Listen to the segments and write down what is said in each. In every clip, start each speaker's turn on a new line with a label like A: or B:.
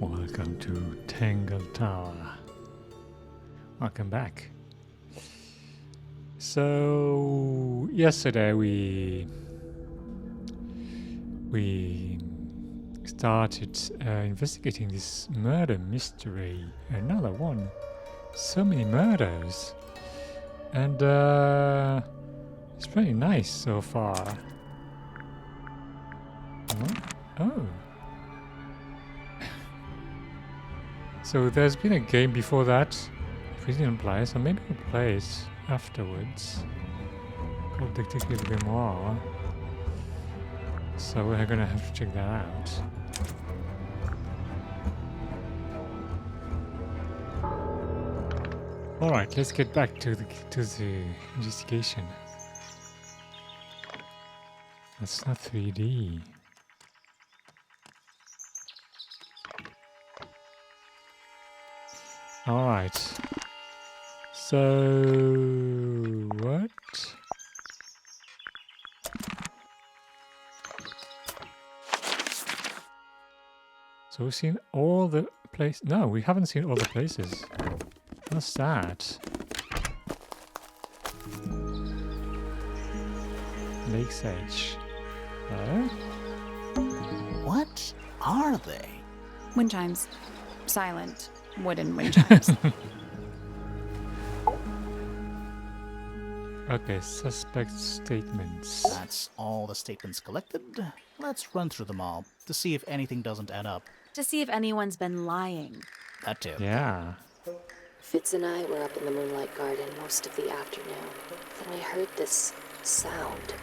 A: Welcome to Tangle Tower. Welcome back. So yesterday we started investigating this murder mystery. Another one. So many murders, and it's pretty nice so far. Oh. So there's been a game before that we didn't play, so maybe we'll play it afterwards. Called Detective Grimoire. So we're gonna have to check that out. Alright, let's get back to the investigation. That's not 3D. Alright. So what? So we've seen all the places. No, we haven't seen all the places. What's that? Lake's Edge.
B: What are they?
C: Wind chimes. Silent wooden wind chimes.
A: Okay, suspect statements.
B: That's all the statements collected. Let's run through them all to see if anything doesn't add up.
C: To see if anyone's been lying.
B: That too.
A: Yeah.
D: Fitz and I were up in the Moonlight Garden most of the afternoon. Then we heard this sound.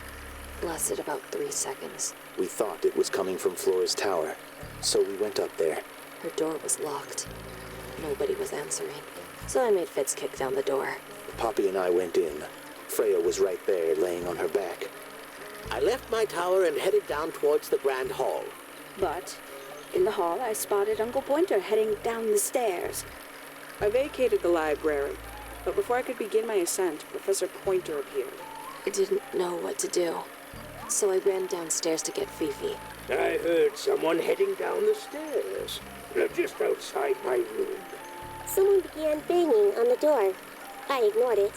D: Lasted about 3 seconds.
E: We thought it was coming from Flora's tower, so we went up there.
D: Her door was locked. Nobody was answering. So I made Fitz kick down the door.
E: Poppy and I went in. Freya was right there, laying on her back.
F: I left my tower and headed down towards the Grand Hall.
G: But in the hall, I spotted Uncle Pointer heading down the stairs. I vacated the library, but before I could begin my ascent, Professor Pointer appeared.
D: I didn't know what to do. So I ran downstairs to get Fifi.
F: I heard someone heading down the stairs, just outside my room.
H: Someone began banging on the door. I ignored it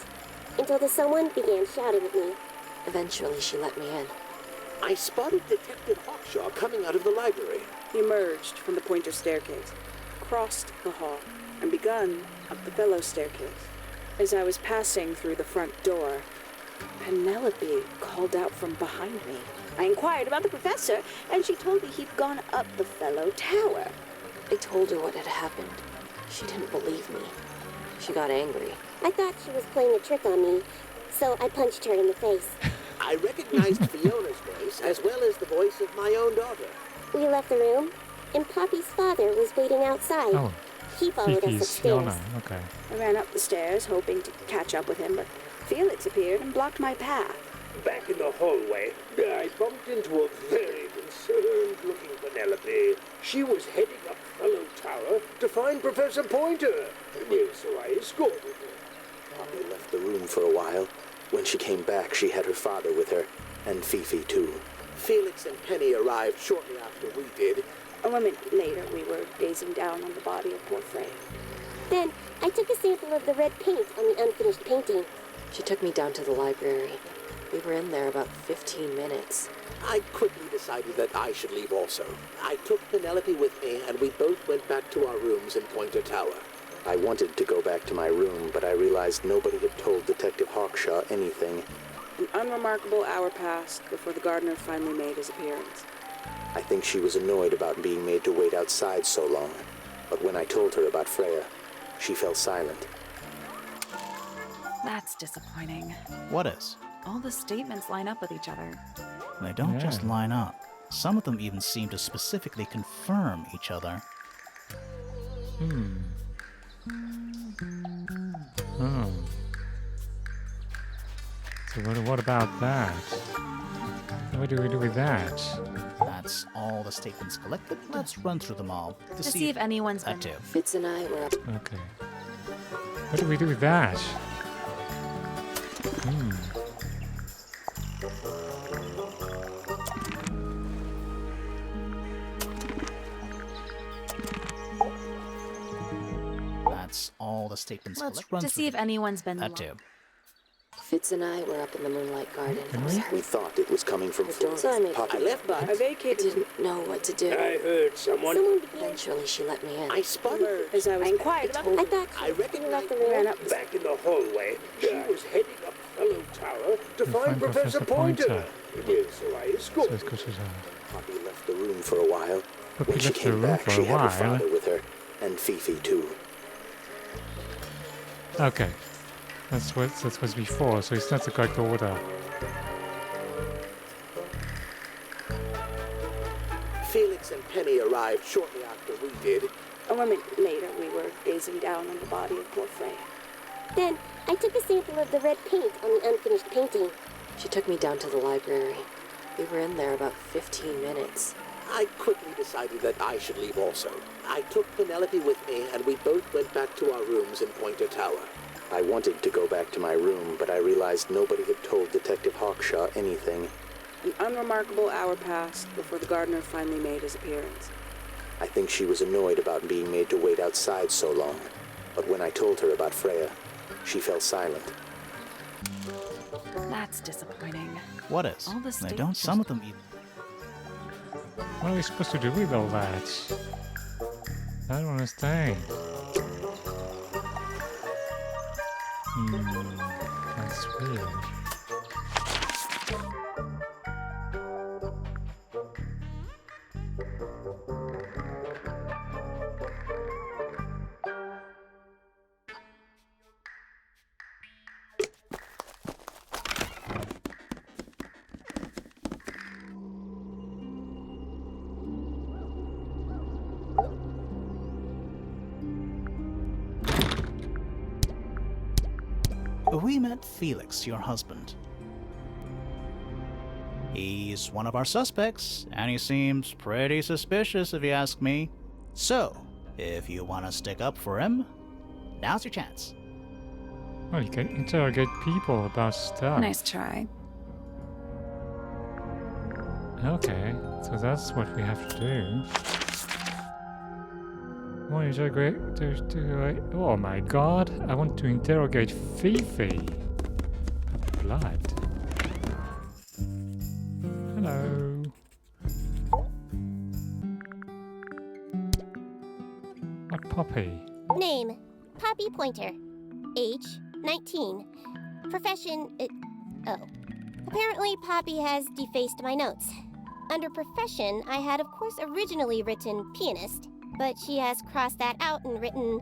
H: until the someone began shouting at me.
D: Eventually, she let me in.
F: I spotted Detective Hawkshaw coming out of the library.
G: He emerged from the Pointer staircase, crossed the hall, and begun up the fellow staircase. As I was passing through the front door, Penelope called out from behind me. I inquired about the professor, and she told me he'd gone up the fellow tower.
D: I told her what had happened. She didn't believe me. She got angry.
H: I thought she was playing a trick on me, so I punched her in the face.
F: I recognized Fiona's voice as well as the voice of my own daughter.
H: We left the room, and Poppy's father was waiting outside.
A: Oh,
H: He followed us
A: Fifi's
H: upstairs.
A: Fiona. Okay.
G: I ran up the stairs, hoping to catch up with him, but Felix appeared and blocked my path.
F: Back in the hallway, I bumped into a very concerned-looking Penelope. She was heading up Fellow Tower to find Professor Pointer. So I escorted her.
E: Poppy left the room for a while. When she came back, she had her father with her, and Fifi too.
F: Felix and Penny arrived shortly after we did.
G: A moment later, we were gazing down on the body of poor Frey.
H: Then I took a sample of the red paint on the unfinished painting.
D: She took me down to the library. We were in there about 15 minutes.
F: I quickly decided that I should leave also. I took Penelope with me, and we both went back to our rooms in Pointer Tower.
E: I wanted to go back to my room, but I realized nobody had told Detective Hawkshaw anything.
G: An unremarkable hour passed before the gardener finally made his appearance.
E: I think she was annoyed about being made to wait outside so long. But when I told her about Freya, she fell silent.
C: That's disappointing.
B: What is?
C: All the statements line up with each other.
B: They don't
A: Yeah.
B: just line up. Some of them even seem to specifically confirm each other.
A: Oh. So what about that? What do we do with that?
B: That's all the statements collected. Let's run through them all
C: To see if anyone's
B: that
C: been...
B: too.
D: Fitz and I were up.
A: Okay. What do we do with that?
B: the statements
I: Let's
B: collected.
I: to see if anyone's been
B: That too.
D: Fitz and I were up in the Moonlight Garden.
A: Can
E: We thought it was coming from
D: The door. So I made
E: Poppy
F: left, but
G: I vacated.
D: didn't know what to do.
F: I heard someone.
H: Someone began.
D: Eventually, she let me in.
E: I spotted
G: As I was inquired about.
H: I thought
E: I
H: you
E: recognized
H: left the
G: Ran
H: room.
G: up.
F: Back in the hallway, she was heading up Fellow Tower to find
A: find
F: Professor
A: Professor
F: Pointer.
A: Pointer.
F: Yes, so I
A: So
F: escorted
A: it's good to know.
E: Poppy left the room for a while.
A: Poppy
E: When she
A: left the
E: came
A: room
E: back,
A: for
E: she
A: a
E: had her
A: while.
E: father with her, and Fifi too.
A: Okay. That was before, so it's not the correct order.
E: Felix and Penny arrived shortly after we did.
G: A moment later, we were gazing down on the body of poor Freya.
H: Then I took a sample of the red paint on the unfinished painting.
D: She took me down to the library. We were in there about 15 minutes.
E: I quickly decided that I should leave also. I took Penelope with me, and we both went back to our rooms in Pointer Tower. I wanted to go back to my room, but I realized nobody had told Detective Hawkshaw anything.
G: An unremarkable hour passed before the gardener finally made his appearance.
E: I think she was annoyed about being made to wait outside so long. But when I told her about Freya, she fell silent.
C: That's disappointing.
B: What is?
C: All the
B: They don't. Some of them even.
A: What are we supposed to do with all that? I don't understand. That's weird.
B: We met Felix, your husband. He's one of our suspects, and he seems pretty suspicious if you ask me. So, if you want to stick up for him, now's your chance.
A: Well, you can interrogate people about stuff.
C: Nice try.
A: Okay, so that's what we have to do. Want to interrogate? Oh my god, I want to interrogate Fifi. Blood. Hello. What puppy?
H: Name, Poppy Pointer. Age, 19. Profession, Apparently, Poppy has defaced my notes. Under profession, I had, of course, originally written pianist, but she has crossed that out and written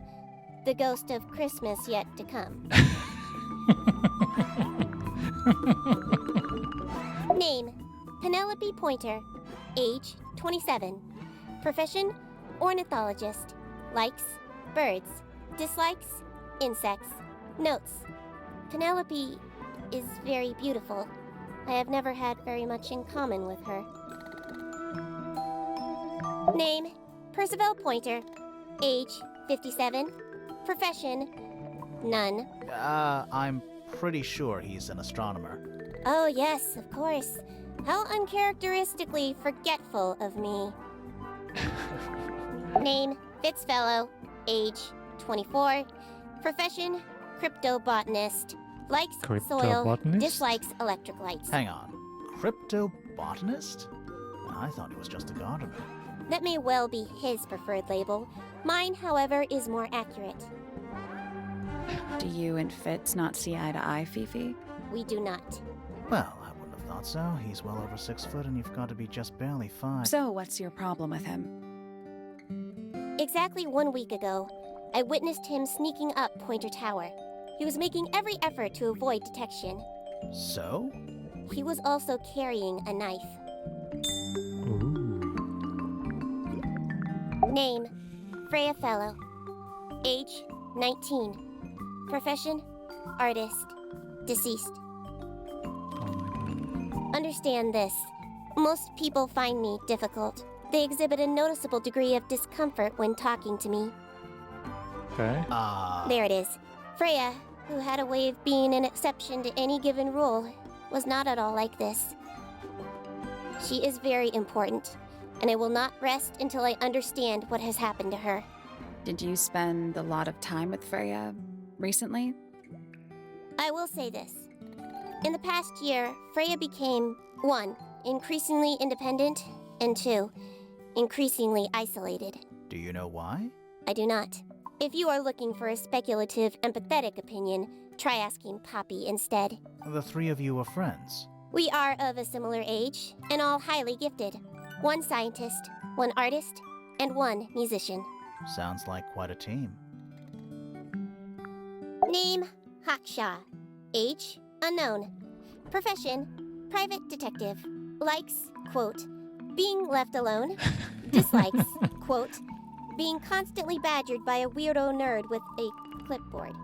H: the ghost of Christmas yet to come. Name, Penelope Pointer. Age, 27. Profession, ornithologist. Likes, birds. Dislikes, insects. Notes, Penelope is very beautiful. I have never had very much in common with her. Name, Percival Pointer. Age, 57. Profession, none.
B: I'm pretty sure he's an astronomer.
H: Oh, yes, of course. How uncharacteristically forgetful of me. Name, Fitzfellow. Age, 24. Profession, cryptobotanist. Likes soil,
A: Cryptobotanist?
H: dislikes electric lights.
B: Hang on. Cryptobotanist? I thought he was just a gardener.
H: That may well be his preferred label. Mine, however, is more accurate.
C: Do you and Fitz not see eye to eye, Fifi?
H: We do not.
B: Well, I wouldn't have thought so. He's well over 6 foot and you've got to be just barely 5.
C: So, what's your problem with him?
H: Exactly 1 week ago, I witnessed him sneaking up Pointer Tower. He was making every effort to avoid detection.
B: So?
H: He was also carrying a knife.
A: Ooh.
H: Name, Freya Fellow. Age, 19. Profession, artist. Deceased.
A: Oh my god.
H: Understand this. Most people find me difficult. They exhibit a noticeable degree of discomfort when talking to me.
A: Okay.
H: There it is. Freya, who had a way of being an exception to any given rule, was not at all like this. She is very important, and I will not rest until I understand what has happened to her.
C: Did you spend a lot of time with Freya recently?
H: I will say this. In the past year, Freya became 1. Increasingly independent, and 2. Increasingly isolated.
B: Do you know why?
H: I do not. If you are looking for a speculative, empathetic opinion, try asking Poppy instead.
B: The three of you are friends.
H: We are of a similar age, and all highly gifted. 1 scientist, 1 artist, and 1 musician.
B: Sounds like quite a team.
H: Name, Haksha. Age, unknown. Profession, private detective. Likes, quote, being left alone. Dislikes, quote, being constantly badgered by a weirdo nerd with a clipboard.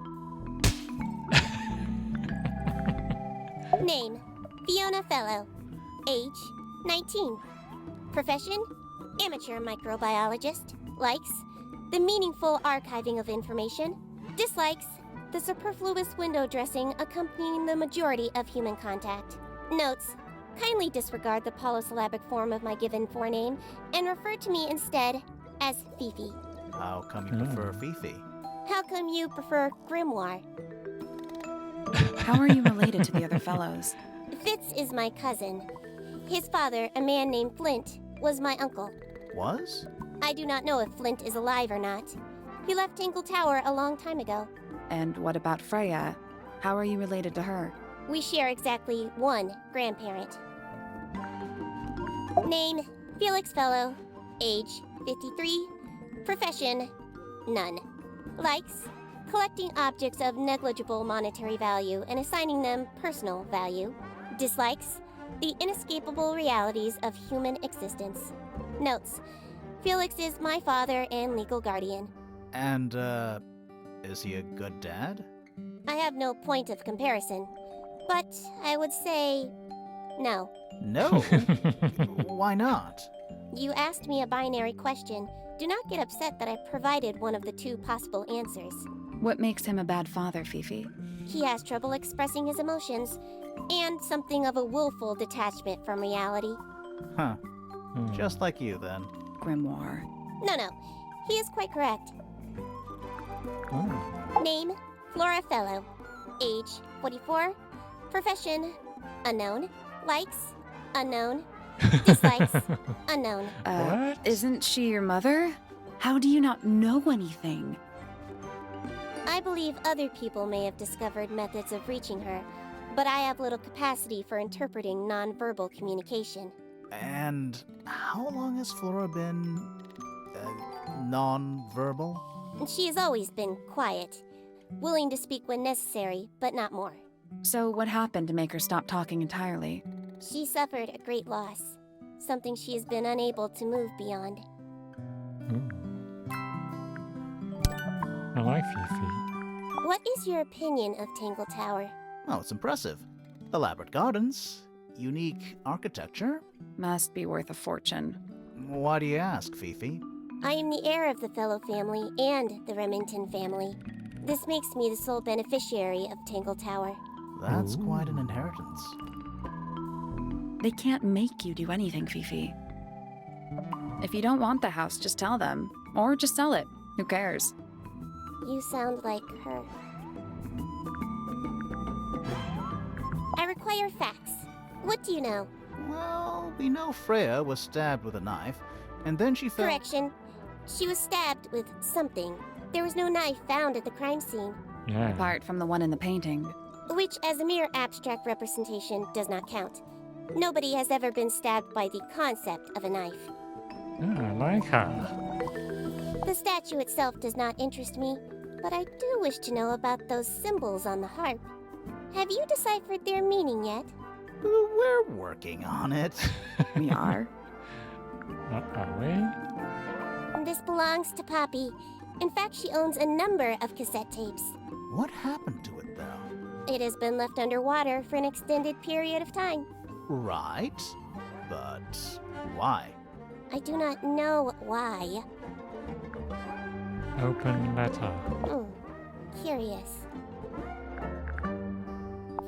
H: Name, Fiona Fellow. Age, 19. Profession, amateur microbiologist. Likes, the meaningful archiving of information. Dislikes, the superfluous window dressing accompanying the majority of human contact. Notes, kindly disregard the polysyllabic form of my given forename and refer to me instead as Fifi.
B: How come you prefer Fifi?
H: How come you prefer Grimoire?
C: How are you related to the other fellows?
H: Fitz is my cousin. His father, a man named Flint, was my uncle.
B: Was?
H: I do not know if Flint is alive or not. He left Tangle Tower a long time ago.
C: And what about Freya? How are you related to her?
H: We share exactly 1 grandparent. Name, Felix Fellow. Age, 53. Profession, none. Likes, collecting objects of negligible monetary value and assigning them personal value. Dislikes, the inescapable realities of human existence. Notes, Felix is my father and legal guardian.
B: And, is he a good dad?
H: I have no point of comparison, but I would say no.
B: No? Why not?
H: You asked me a binary question. Do not get upset that I provided one of the 2 possible answers.
C: What makes him a bad father, Fifi?
H: He has trouble expressing his emotions, and something of a willful detachment from reality.
B: Huh. Just like you, then.
C: Grimoire.
H: No, he is quite correct. Name, Flora Fellow. Age, 44. Profession, unknown. Likes, unknown. Dislikes, unknown.
A: What?
C: Isn't she your mother? How do you not know anything?
H: I believe other people may have discovered methods of reaching her, but I have little capacity for interpreting nonverbal communication.
B: And how long has Flora been, non-verbal?
H: She has always been quiet, willing to speak when necessary, but not more.
C: So what happened to make her stop talking entirely?
H: She suffered a great loss, something she has been unable to move beyond.
A: I like Fifi.
H: What is your opinion of Tangle Tower?
B: Oh, it's impressive. Elaborate gardens, unique architecture.
C: Must be worth a fortune.
B: Why do you ask, Fifi?
H: I am the heir of the Fellow family and the Remington family. This makes me the sole beneficiary of Tangle Tower.
B: That's quite an inheritance.
C: They can't make you do anything, Fifi. If you don't want the house, just tell them. Or just sell it. Who cares?
H: You sound like her. I require facts. What do you know?
B: Well, we know Freya was stabbed with a knife, and then she fell—
H: Correction. She was stabbed with something. There was no knife found at the crime scene.
A: Yeah.
C: Apart from the one in the painting.
H: Which, as a mere abstract representation, does not count. Nobody has ever been stabbed by the concept of a knife.
A: I like her.
H: The statue itself does not interest me, but I do wish to know about those symbols on the harp. Have you deciphered their meaning yet?
B: We're working on it.
C: We are.
A: Are we?
H: This belongs to Poppy. In fact, she owns a number of cassette tapes.
B: What happened to it, though?
H: It has been left underwater for an extended period of time.
B: Right. But why?
H: I do not know why.
A: Open letter.
H: Curious.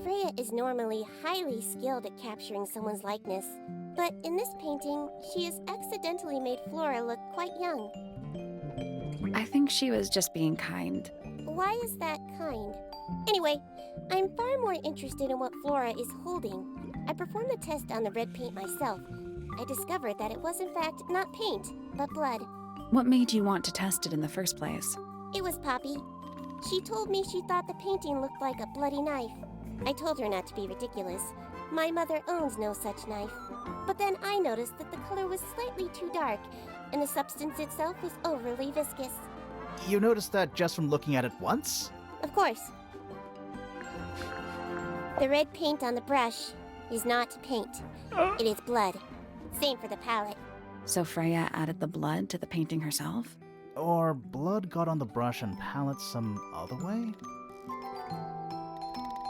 H: Freya is normally highly skilled at capturing someone's likeness, but in this painting, she has accidentally made Flora look quite young.
C: I think think she was just being kind.
H: Why is that kind? Anyway, I'm far more interested in what Flora is holding. I performed the test on the red paint myself. I discovered that it was in fact not paint, but blood.
C: What made you want to test it in the first place?
H: It was Poppy. She told me she thought the painting looked like a bloody knife. I told her not to be ridiculous. My mother owns no such knife. But then I noticed that the color was slightly too dark, and the substance itself was overly viscous.
B: You noticed that just from looking at it once?
H: Of course. The red paint on the brush is not paint. It is blood. Same for the palette.
C: So Freya added the blood to the painting herself?
B: Or blood got on the brush and palette some other way?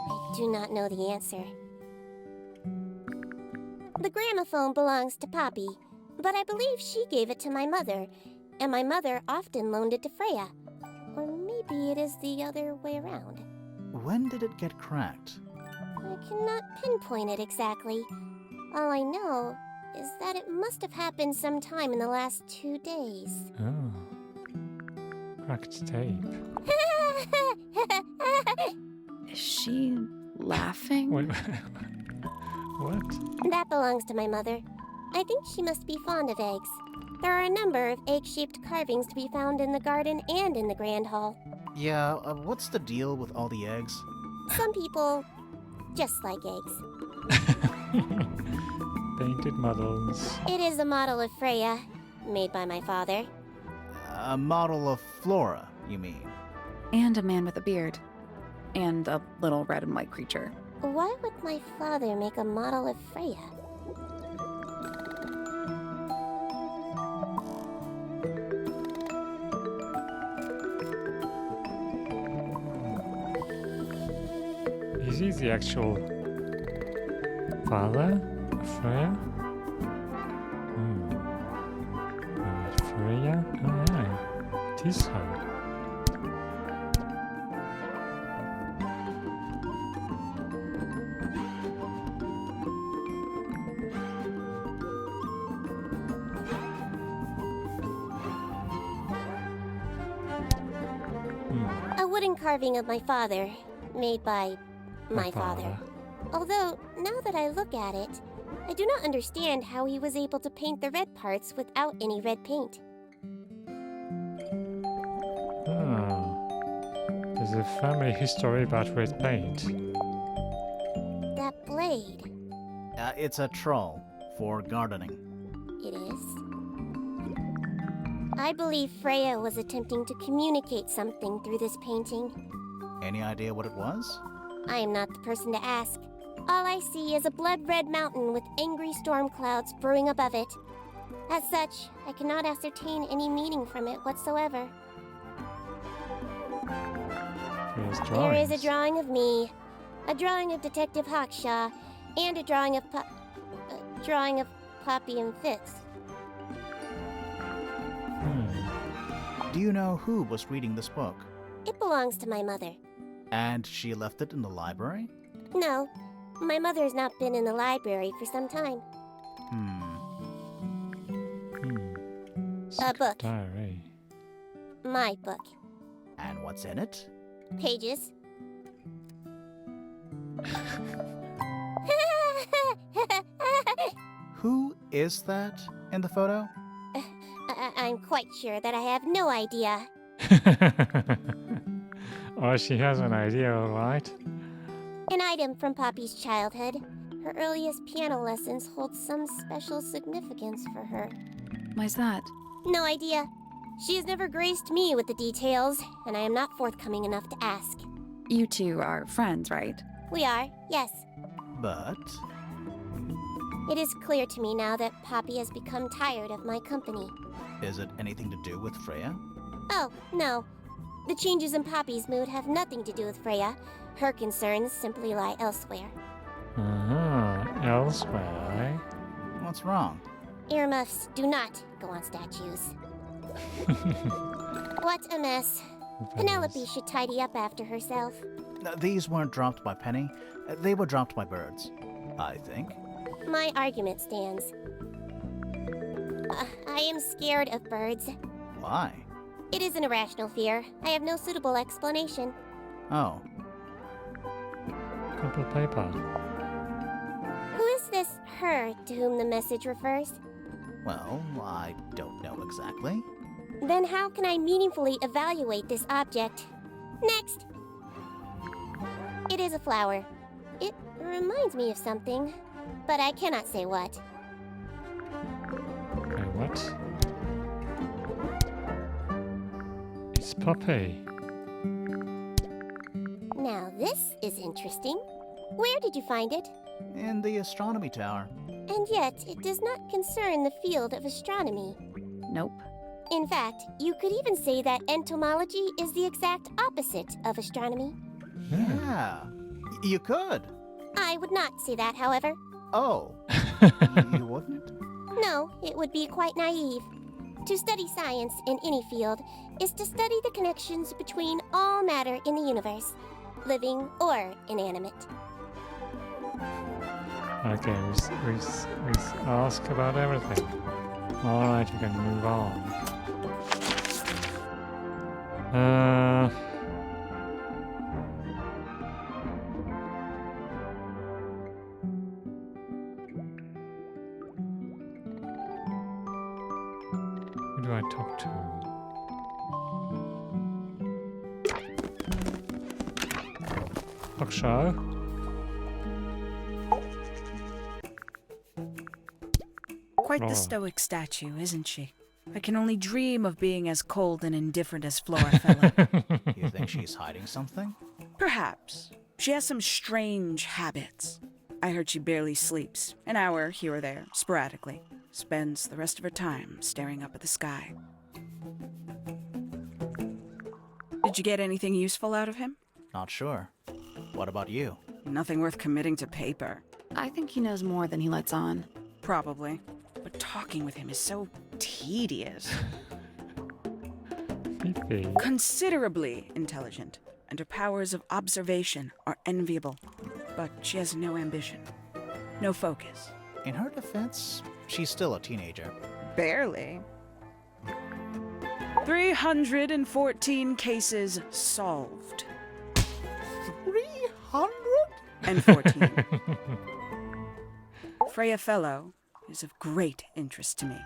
H: I do not know the answer. The gramophone belongs to Poppy, but I believe she gave it to my mother, and my mother often loaned it to Freya. Or maybe it is the other way around.
B: When did it get cracked?
H: I cannot pinpoint it exactly. All I know is that it must have happened sometime in the last 2 days.
A: Oh. Cracked tape.
C: Is she laughing?
A: Wait, what?
H: That belongs to my mother. I think she must be fond of eggs. There are a number of egg-shaped carvings to be found in the garden and in the Grand Hall.
B: Yeah, what's the deal with all the eggs?
H: Some people just like eggs.
A: Painted models.
H: It is a model of Freya, made by my father.
B: A model of Flora, you mean?
C: And a man with a beard. And a little red and white creature.
H: Why would my father make a model of Freya?
A: Is he the actual father of Freya? Freya? Oh yeah, it is her.
H: A wooden carving of my father, made by my father. Although, now that I look at it, I do not understand how he was able to paint the red parts without any red paint.
A: Oh. There's a family history about red paint.
H: That blade,
B: It's a troll for gardening.
H: it is. I believe Freya was attempting to communicate something through this painting.
B: Any idea what it was?
H: I am not the person to ask. All I see is a blood-red mountain with angry storm clouds brewing above it. As such, I cannot ascertain any meaning from it whatsoever. There is a drawing of me, a drawing of Detective Hawkshaw, and a drawing of Poppy and Fitz.
B: Do you know who was reading this book?
H: It belongs to my mother.
B: And she left it in the library?
H: No, my mother has not been in the library for some time. A book.
A: Diary.
H: My book.
B: And what's in it?
H: Pages.
B: Who is that in the photo?
H: I'm quite sure that I have no idea.
A: Oh, she has an idea, alright.
H: An item from Poppy's childhood. Her earliest piano lessons hold some special significance for her.
C: Why's that?
H: No idea. She has never graced me with the details, and I am not forthcoming enough to ask.
C: You two are friends, right?
H: We are, yes.
B: But
H: It is clear to me now that Poppy has become tired of my company.
B: is it anything to do with Freya?
H: Oh, no. The changes in Poppy's mood have nothing to do with Freya. Her concerns simply lie elsewhere.
A: Elsewhere,
B: What's wrong?
H: Earmuffs do not go on statues. What a mess. Penelope should tidy up after herself.
B: These weren't dropped by Penny. They were dropped by birds, I think.
H: My argument stands. I am scared of birds.
B: Why?
H: It is an irrational fear. I have no suitable explanation.
B: Oh,
A: Couple paper.
H: Who is this her to whom the message refers?
B: well, I don't know exactly.
H: Then how can I meaningfully evaluate this object? Next! It is a flower. It reminds me of something, but I cannot say what.
A: Okay, what? It's Poppy.
H: Now this is interesting. Where did you find it?
B: In the astronomy tower.
H: And yet, it does not concern the field of astronomy.
C: Nope.
H: In fact, you could even say that entomology is the exact opposite of astronomy.
B: Yeah, you could.
H: I would not say that, however.
B: Oh, you wouldn't?
H: No, it would be quite naive. To study science in any field is to study the connections between all matter in the universe, living or inanimate.
A: Okay, we ask about everything. Alright, we can move on. Who do I talk to? Talk show?
I: Quite
A: Oh.
I: the stoic statue, isn't she? I can only dream of being as cold and indifferent as Flora Fellow.
B: You think she's hiding something?
I: Perhaps. She has some strange habits. I heard she barely sleeps, an hour here or there, sporadically. Spends the rest of her time staring up at the sky. Did you get anything useful out of him?
B: Not sure. What about you?
I: Nothing worth committing to paper.
C: I think he knows more than he lets on.
I: Probably. But talking with him is so tedious.
A: Fifi.
I: Considerably intelligent, and her powers of observation are enviable. But she has no ambition, no focus.
B: In her defense, she's still a teenager.
I: Barely. 314 cases solved. 314. Freya Fellow is of great interest to me.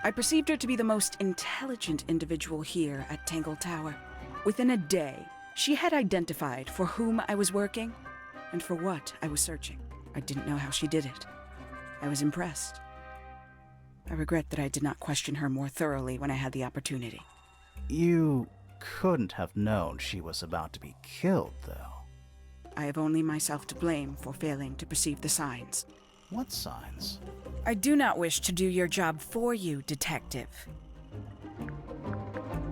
I: I perceived her to be the most intelligent individual here at Tangle Tower. Within a day, she had identified for whom I was working and for what I was searching. I didn't know how she did it. I was impressed. I regret that I did not question her more thoroughly when I had the opportunity.
B: You couldn't have known she was about to be killed, though.
I: I have only myself to blame for failing to perceive the signs.
B: What signs?
I: I do not wish to do your job for you, Detective.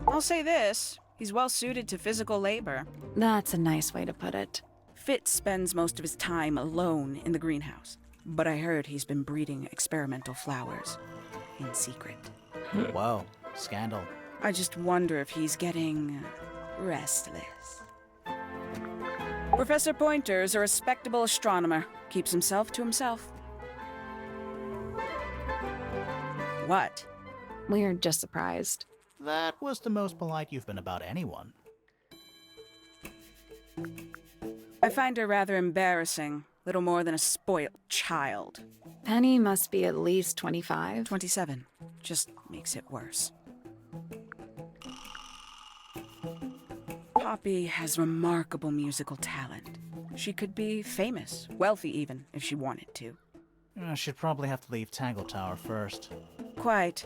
I: I'll say this, he's well suited to physical labor.
C: That's a nice way to put it.
I: Fitz spends most of his time alone in the greenhouse, but I heard he's been breeding experimental flowers in secret.
B: Whoa, scandal.
I: I just wonder if he's getting restless. Professor Pointer is a respectable astronomer, keeps himself to himself. What?
C: We're just surprised.
B: That was the most polite you've been about anyone.
I: I find her rather embarrassing, little more than a spoilt child.
C: Penny must be at least 25.
I: 27. Just makes it worse. Poppy has remarkable musical talent. She could be famous, wealthy even, if she wanted to.
B: She'd probably have to leave Tangle Tower first.
I: Quite.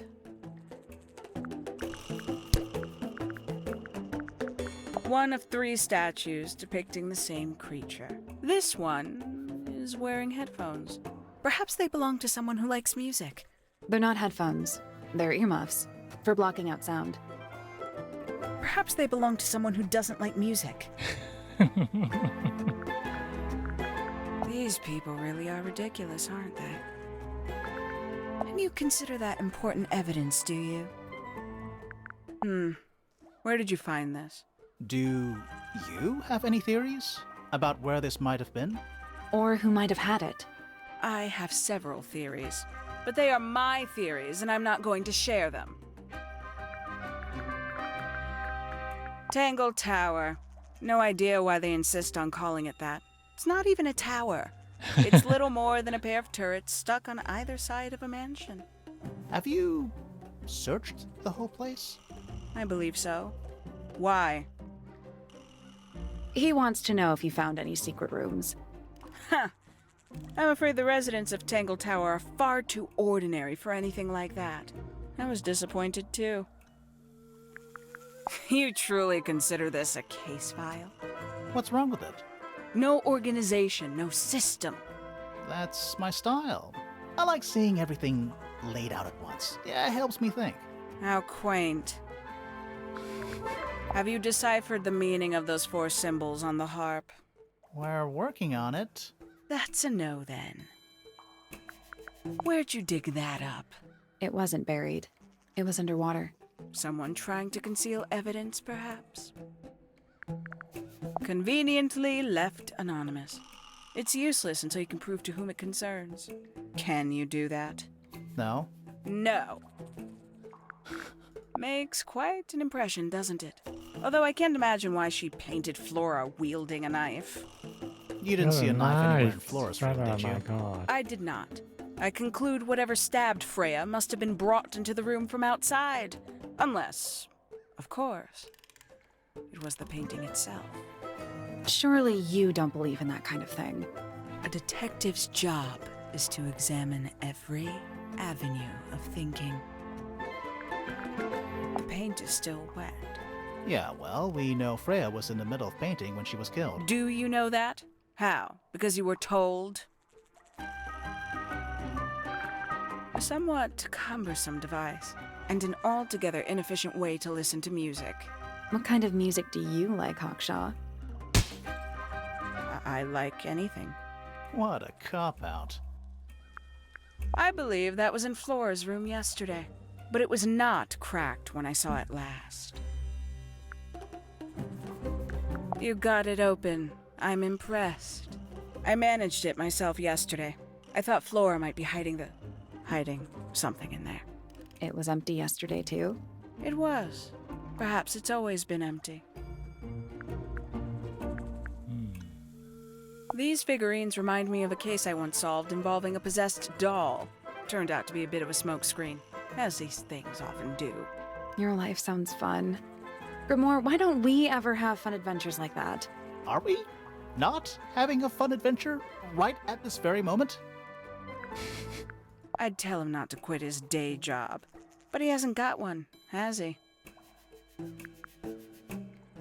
I: One of 3 statues depicting the same creature. This one is wearing headphones. Perhaps they belong to someone who likes music.
C: They're not headphones. They're earmuffs. For blocking out sound.
I: Perhaps they belong to someone who doesn't like music. These people really are ridiculous, aren't they? And you consider that important evidence, do you? Where did you find this?
B: Do you have any theories about where this might have been?
C: Or who might have had it.
I: I have several theories, but they are my theories, and I'm not going to share them. Tangle Tower. No idea why they insist on calling it that. It's not even a tower. It's little more than a pair of turrets stuck on either side of a mansion.
B: Have you searched the whole place?
I: I believe so. Why?
C: He wants to know if you found any secret rooms.
I: Huh. I'm afraid the residents of Tangle Tower are far too ordinary for anything like that. I was disappointed too. You truly consider this a case file?
B: What's wrong with it?
I: No organization, no system.
B: That's my style. I like seeing everything laid out at once. Yeah, it helps me think.
I: How quaint. Have you deciphered the meaning of those 4 symbols on the harp?
B: We're working on it.
I: That's a no, then. Where'd you dig that up?
C: It wasn't buried. It was underwater.
I: Someone trying to conceal evidence, perhaps? Conveniently left anonymous. It's useless until you can prove to whom it concerns. Can you do that?
B: No.
I: No. Makes quite an impression, doesn't it? Although I can't imagine why she painted Flora wielding a knife.
B: You didn't see a knife anywhere in
A: Knife.
B: Flora's room,
A: Oh
B: did you?
A: my god.
I: I did not. I conclude whatever stabbed Freya must have been brought into the room from outside. Unless, of course, it was the painting itself.
C: Surely you don't believe in that kind of thing.
I: A detective's job is to examine every avenue of thinking. The paint is still wet.
B: Yeah, well, we know Freya was in the middle of painting when she was killed.
I: Do you know that? How? Because you were told? A somewhat cumbersome device, and an altogether inefficient way to listen to music.
C: What kind of music do you like, Hawkshaw?
I: I like anything.
B: What a cop-out.
I: I believe that was in Flora's room yesterday, but it was not cracked when I saw it last. You got it open. I'm impressed. I managed it myself yesterday. I thought Flora might be hiding something in there.
C: It was empty yesterday, too.
I: It was. Perhaps it's always been empty. These figurines remind me of a case I once solved involving a possessed doll. Turned out to be a bit of a smokescreen, as these things often do.
C: Your life sounds fun. Grimoire, why don't we ever have fun adventures like that?
B: Are we not having a fun adventure right at this very moment?
I: I'd tell him not to quit his day job, but he hasn't got one, has he?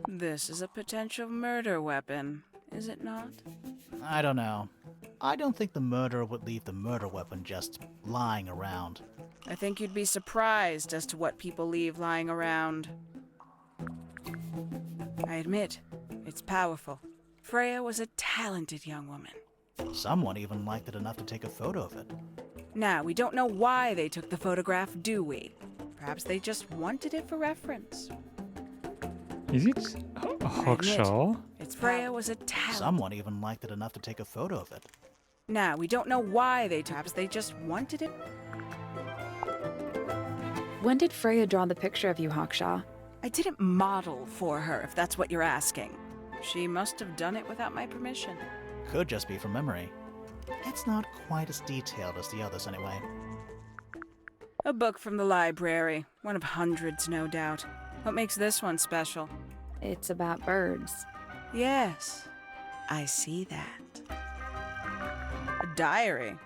I: This is a potential murder weapon, is it not?
B: I don't know. I don't think the murderer would leave the murder weapon just lying around.
I: I think you'd be surprised as to what people leave lying around. I admit, it's powerful. Freya was a talented young woman.
B: Someone even liked it enough to take a photo of it.
I: Now, we don't know why they took the photograph, do we? Perhaps they just wanted it for reference.
A: Is it Hawkshaw?
I: It's Freya was a talent.
B: Someone even liked it enough to take a photo of it.
I: Now, we don't know why perhaps they just wanted it.
C: When did Freya draw the picture of you, Hawkshaw?
I: I didn't model for her, if that's what you're asking. She must have done it without my permission.
B: Could just be from memory. It's not quite as detailed as the others anyway.
I: A book from the library. One of hundreds, no doubt. What makes this one special?
C: It's about birds.
I: Yes, I see that. A diary.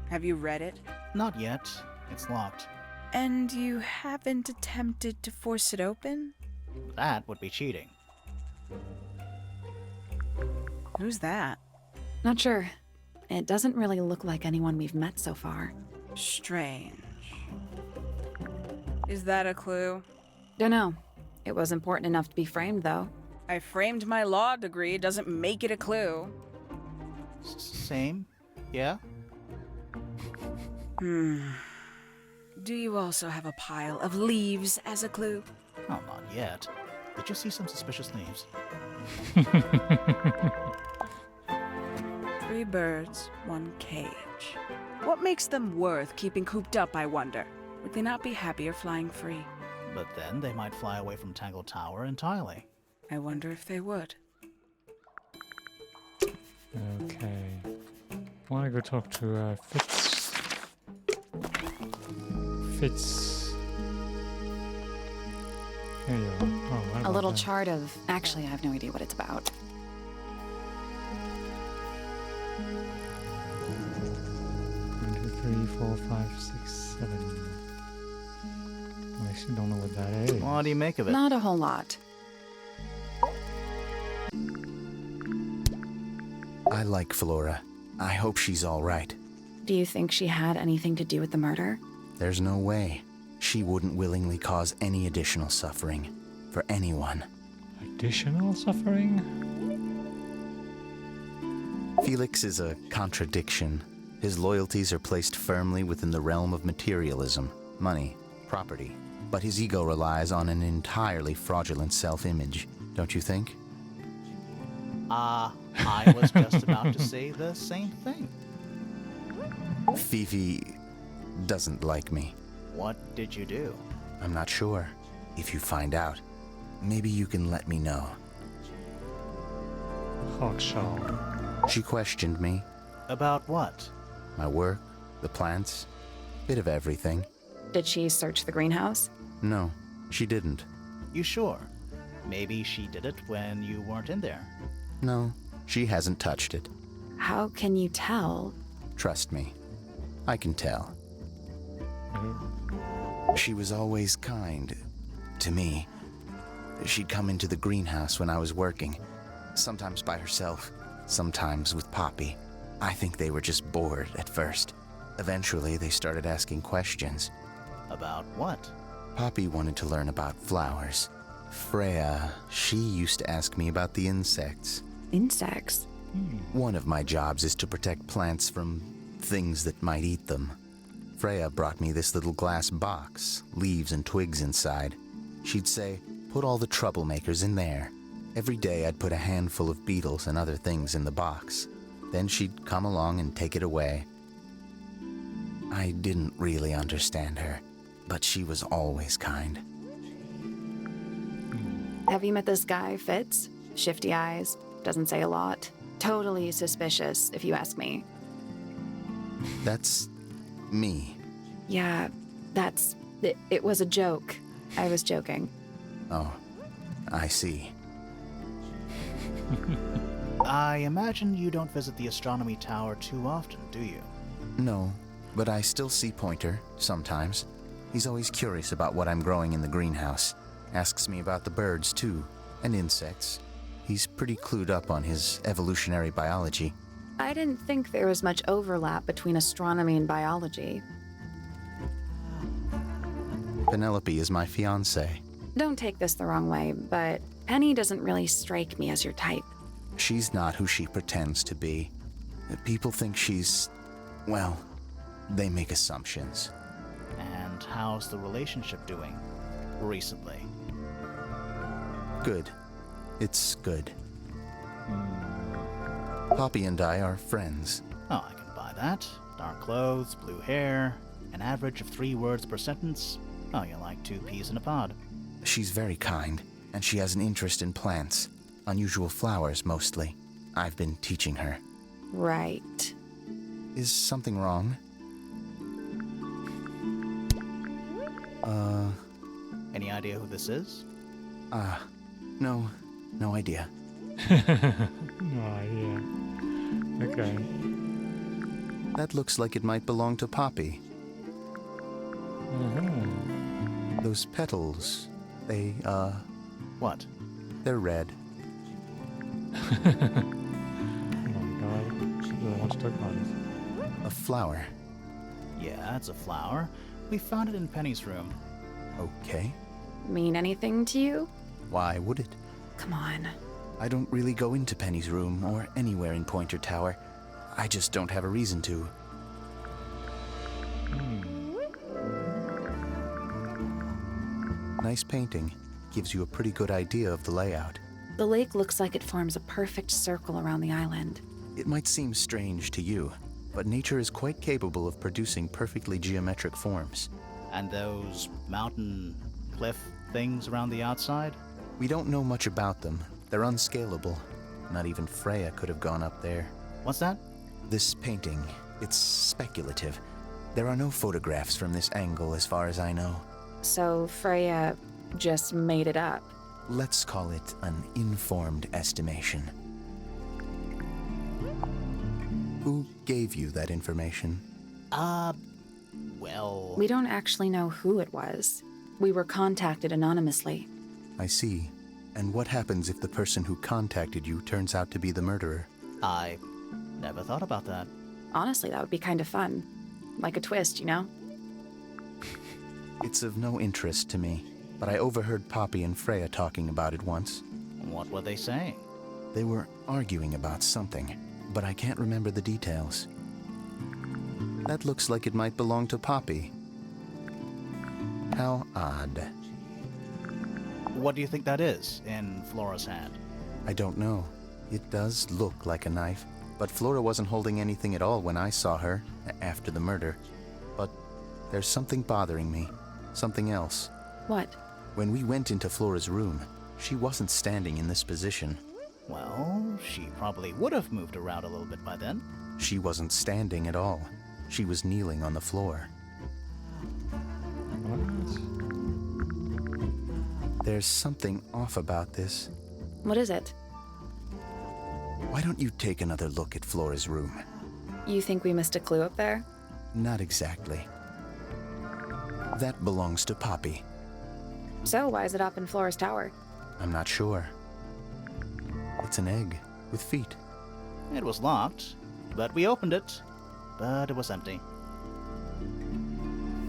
I: Have you read it?
B: Not yet. It's locked.
I: And you haven't attempted to force it open?
B: That would be cheating.
I: Who's that?
C: Not sure. It doesn't really look like anyone we've met so far.
I: Strange. Is that a clue?
C: Dunno. It was important enough to be framed, though.
I: I framed my law degree. Doesn't make it a clue.
B: Same? Yeah?
I: Do you also have a pile of leaves as a clue?
B: Oh, not yet. Did you see some suspicious leaves?
I: 3 birds, 1 cage. What makes them worth keeping cooped up, I wonder? Would they not be happier flying free?
B: But then they might fly away from Tangle Tower entirely.
I: I wonder if they would.
A: Okay. I want to go talk to Fitz. Fitz. There you are. Oh, what
C: A
A: about
C: little
A: that?
C: chart of. Actually, I have no idea what it's about.
A: 1, 2, 3, 4, 5, 6, 7. I actually don't know what that is.
B: What do you make of it?
C: Not a whole lot.
E: I like Flora. I hope she's all right.
C: Do you think she had anything to do with the murder?
E: There's no way. She wouldn't willingly cause any additional suffering for anyone.
A: Additional suffering?
E: Felix is a contradiction. His loyalties are placed firmly within the realm of materialism, money, property. But his ego relies on an entirely fraudulent self-image, don't you think?
B: I was just about to say the same thing.
E: Fifi doesn't like me.
B: What did you do?
E: I'm not sure. If you find out, maybe you can let me know.
A: Hawkshaw.
E: She questioned me,
B: About what?
E: my work, the plants, bit of everything.
C: Did she search the greenhouse?
E: No, she didn't.
B: You sure? Maybe she did it when you weren't in there.
E: No, she hasn't touched it.
C: How can you tell?
E: Trust me, I can tell. She was always kind to me. She'd come into the greenhouse when I was working, sometimes by herself, sometimes with Poppy. I think they were just bored at first. Eventually, they started asking questions.
B: About what?
E: Poppy wanted to learn about flowers. Freya, she used to ask me about the insects.
C: Insects?
E: One of my jobs is to protect plants from things that might eat them. Freya brought me this little glass box, leaves and twigs inside. She'd say, put all the troublemakers in there. Every day I'd put a handful of beetles and other things in the box. Then she'd come along and take it away. I didn't really understand her, but she was always kind.
C: Have you met this guy, Fitz? Shifty eyes, doesn't say a lot. Totally suspicious, if you ask me.
E: That's me.
C: Yeah, that's... It was a joke. I was joking.
E: Oh, I see.
B: I imagine you don't visit the astronomy tower too often, do you?
E: No, but I still see Pointer, sometimes. He's always curious about what I'm growing in the greenhouse. Asks me about the birds, too, and insects. He's pretty clued up on his evolutionary biology.
C: I didn't think there was much overlap between astronomy and biology.
E: Penelope is my fiancée.
C: Don't take this the wrong way, but Penny doesn't really strike me as your type.
E: She's not who she pretends to be. People think she's... well, they make assumptions.
B: And how's the relationship doing recently?
E: Good. It's good. Poppy and I are friends.
B: Oh, I can buy that. Dark clothes, blue hair, an average of 3 words per sentence. Oh, you're like 2 peas in a pod.
E: She's very kind, and she has an interest in plants. Unusual flowers, mostly. I've been teaching her.
C: Right.
E: Is something wrong?
B: Any idea who this is?
E: No idea.
A: No idea. Okay.
E: That looks like it might belong to Poppy. Those petals, they,
B: What?
E: they're red.
A: Oh my god. She doesn't want to talk about it.
E: A flower.
B: Yeah, it's a flower. We found it in Penny's room.
E: Okay.
C: Mean anything to you?
E: Why would it?
C: Come on.
E: I don't really go into Penny's room or anywhere in Pointer Tower. I just don't have a reason to. Nice painting. Gives you a pretty good idea of the layout.
C: The lake looks like it forms a perfect circle around the island.
E: It might seem strange to you, but nature is quite capable of producing perfectly geometric forms.
B: And those mountain cliff things around the outside?
E: We don't know much about them. They're unscalable. Not even Freya could have gone up there.
B: What's that?
E: This painting, it's speculative. There are no photographs from this angle as far as I know.
C: So Freya just made it up.
E: Let's call it an informed estimation. Who gave you that information?
B: Well...
C: We don't actually know who it was. We were contacted anonymously.
E: I see. And what happens if the person who contacted you turns out to be the murderer?
B: I never thought about that.
C: Honestly, that would be kind of fun. Like a twist, you know?
E: It's of no interest to me, but I overheard Poppy and Freya talking about it once.
B: What were they saying?
E: They were arguing about something, but I can't remember the details. That looks like it might belong to Poppy. How odd.
B: What do you think that is in Flora's hand?
E: I don't know. It does look like a knife, but Flora wasn't holding anything at all when I saw her, after the murder. But there's something bothering me. Something else.
C: What?
E: When we went into Flora's room, she wasn't standing in this position.
B: Well, she probably would have moved around a little bit by then.
E: She wasn't standing at all. She was kneeling on the floor.
A: What?
E: There's something off about this.
C: What is it?
E: Why don't you take another look at Flora's room?
C: You think we missed a clue up there?
E: Not exactly. That belongs to Poppy.
C: So why is it up in Flora's tower?
E: I'm not sure. It's an egg with feet.
B: It was locked, but we opened it. But it was empty.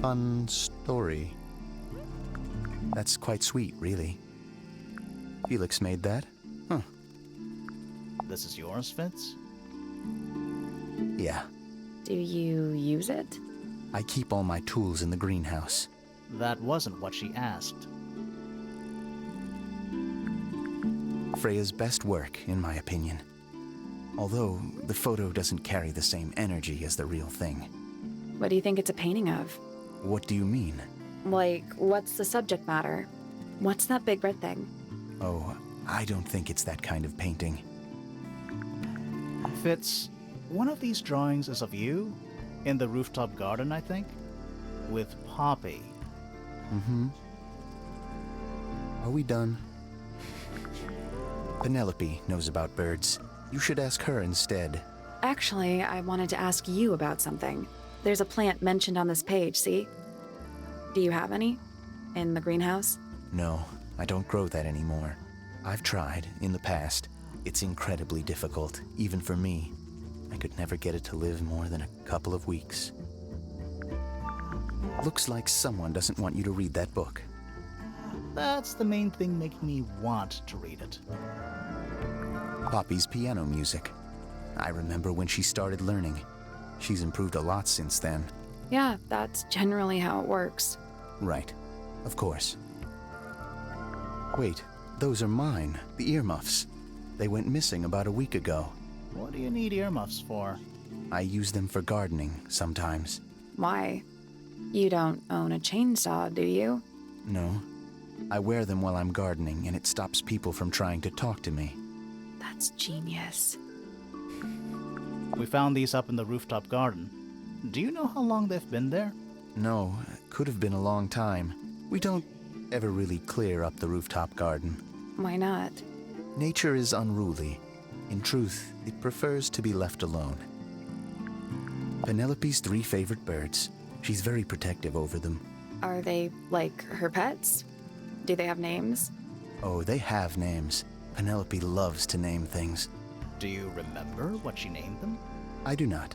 E: Fun story. That's quite sweet, really. Felix made that? Huh.
B: This is yours, Fitz?
E: Yeah.
C: Do you use it?
E: I keep all my tools in the greenhouse.
B: That wasn't what she asked.
E: Freya's best work, in my opinion. Although, the photo doesn't carry the same energy as the real thing.
C: What do you think it's a painting of?
E: What do you mean?
C: Like, what's the subject matter? What's that big red thing?
E: Oh, I don't think it's that kind of painting.
B: Fitz, one of these drawings is of you, in the rooftop garden, I think, with Poppy.
E: Mm-hmm. Are we done? Penelope knows about birds. You should ask her instead.
C: Actually, I wanted to ask you about something. There's a plant mentioned on this page, see? Do you have any? In the greenhouse?
E: No, I don't grow that anymore. I've tried, in the past. It's incredibly difficult, even for me. I could never get it to live more than a couple of weeks. Looks like someone doesn't want you to read that book.
B: That's the main thing making me want to read it.
E: Poppy's piano music. I remember when she started learning. She's improved a lot since then.
C: Yeah, that's generally how it works.
E: Right. Of course. Wait, those are mine, the earmuffs. They went missing about a week ago.
B: What do you need earmuffs for?
E: I use them for gardening sometimes.
C: Why? You don't own a chainsaw, do you?
E: No. I wear them while I'm gardening, and it stops people from trying to talk to me.
C: That's genius.
B: We found these up in the rooftop garden. Do you know how long they've been there?
E: No, could have been a long time. We don't ever really clear up the rooftop garden.
C: Why not?
E: Nature is unruly. In truth, it prefers to be left alone. Penelope's 3 favorite birds. She's very protective over them.
C: Are they, like, her pets? Do they have names?
E: Oh, they have names. Penelope loves to name things.
B: Do you remember what she named them?
E: I do not.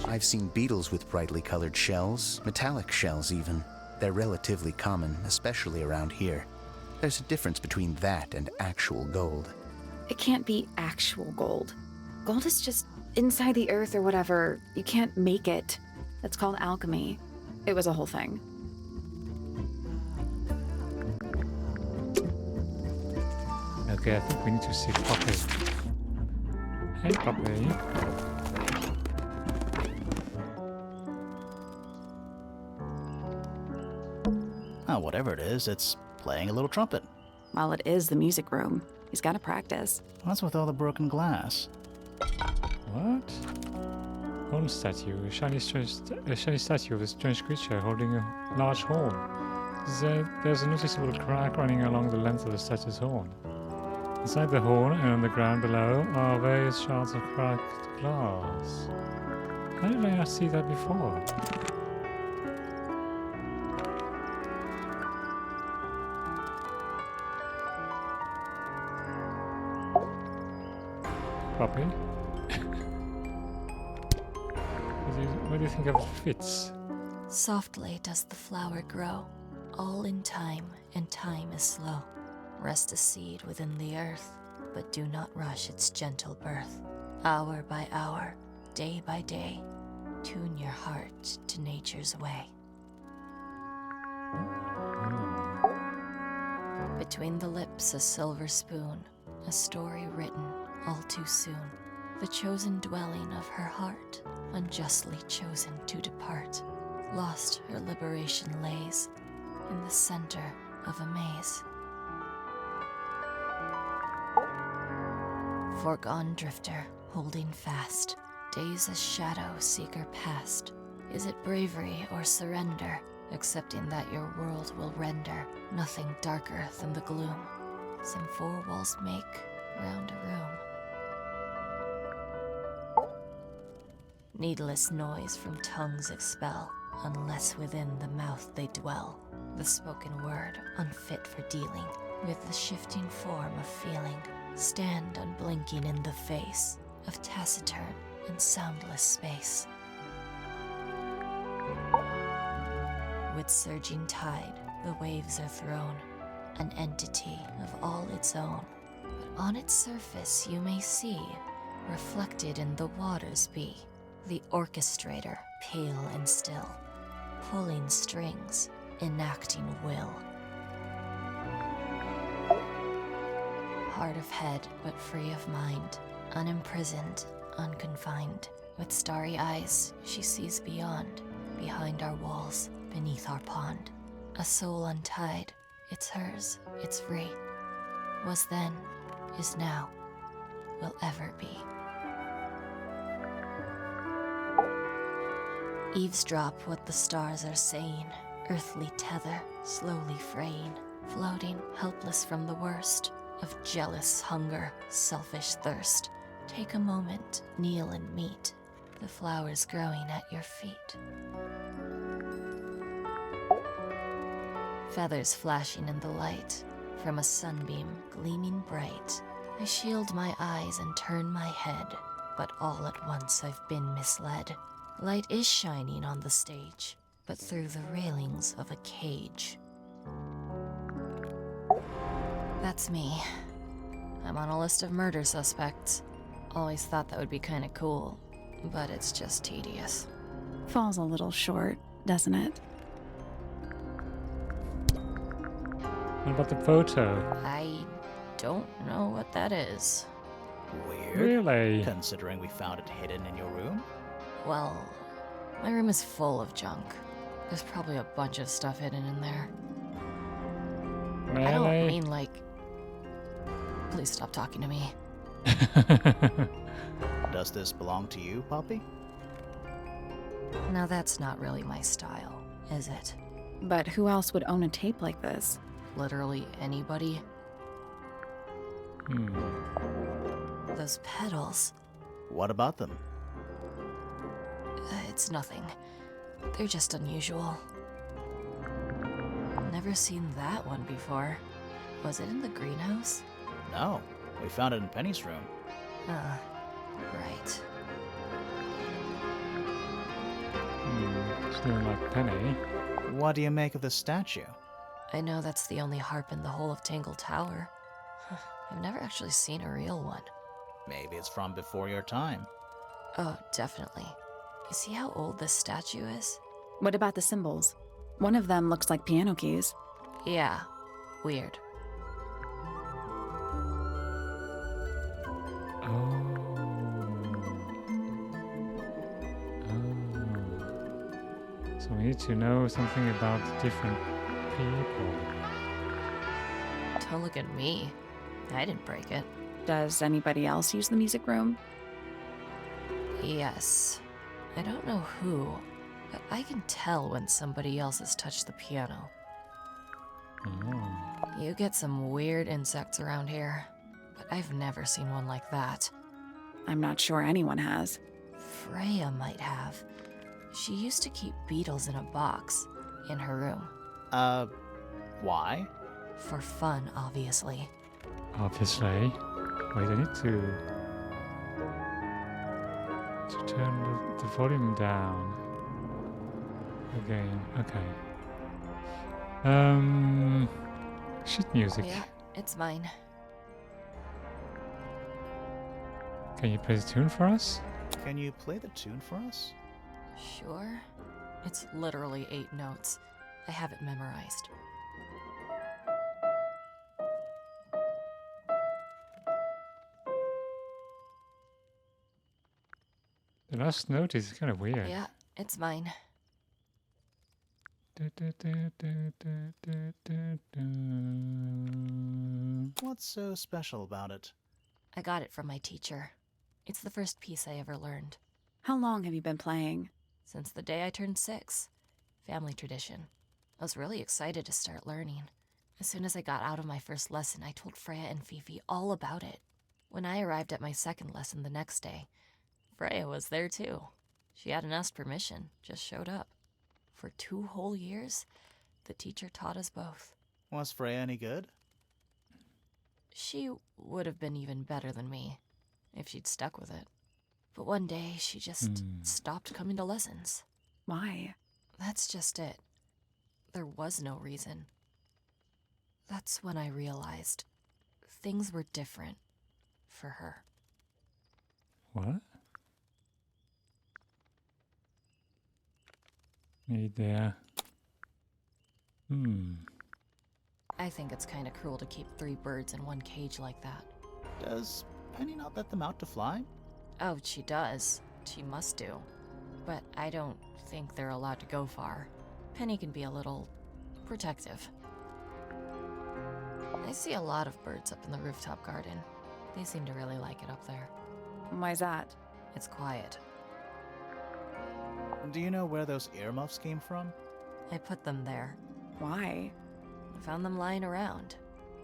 E: I've seen beetles with brightly colored shells, metallic shells even. They're relatively common, especially around here. There's a difference between that and actual gold.
C: It can't be actual gold. Gold is just inside the earth or whatever. You can't make it. That's called alchemy. It was a whole thing.
A: Okay, I think we need to see Poppy. Hey, Poppy.
B: Oh, whatever it is, it's playing a little trumpet.
C: Well, it is the music room. He's got to practice.
B: What's with all the broken glass?
A: What? Horn statue. A shiny statue of a strange creature holding a large horn. There's a noticeable crack running along the length of the statue's horn. Inside the horn and on the ground below are various shards of cracked glass. How did I not see that before? Puppy? What do you think of it fits?
D: Softly does the flower grow, all in time, and time is slow. Rest a seed within the earth, but do not rush its gentle birth. Hour by hour, day by day, tune your heart to nature's way. Between the lips a silver spoon, a story written all too soon. The chosen dwelling of her heart, unjustly chosen to depart. Lost her liberation lays in the center of a maze. Foregone drifter, holding fast, days a shadow seeker past. Is it bravery or surrender, accepting that your world will render nothing darker than the gloom some four walls make round a room? Needless noise from tongues expel, unless within the mouth they dwell. The spoken word, unfit for dealing with the shifting form of feeling. Stand unblinking in the face of taciturn and soundless space. With surging tide, the waves are thrown, an entity of all its own. But on its surface you may see, reflected in the waters be, the orchestrator, pale and still, pulling strings, enacting will. Hard of head, but free of mind, unimprisoned, unconfined. With starry eyes, she sees beyond, behind our walls, beneath our pond. A soul untied, it's hers, it's free. Was then, is now, will ever be. Eavesdrop what the stars are saying, earthly tether, slowly fraying, floating, helpless from the worst of jealous hunger, selfish thirst. Take a moment, kneel and meet the flowers growing at your feet. Feathers flashing in the light, from a sunbeam gleaming bright. I shield my eyes and turn my head, but all at once I've been misled. Light is shining on the stage, but through the railings of a cage. That's me. I'm on a list of murder suspects. Always thought that would be kinda cool, but it's just tedious.
C: Falls a little short, doesn't it?
A: What about the photo?
D: I don't know what that is.
B: Weird.
A: Really?
B: Considering we found it hidden in your room?
D: Well, my room is full of junk. There's probably a bunch of stuff hidden in there.
A: Really?
D: I don't mean like... Please stop talking to me.
B: Does this belong to you, Poppy?
D: Now that's not really my style, is it?
C: But who else would own a tape like this?
D: Literally anybody? Those pedals,
B: What about them?
D: it's nothing. They're just unusual. Never seen that one before. Was it in the greenhouse?
B: No, we found it in Penny's room.
D: Right.
A: It's doing like Penny.
B: What do you make of the statue?
D: I know that's the only harp in the whole of Tangle Tower. I've never actually seen a real one.
B: Maybe it's from before your time.
D: Oh, definitely. You see how old this statue is?
C: What about the symbols? One of them looks like piano keys.
D: Yeah, weird.
A: So we need to know something about different people.
D: Don't look at me. I didn't break it.
C: Does anybody else use the music room?
D: Yes. I don't know who, but I can tell when somebody else has touched the piano.
A: Oh.
D: You get some weird insects around here, but I've never seen one like that.
C: I'm not sure anyone has.
D: Freya might have. She used to keep beetles in a box in her room.
B: Why?
D: For fun, obviously.
A: Obviously. Wait, I need to turn the volume down again. Okay. Sheet music.
D: Yeah, it's mine.
A: Can you play the tune for us?
B: Can you play the tune for us?
D: Sure. It's literally 8 notes. I have it memorized.
A: The last note is kind of weird.
D: Yeah, it's mine.
B: What's so special about it?
D: I got it from my teacher. It's the first piece I ever learned.
C: How long have you been playing?
D: Since the day I turned 6. Family tradition. I was really excited to start learning. As soon as I got out of my first lesson, I told Freya and Fifi all about it. When I arrived at my second lesson the next day, Freya was there too. She hadn't asked permission, just showed up. For 2 whole years, the teacher taught us both.
B: Was Freya any good?
D: She would have been even better than me, if she'd stuck with it. But one day, she just stopped coming to lessons.
C: Why?
D: That's just it. There was no reason. That's when I realized things were different for her.
A: What? Need there.
D: I think it's kind of cruel to keep 3 birds in one cage like that.
B: Does Penny not let them out to fly?
D: Oh, she does. She must do. But I don't think they're allowed to go far. Penny can be a little protective. I see a lot of birds up in the rooftop garden. They seem to really like it up there.
C: Why's that?
D: It's quiet.
B: Do you know where those earmuffs came from?
D: I put them there.
C: Why?
D: I found them lying around.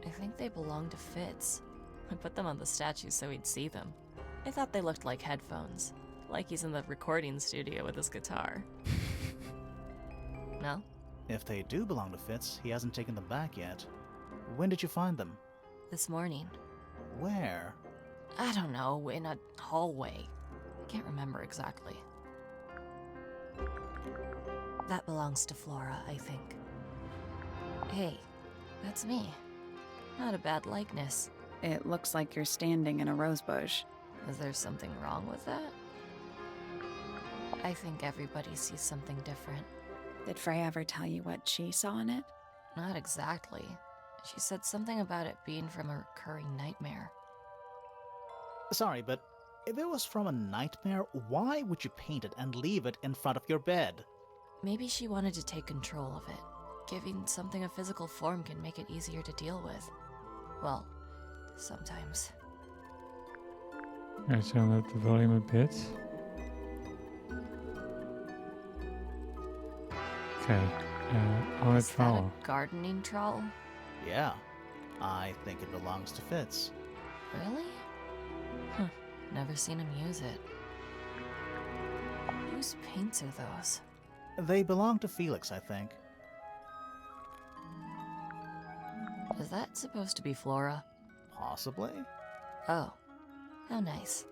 D: I think they belong to Fitz. I put them on the statue so he'd see them. I thought they looked like headphones, like he's in the recording studio with his guitar. No?
B: If they do belong to Fitz, he hasn't taken them back yet. When did you find them?
D: This morning.
B: Where?
D: I don't know, in a hallway. I can't remember exactly. That belongs to Flora, I think. Hey, that's me. Not a bad likeness.
C: It looks like you're standing in a rose bush.
D: Is there something wrong with that? I think everybody sees something different.
C: Did Freya ever tell you what she saw in it?
D: Not exactly. She said something about it being from a recurring nightmare.
B: Sorry, but if it was from a nightmare, why would you paint it and leave it in front of your bed?
D: Maybe she wanted to take control of it. Giving something a physical form can make it easier to deal with. Well, sometimes.
A: I turn up the volume a bit. Okay, on a
D: Is that
A: trowel.
D: a gardening trowel?
B: Yeah, I think it belongs to Fitz.
D: Really? Huh. Never seen him use it. Whose paints are those?
B: They belong to Felix, I think.
D: Is that supposed to be Flora?
B: Possibly?
D: Oh. How nice.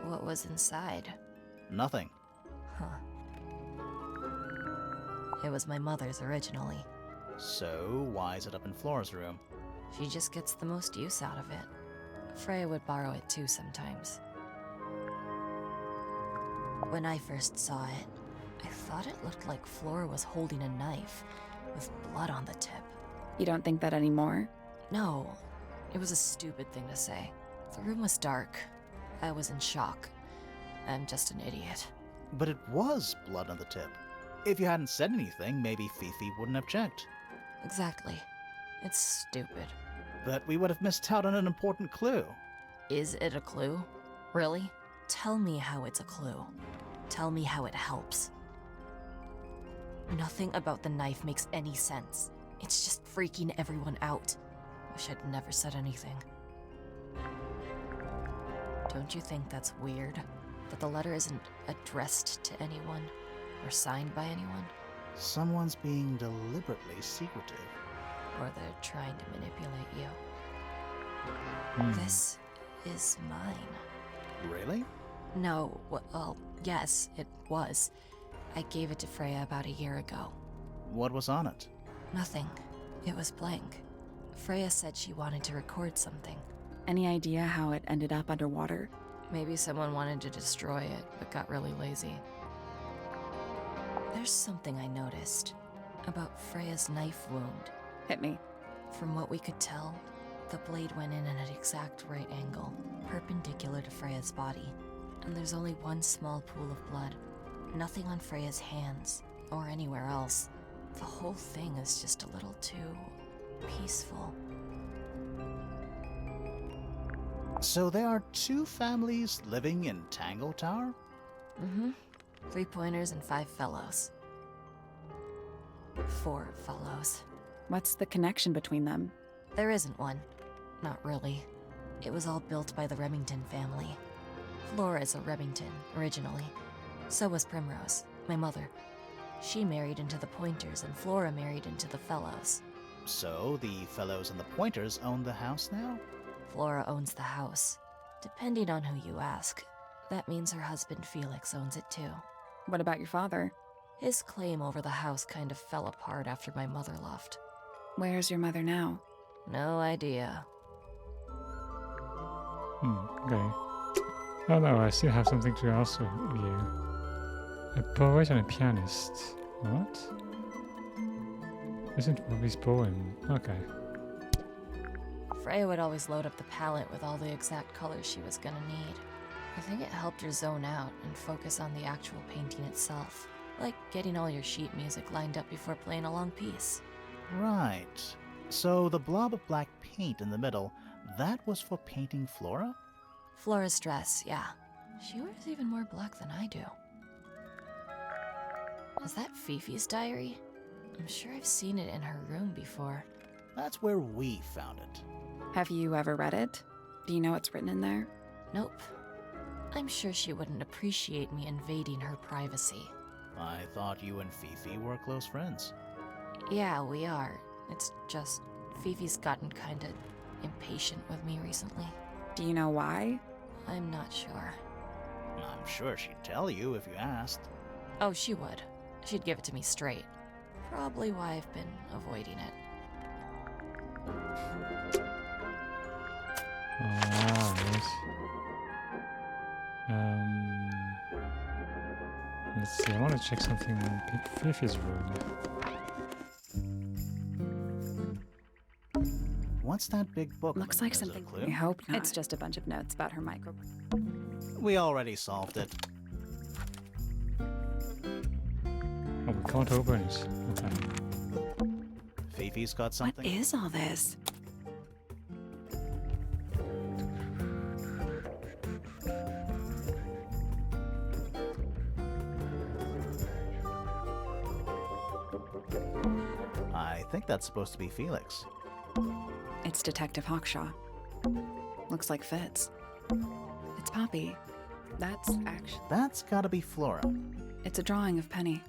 D: What was inside?
B: Nothing.
D: Huh. It was my mother's originally.
B: So, why is it up in Flora's room?
D: She just gets the most use out of it. Freya would borrow it too sometimes. When I first saw it, I thought it looked like Flora was holding a knife, with blood on the tip.
C: You don't think that anymore?
D: No, it was a stupid thing to say. The room was dark. I was in shock. I'm just an idiot.
B: But it was blood on the tip. If you hadn't said anything, maybe Fifi wouldn't have checked.
D: Exactly. It's stupid.
B: But we would have missed out on an important clue.
D: Is it a clue? Really? Tell me how it's a clue. Tell me how it helps. Nothing about the knife makes any sense. It's just freaking everyone out. Wish I'd never said anything. Don't you think that's weird? That the letter isn't addressed to anyone or signed by anyone?
B: Someone's being deliberately secretive.
D: Or they're trying to manipulate you. This is mine.
B: Really?
D: No, well, yes, it was. I gave it to Freya about a year ago.
B: What was on it?
D: Nothing. It was blank. Freya said she wanted to record something.
C: Any idea how it ended up underwater?
D: Maybe someone wanted to destroy it, but got really lazy. There's something I noticed about Freya's knife wound.
C: Hit me.
D: From what we could tell, the blade went in at an exact right angle, perpendicular to Freya's body. And there's only one small pool of blood. Nothing on Freya's hands, or anywhere else. The whole thing is just a little too peaceful.
B: So there are two families living in Tangle Tower?
D: Mm-hmm. 3 pointers and 5 fellows. 4 fellows.
C: What's the connection between them?
D: There isn't one. Not really. It was all built by the Remington family. Flora is a Remington, originally. So was Primrose, my mother. She married into the Pointers, and Flora married into the Fellows.
B: So the Fellows and the Pointers own the house now?
D: Flora owns the house. Depending on who you ask, that means her husband Felix owns it too.
C: What about your father?
D: His claim over the house kind of fell apart after my mother left.
C: Where's your mother now?
D: No idea.
A: Okay. Oh no, I still have something to also view. A poet and a pianist. What? Listen to Bobby's poem. Okay.
D: Freya would always load up the palette with all the exact colors she was gonna need. I think it helped her zone out and focus on the actual painting itself. Like getting all your sheet music lined up before playing a long piece.
B: Right. So the blob of black paint in the middle, that was for painting Flora?
D: Flora's dress, yeah. She wears even more black than I do. Is that Fifi's diary? I'm sure I've seen it in her room before.
B: That's where we found it.
C: Have you ever read it? Do you know what's written in there?
D: Nope. I'm sure she wouldn't appreciate me invading her privacy.
B: I thought you and Fifi were close friends.
D: Yeah, we are. It's just Fifi's gotten kinda impatient with me recently.
C: Do you know why?
D: I'm not sure.
B: I'm sure she'd tell you if you asked.
D: Oh, she would. She'd give it to me straight. Probably why I've been avoiding it.
A: Alright. Let's see, I want to check something in Big Fifi's room.
B: What's that big book?
C: Looks like
B: Is it a
C: something.
B: clue?
C: I hope not. It's just a bunch of notes about her micro.
B: We already solved it.
A: Oh, we can't open it. Okay.
B: Fifi's got
C: What
B: something.
C: is all this?
B: I think that's supposed to be Felix.
C: It's Detective Hawkshaw. Looks like Fitz. It's Poppy. That's actually.
B: That's gotta be Flora.
C: It's a drawing of Penny.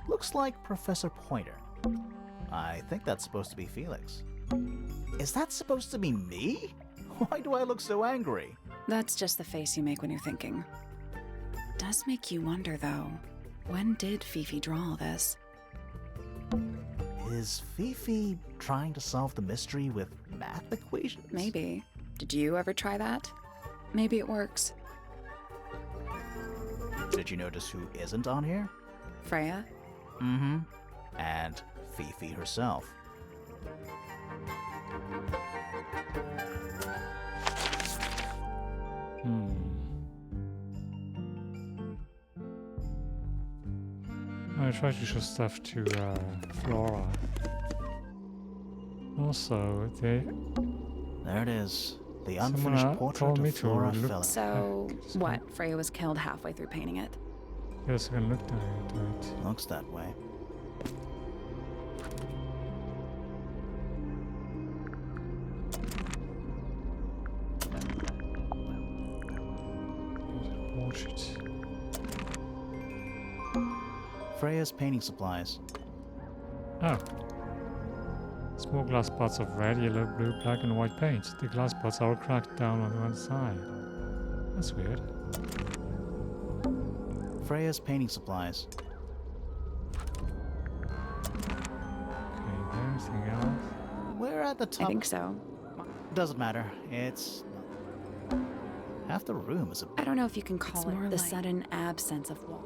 B: Looks like Professor Pointer. I think that's supposed to be Felix. Is that supposed to be me? Why do I look so angry?
C: That's just the face you make when you're thinking. Does make you wonder, though. When did Fifi draw all this?
B: Is Fifi trying to solve the mystery with math equations?
C: Maybe. Did you ever try that? Maybe it works.
B: Did you notice who isn't on here?
C: Freya?
B: Mm-hmm. And Fifi herself.
A: I try to show stuff to Flora. Also, they
B: There it is. The
A: someone
B: unfinished portrait
A: told me
B: of
A: to
B: Flora
A: look.
B: Phillip.
C: So, what? Freya was killed halfway through painting it.
A: Yes, I can look down into it.
B: Looks that way.
A: Portrait.
B: Freya's painting supplies.
A: Oh. Small glass pots of red, yellow, blue, black, and white paint. The glass pots are all cracked down on one side. That's weird.
B: Freya's painting supplies.
A: Okay, anything else?
B: We're at the
C: I
B: top.
C: think so.
B: Doesn't matter. It's half the room is a
C: I don't know if you can call
G: It's
C: it
G: more
C: the
G: like-
C: sudden absence of wall.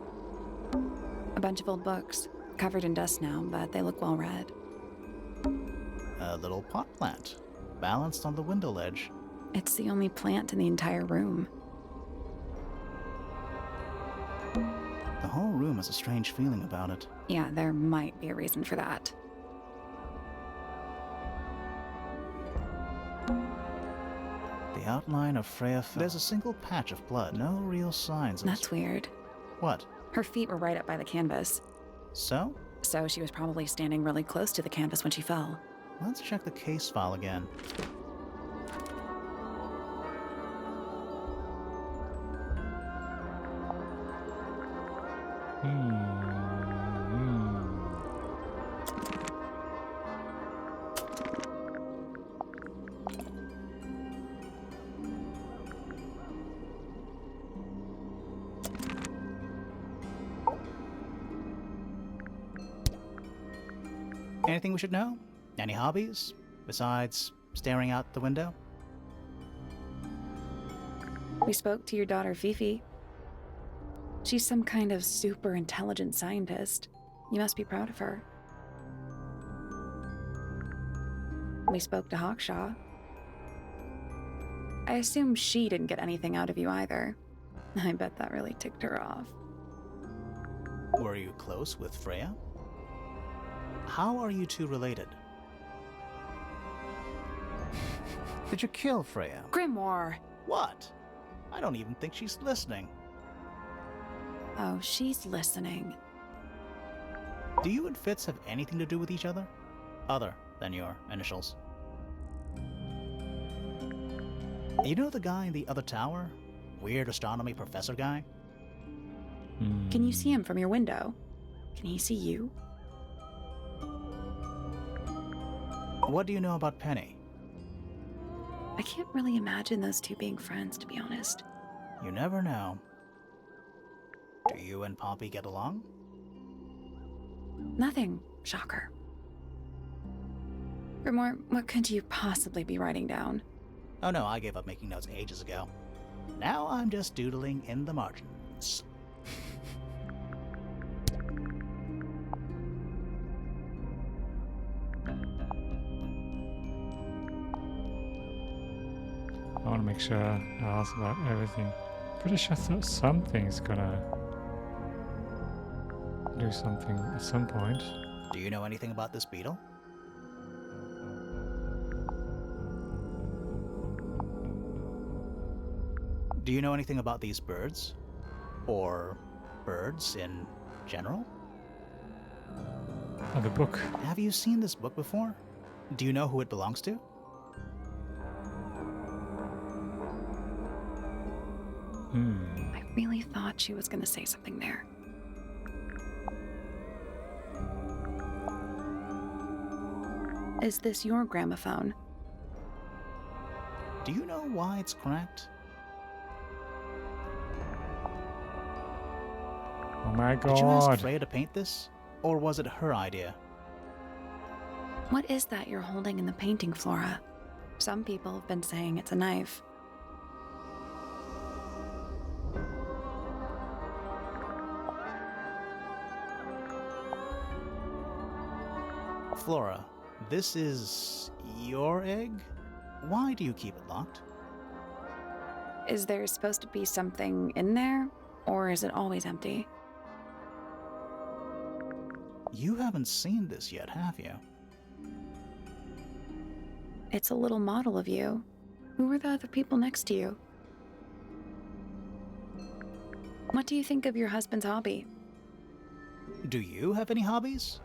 C: A bunch of old books, covered in dust now, but they look well read.
B: little pot plant, balanced on the window ledge.
C: It's the only plant in the entire room.
B: The whole room has a strange feeling about it.
C: Yeah, there might be a reason for that.
B: The outline of Freya Phillip. There's a single patch of blood. No real signs of...
C: That's weird.
B: What?
C: Her feet were right up by the canvas,
B: So?
C: so she was probably standing really close to the canvas when she fell.
B: Let's check the case file again. Anything we should know? Any hobbies? Besides staring out the window?
C: We spoke to your daughter, Fifi. She's some kind of super intelligent scientist. You must be proud of her. We spoke to Hawkshaw. I assume she didn't get anything out of you either. I bet that really ticked her off.
B: Were you close with Freya? How are you two related? Did you kill Freya?
C: Grimoire!
B: What? I don't even think she's listening.
C: Oh, she's listening.
B: Do you and Fitz have anything to do with each other? Other than your initials? You know the guy in the other tower? Weird astronomy professor guy?
C: Can you see him from your window? Can he see you?
B: What do you know about Penny?
C: I can't really imagine those two being friends, to be honest.
B: You never know. Do you and Poppy get along?
C: Nothing. Shocker. Grimoire, what could you possibly be writing down?
B: Oh no, I gave up making notes ages ago. Now I'm just doodling in the margins.
A: I want to make sure I ask about everything. Pretty sure something's gonna do something at some point.
B: Do you know anything about this beetle? Do you know anything about these birds? Or birds in general?
A: Oh, the book.
B: Have you seen this book before? Do you know who it belongs to?
C: I really thought she was gonna say something there. Is this your gramophone?
B: Do you know why it's cracked?
A: Oh my
B: Did you ask
A: god.
B: Freya to paint this? Or was it her idea?
C: What is that you're holding in the painting, Flora? Some people have been saying it's a knife.
B: Flora, this is your egg? Why do you keep it locked?
C: Is there supposed to be something in there? Or is it always empty?
B: You haven't seen this yet, have you?
C: It's a little model of you. Who were the other people next to you? What do you think of your husband's hobby?
B: Do you have any hobbies?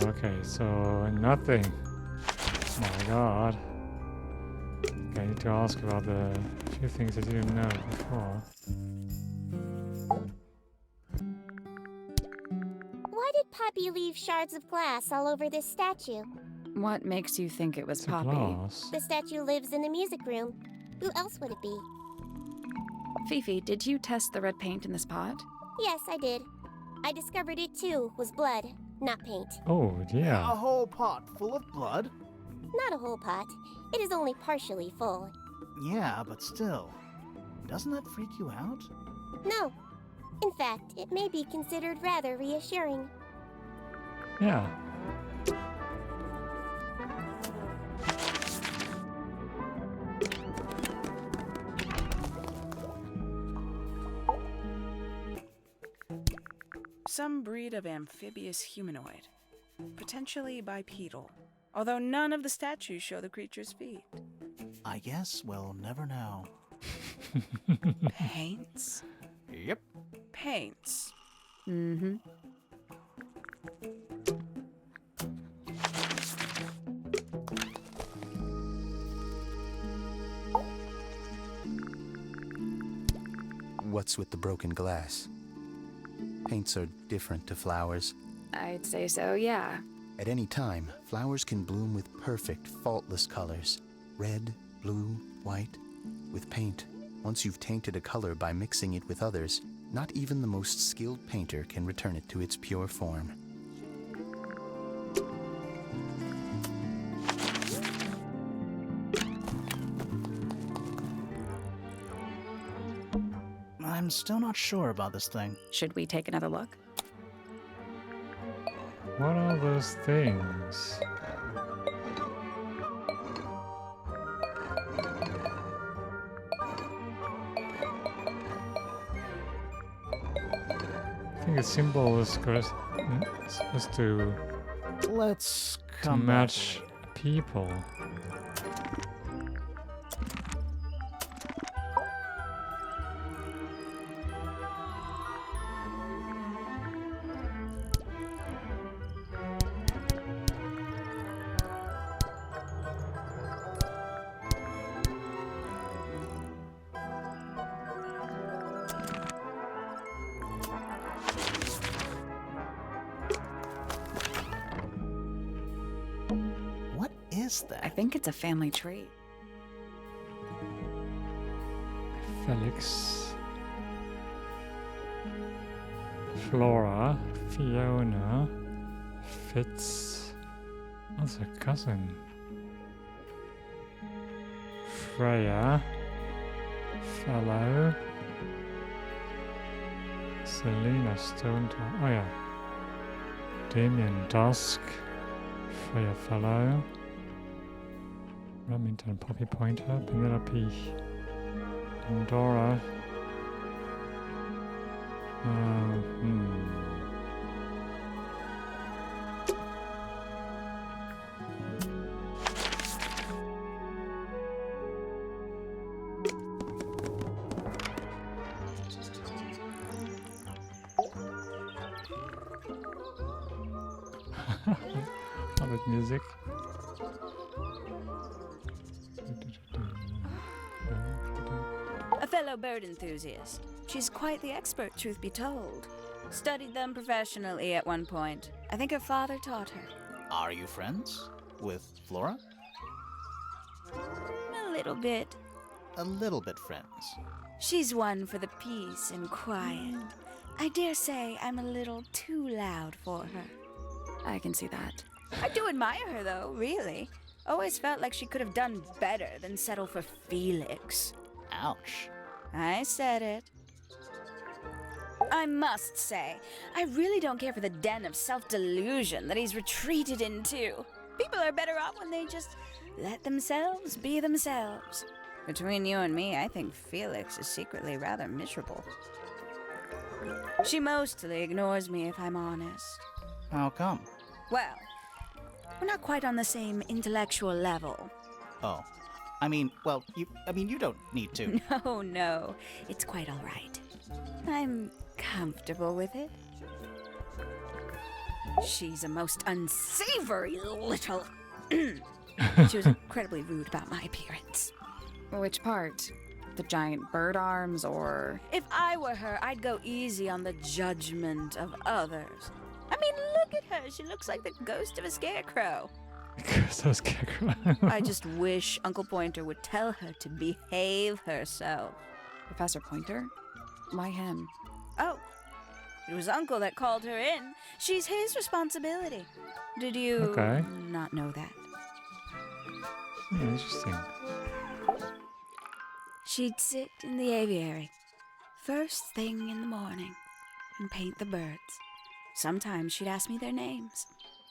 A: Okay, so nothing. Oh my god. Okay, I need to ask about the few things I didn't know before.
H: Why did Poppy leave shards of glass all over this statue?
C: What makes you think it was
A: It's a
C: Poppy?
A: glass.
H: The statue lives in the music room. Who else would it be?
C: Fifi, did you test the red paint in this pot?
H: Yes, I did. I discovered it too was blood, not paint.
A: Oh,
B: A
A: yeah.
B: whole pot full of blood?
H: Not a whole pot. It is only partially full.
B: Yeah, but still. Doesn't that freak you out?
H: No. In fact, it may be considered rather reassuring.
A: Yeah.
I: Some breed of amphibious humanoid, potentially bipedal, although none of the statues show the creature's feet.
B: I guess we'll never know.
I: Paints?
B: Yep.
I: Paints.
C: Mm-hmm.
J: What's with the broken glass? Paints are different to flowers.
C: I'd say so, yeah.
J: At any time, flowers can bloom with perfect, faultless colors. Red, blue, white. With paint, once you've tainted a color by mixing it with others, not even the most skilled painter can return it to its pure form.
B: I'm still not sure about this thing.
C: Should we take another look?
A: What are those things? I think the symbol is supposed to
B: Let's come back.
A: match people.
B: What is
C: I
B: that?
C: think it's a family trait.
A: Felix, Flora, Fiona, Fitz. That's a cousin. Freya, Fellow, Selena Stone. Oh yeah. Damien Dusk, Freya Fellow, Remington Poppy Pointer, Penelope, Pandora. I like music.
I: A fellow bird enthusiast. She's quite the expert, truth be told. Studied them professionally at one point. I think her father taught her.
B: Are you friends with Flora?
I: A little bit.
B: A little bit friends.
I: She's one for the peace and quiet. I dare say I'm a little too loud for her.
C: I can see that.
I: I do admire her, though, really. Always felt like she could have done better than settle for Felix.
B: Ouch.
I: I said it. I must say, I really don't care for the den of self-delusion that he's retreated into. People are better off when they just let themselves be themselves.
K: Between you and me, I think Felix is secretly rather miserable. She mostly ignores me, if I'm honest.
B: How come?
K: Well, we're not quite on the same intellectual level.
B: Oh. You don't need to.
K: No, it's quite all right. I'm comfortable with it. She's a most unsavory little... She was incredibly rude about my appearance.
C: Which part? The giant bird arms, or...
K: If I were her, I'd go easy on the judgment of others. I mean, look at her. She looks like the ghost of a scarecrow. I just wish Uncle Pointer would tell her to behave herself.
C: Professor Pointer? Why him?
K: Oh, it was Uncle that called her in. She's his responsibility. Did you not know that?
A: Interesting.
K: She'd sit in the aviary, first thing in the morning, and paint the birds. Sometimes she'd ask me their names.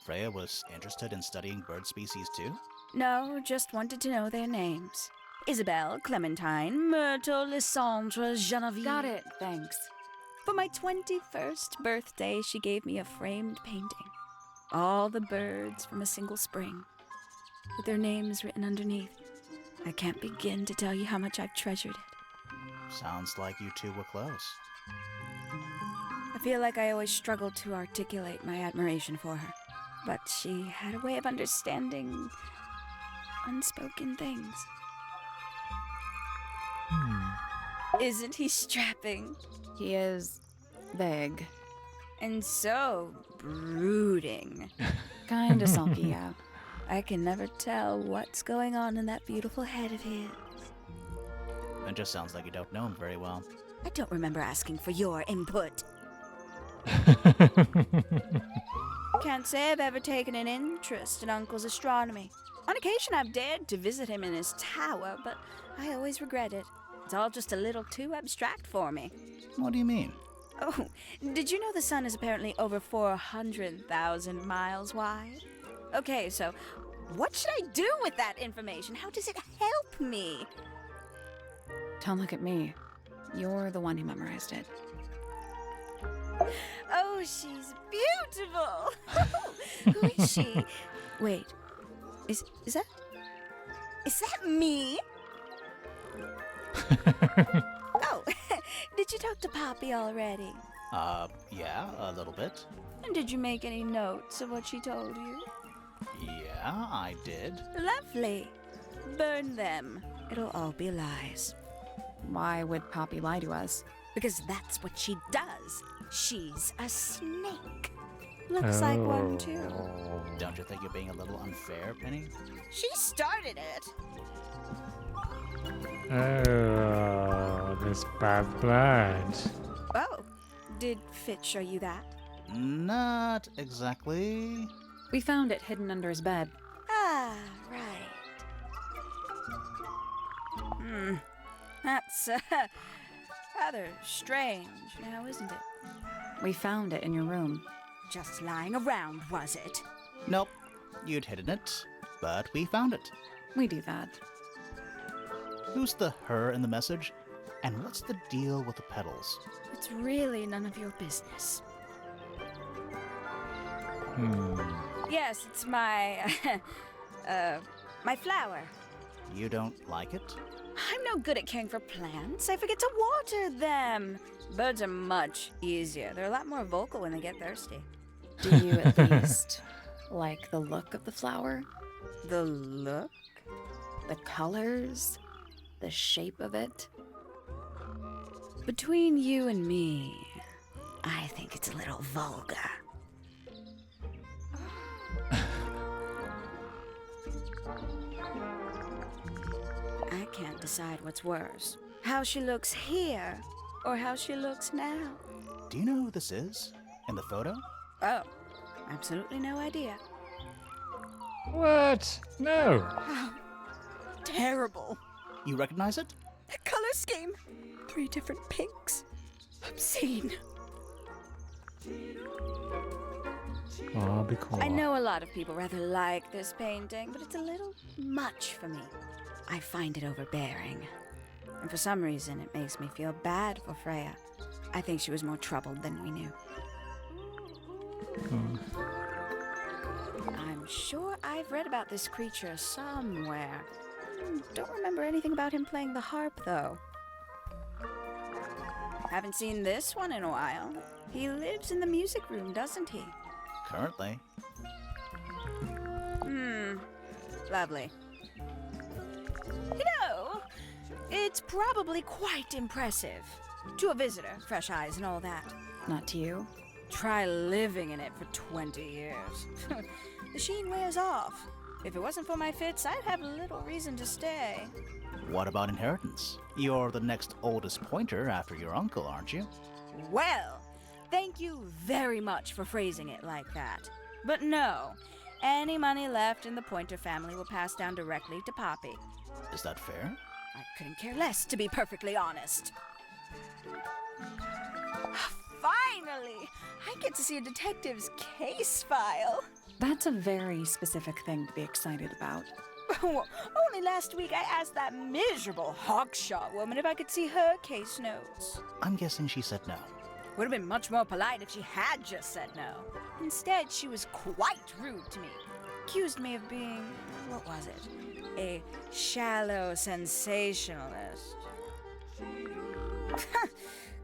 B: Freya was interested in studying bird species too?
K: No, just wanted to know their names. Isabelle, Clementine, Myrtle, Lysandre, Genevieve.
C: Got it, thanks.
K: For my 21st birthday, she gave me a framed painting. All the birds from a single spring, with their names written underneath. I can't begin to tell you how much I've treasured it.
B: Sounds like you two were close.
K: I feel like I always struggled to articulate my admiration for her, but she had a way of understanding unspoken things. Isn't he strapping?
C: He is big.
K: And so brooding.
C: Kinda sulky, yeah.
K: I can never tell what's going on in that beautiful head of his.
B: It just sounds like you don't know him very well.
K: I don't remember asking for your input. Can't say I've ever taken an interest in Uncle's astronomy. On occasion I've dared to visit him in his tower, but I always regret it. It's all just a little too abstract for me.
B: What do you mean?
K: Oh, did you know the sun is apparently over 400,000 miles wide? Okay, so what should I do with that information? How does it help me?
C: Don't look at me. You're the one who memorized it.
K: Oh, she's beautiful. Who is she? Wait, is that me? Oh, did you talk to Poppy already?
B: Yeah, a little bit.
K: And did you make any notes of what she told you?
B: Yeah, I did.
K: Lovely. Burn them. It'll all be lies.
C: Why would Poppy lie to us?
K: Because that's what she does. She's a snake. Looks like one, too.
B: Don't you think you're being a little unfair, Penny?
K: She started it.
A: Oh, this bad blood.
K: Oh, did Fitz show you that?
B: Not exactly.
C: We found it hidden under his bed.
K: Ah, right. That's rather strange now, isn't it?
C: We found it in your room.
K: Just lying around, was it?
B: Nope. You'd hidden it, but we found it.
C: We do that.
B: Who's the her in the message? And what's the deal with the petals?
K: It's really none of your business. Yes, it's my, my flower.
B: You don't like it?
K: I'm no good at caring for plants. I forget to water them. Birds are much easier. They're a lot more vocal when they get thirsty.
C: Do you at least like the look of the flower?
K: The look?
C: The colors? The shape of it?
K: Between you and me, I think it's a little vulgar. I can't decide what's worse. How she looks here, or how she looks now.
B: Do you know who this is? In the photo?
K: Oh, absolutely no idea.
A: What? No.
K: How terrible.
B: You recognize it?
K: The color scheme. 3 different pinks. Obscene.
A: Oh, I'll be cool.
K: I know a lot of people rather like this painting, but it's a little much for me. I find it overbearing. And for some reason, it makes me feel bad for Freya. I think she was more troubled than we knew. I'm sure I've read about this creature somewhere. Don't remember anything about him playing the harp, though. Haven't seen this one in a while. He lives in the music room, doesn't he?
B: Currently.
K: Lovely. You know, it's probably quite impressive. To a visitor, fresh eyes and all that.
C: Not to you.
K: Try living in it for 20 years. The sheen wears off. If it wasn't for my fits, I'd have little reason to stay.
B: What about inheritance? You're the next oldest pointer after your uncle, aren't you?
K: Well, thank you very much for phrasing it like that. But no, any money left in the Pointer family will pass down directly to Poppy.
B: Is that fair?
K: I couldn't care less, to be perfectly honest. Finally! I get to see a detective's case file.
C: That's a very specific thing to be excited about.
K: Only last week I asked that miserable hogshot woman if I could see her case notes.
B: I'm guessing she said no.
K: Would have been much more polite if she had just said no. Instead, she was quite rude to me. Accused me of being, what was it? A shallow sensationalist.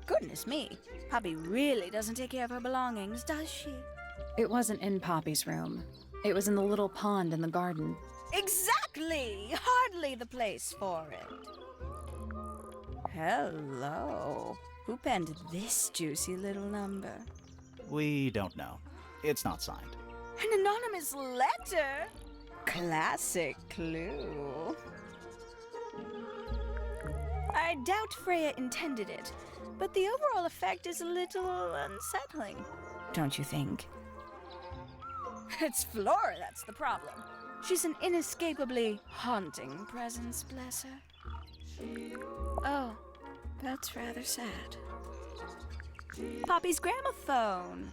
K: Goodness me, Poppy really doesn't take care of her belongings, does she?
C: It wasn't in Poppy's room. It was in the little pond in the garden.
K: Exactly! Hardly the place for it. Hello. Who penned this juicy little number?
B: We don't know. It's not signed.
K: An anonymous letter? Classic clue. I doubt Freya intended it, but the overall effect is a little unsettling. Don't you think? It's Flora that's the problem. She's an inescapably haunting presence, bless her. Oh, that's rather sad. Poppy's gramophone.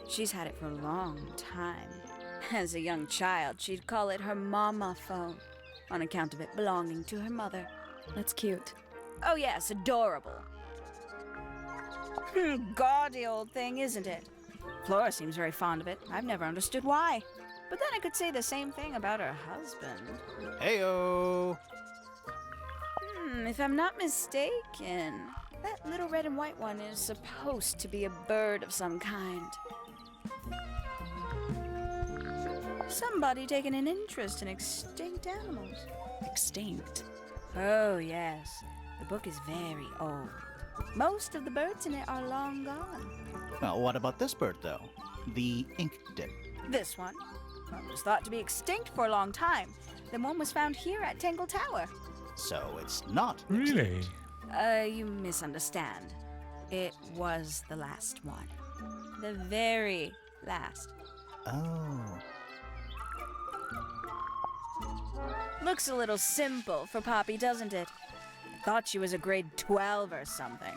K: She's had it for a long time. As a young child, she'd call it her mama phone, on account of it belonging to her mother.
C: That's cute.
K: Oh yes, adorable. Gaudy old thing, isn't it? Flora seems very fond of it. I've never understood why. But then I could say the same thing about her husband.
B: Heyo!
K: If I'm not mistaken, that little red and white one is supposed to be a bird of some kind. Somebody taking an interest in extinct animals.
C: Extinct?
K: Oh, yes. The book is very old. Most of the birds in it are long gone.
B: Well, what about this bird, though? The ink dip.
K: This one was thought to be extinct for a long time. Then one was found here at Tangle Tower.
B: So it's not
A: Really?
K: You misunderstand. It was the last one. The very last.
B: Oh.
K: Looks a little simple for Poppy, doesn't it? Thought she was a grade 12 or something.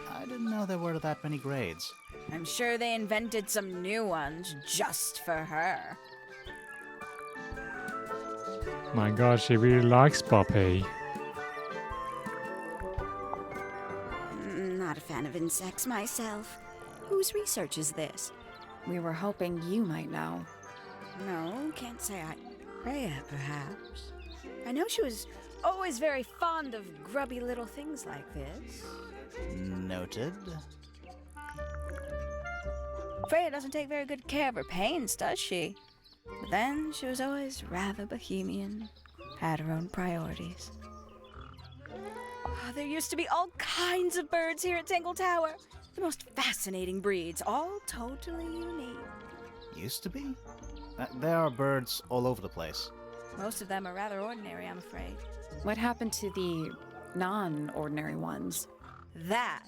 B: I didn't know there were that many grades.
K: I'm sure they invented some new ones just for her.
A: My god, she really likes Poppy.
K: Not a fan of insects myself. Whose research is this?
C: We were hoping you might know.
K: No, can't say I... Freya, perhaps. I know she was always very fond of grubby little things like this.
B: Noted.
K: Freya doesn't take very good care of her paints, does she? But then she was always rather bohemian, had her own priorities. There used to be all kinds of birds here at Tangle Tower. The most fascinating breeds, all totally unique.
B: Used to be? There are birds all over the place.
K: Most of them are rather ordinary, I'm afraid.
C: What happened to the non-ordinary ones?
K: That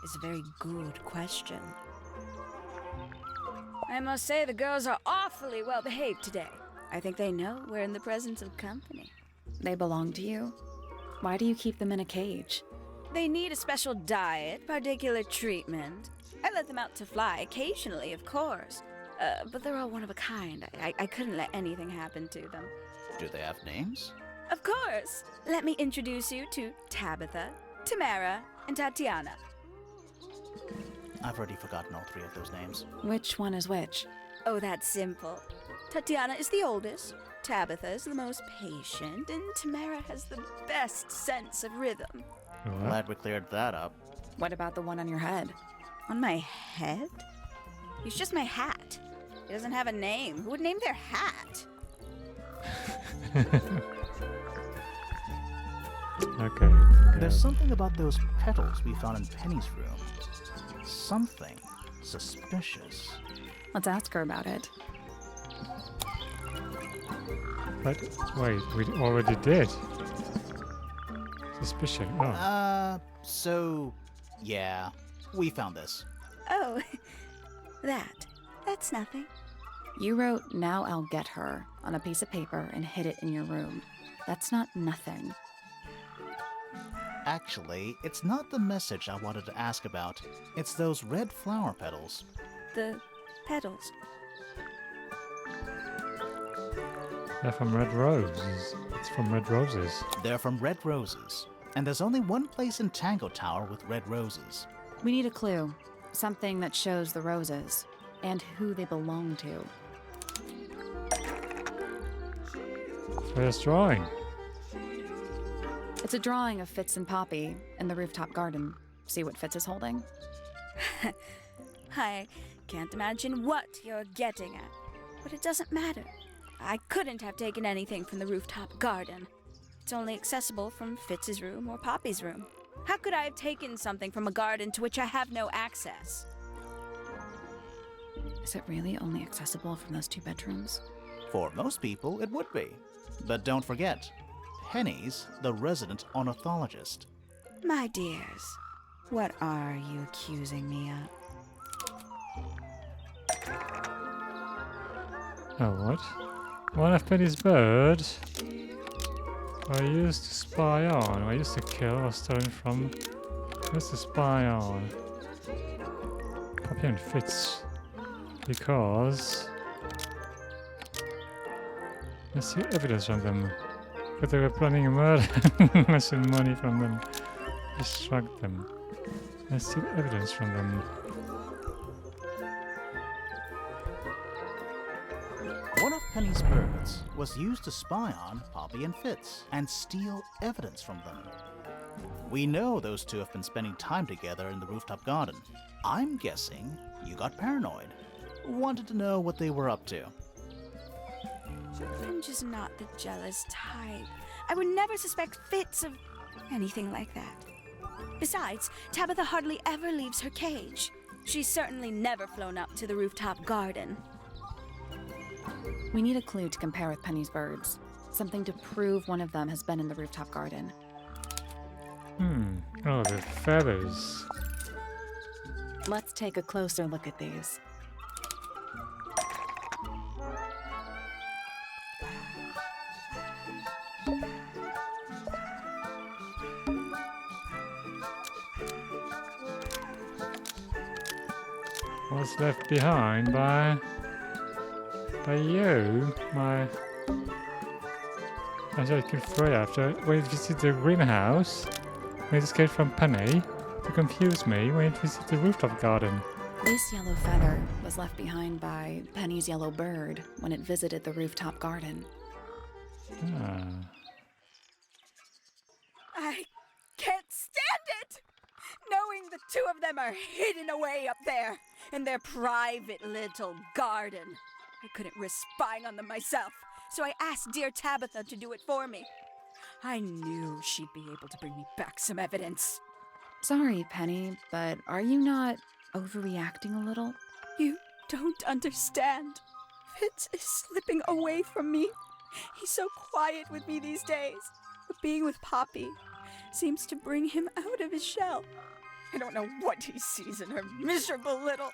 K: is a very good question. I must say the girls are awfully well behaved today. I think they know we're in the presence of company.
C: They belong to you? Why do you keep them in a cage?
K: They need a special diet, particular treatment. I let them out to fly occasionally, of course. But they're all one of a kind. I couldn't let anything happen to them.
B: Do they have names?
K: Of course. Let me introduce you to Tabitha, Tamara, and Tatiana.
B: I've already forgotten all three of those names.
C: Which one is which?
K: Oh, that's simple. Tatiana is the oldest, Tabitha is the most patient, and Tamara has the best sense of rhythm.
A: What?
B: Glad we cleared that up.
C: What about the one on your head?
K: On my head? He's just my hat. He doesn't have a name. Who would name their hat?
A: Okay.
B: There's something about those petals we found in Penny's room. Something suspicious.
C: Let's ask her about it.
A: But wait, we already did. Suspicion. Oh.
B: So, yeah, we found this.
K: Oh, that's nothing.
C: You wrote, "Now I'll get her," on a piece of paper and hid it in your room. That's not nothing.
B: Actually, it's not the message I wanted to ask about. It's those red flower petals.
K: The petals.
A: They're from red roses. It's from red roses.
B: They're from red roses. And there's only one place in Tangle Tower with red roses.
C: We need a clue. Something that shows the roses and who they belong to.
A: First drawing.
C: It's a drawing of Fitz and Poppy in the rooftop garden. See what Fitz is holding?
K: I can't imagine what you're getting at, but it doesn't matter. I couldn't have taken anything from the rooftop garden. It's only accessible from Fitz's room or Poppy's room. How could I have taken something from a garden to which I have no access?
C: Is it really only accessible from those two bedrooms?
B: For most people, it would be. But don't forget, Penny's the resident ornithologist.
K: My dears, what are you accusing me of?
A: Oh, what? One of Penny's birds I used to spy on, I used to kill or stolen from. I used to spy on Poppy and Fitz because I see evidence from them. But they were planning a murder and some money from them. Distract them. I see evidence from them.
B: One of Penny's birds was used to spy on Poppy and Fitz and steal evidence from them. We know those two have been spending time together in the rooftop garden. I'm guessing you got paranoid. Wanted to know what they were up to.
K: I'm just not the jealous type. I would never suspect Fitz of anything like that. Besides, Tabitha hardly ever leaves her cage. She's certainly never flown up to the rooftop garden.
C: We need a clue to compare with Penny's birds. Something to prove one of them has been in the rooftop garden.
A: Oh, the feathers.
C: Let's take a closer look at these.
A: Was left behind by you, my... As I could throw after when it visited the greenhouse, when it escaped from Penny, to confuse me when it visited the rooftop garden.
C: This yellow feather was left behind by Penny's yellow bird when it visited the rooftop garden.
A: Ah.
K: I can't stand it! Knowing the two of them are hidden away up there in their private little garden. I couldn't risk spying on them myself, so I asked dear Tabitha to do it for me. I knew she'd be able to bring me back some evidence.
C: Sorry, Penny, but are you not overreacting a little?
K: You don't understand. Fitz is slipping away from me. He's so quiet with me these days, but being with Poppy seems to bring him out of his shell. I don't know what he sees in her miserable little...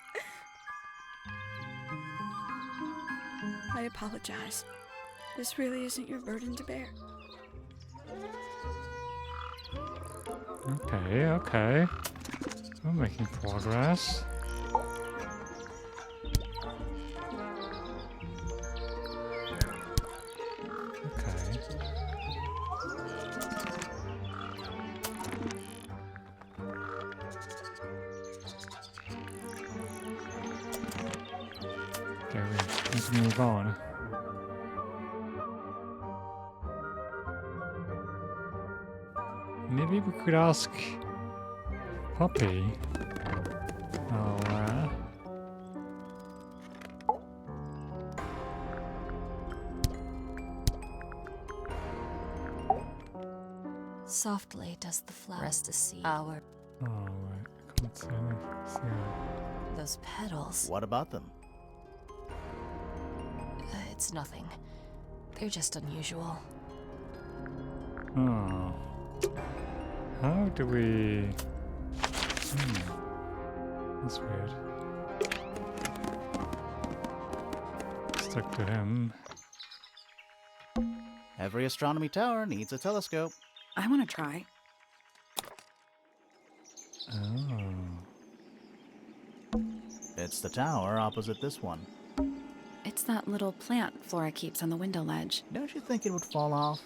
K: I apologize. This really isn't your burden to bear.
A: Okay. We're making progress. Okay. Okay, we need to move on. Maybe we could ask Poppy. Oh,
D: Softly does the flower rest to see our
A: oh, wait. I can't see anything.
D: those petals.
B: What about them?
D: It's nothing. They're just unusual.
A: Oh. How do we... That's weird. Stuck to him.
B: Every astronomy tower needs a telescope.
C: I want to try.
A: Oh.
B: It's the tower opposite this one.
C: It's that little plant Flora keeps on the window ledge.
B: Don't you think it would fall off?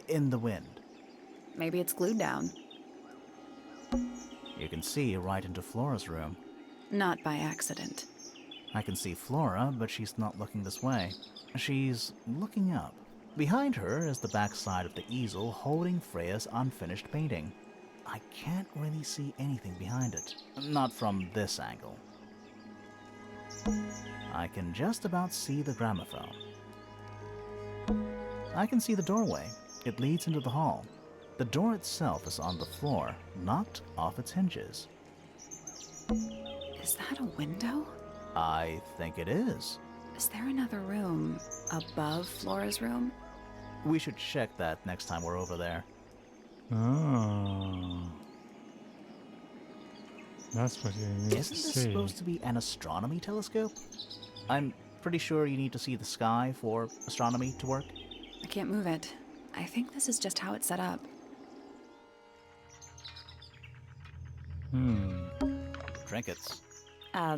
B: In the wind.
C: Maybe it's glued down.
B: You can see right into Flora's room.
C: Not by accident.
B: I can see Flora, but she's not looking this way. She's looking up. Behind her is the backside of the easel holding Freya's unfinished painting. I can't really see anything behind it. Not from this angle. I can just about see the gramophone. I can see the doorway. It leads into the hall. The door itself is on the floor, knocked off its hinges.
C: Is that a window?
B: I think it is.
C: Is there another room above Flora's room?
B: We should check that next time we're over there.
A: Oh. That's what you need
B: Isn't
A: to
B: this
A: see.
B: supposed to be an astronomy telescope? I'm pretty sure you need to see the sky for astronomy to work.
C: I can't move it. I think this is just how it's set up.
B: Trinkets.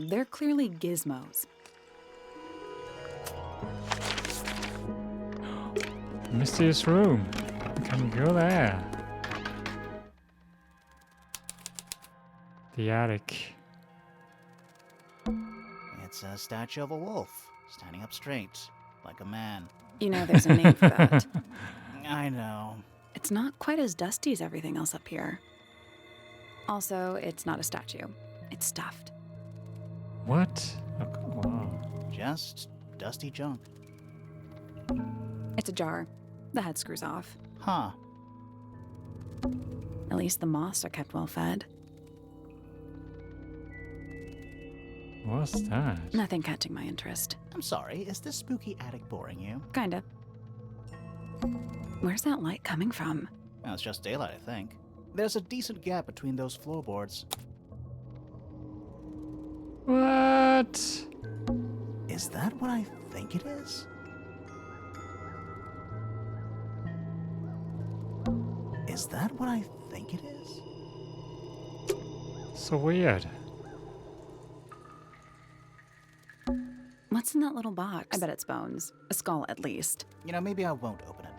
C: They're clearly gizmos.
A: Mysterious room. Can we go there? The attic.
B: It's a statue of a wolf, standing up straight, like a man.
C: You know there's a name for that.
B: I know.
C: It's not quite as dusty as everything else up here. Also, it's not a statue. It's stuffed.
A: What? Oh, come on.
B: Just dusty junk.
C: It's a jar. The head screws off.
B: Huh.
C: At least the moths are kept well fed.
A: What's that?
C: Nothing catching my interest.
B: I'm sorry, is this spooky attic boring you?
C: Kinda. Where's that light coming from?
B: Well, it's just daylight, I think. There's a decent gap between those floorboards.
A: What?
B: Is that what I think it is? Is that what I think it is?
A: So weird.
C: What's in that little box? I bet it's bones. A skull, at least.
B: You know, maybe I won't open it.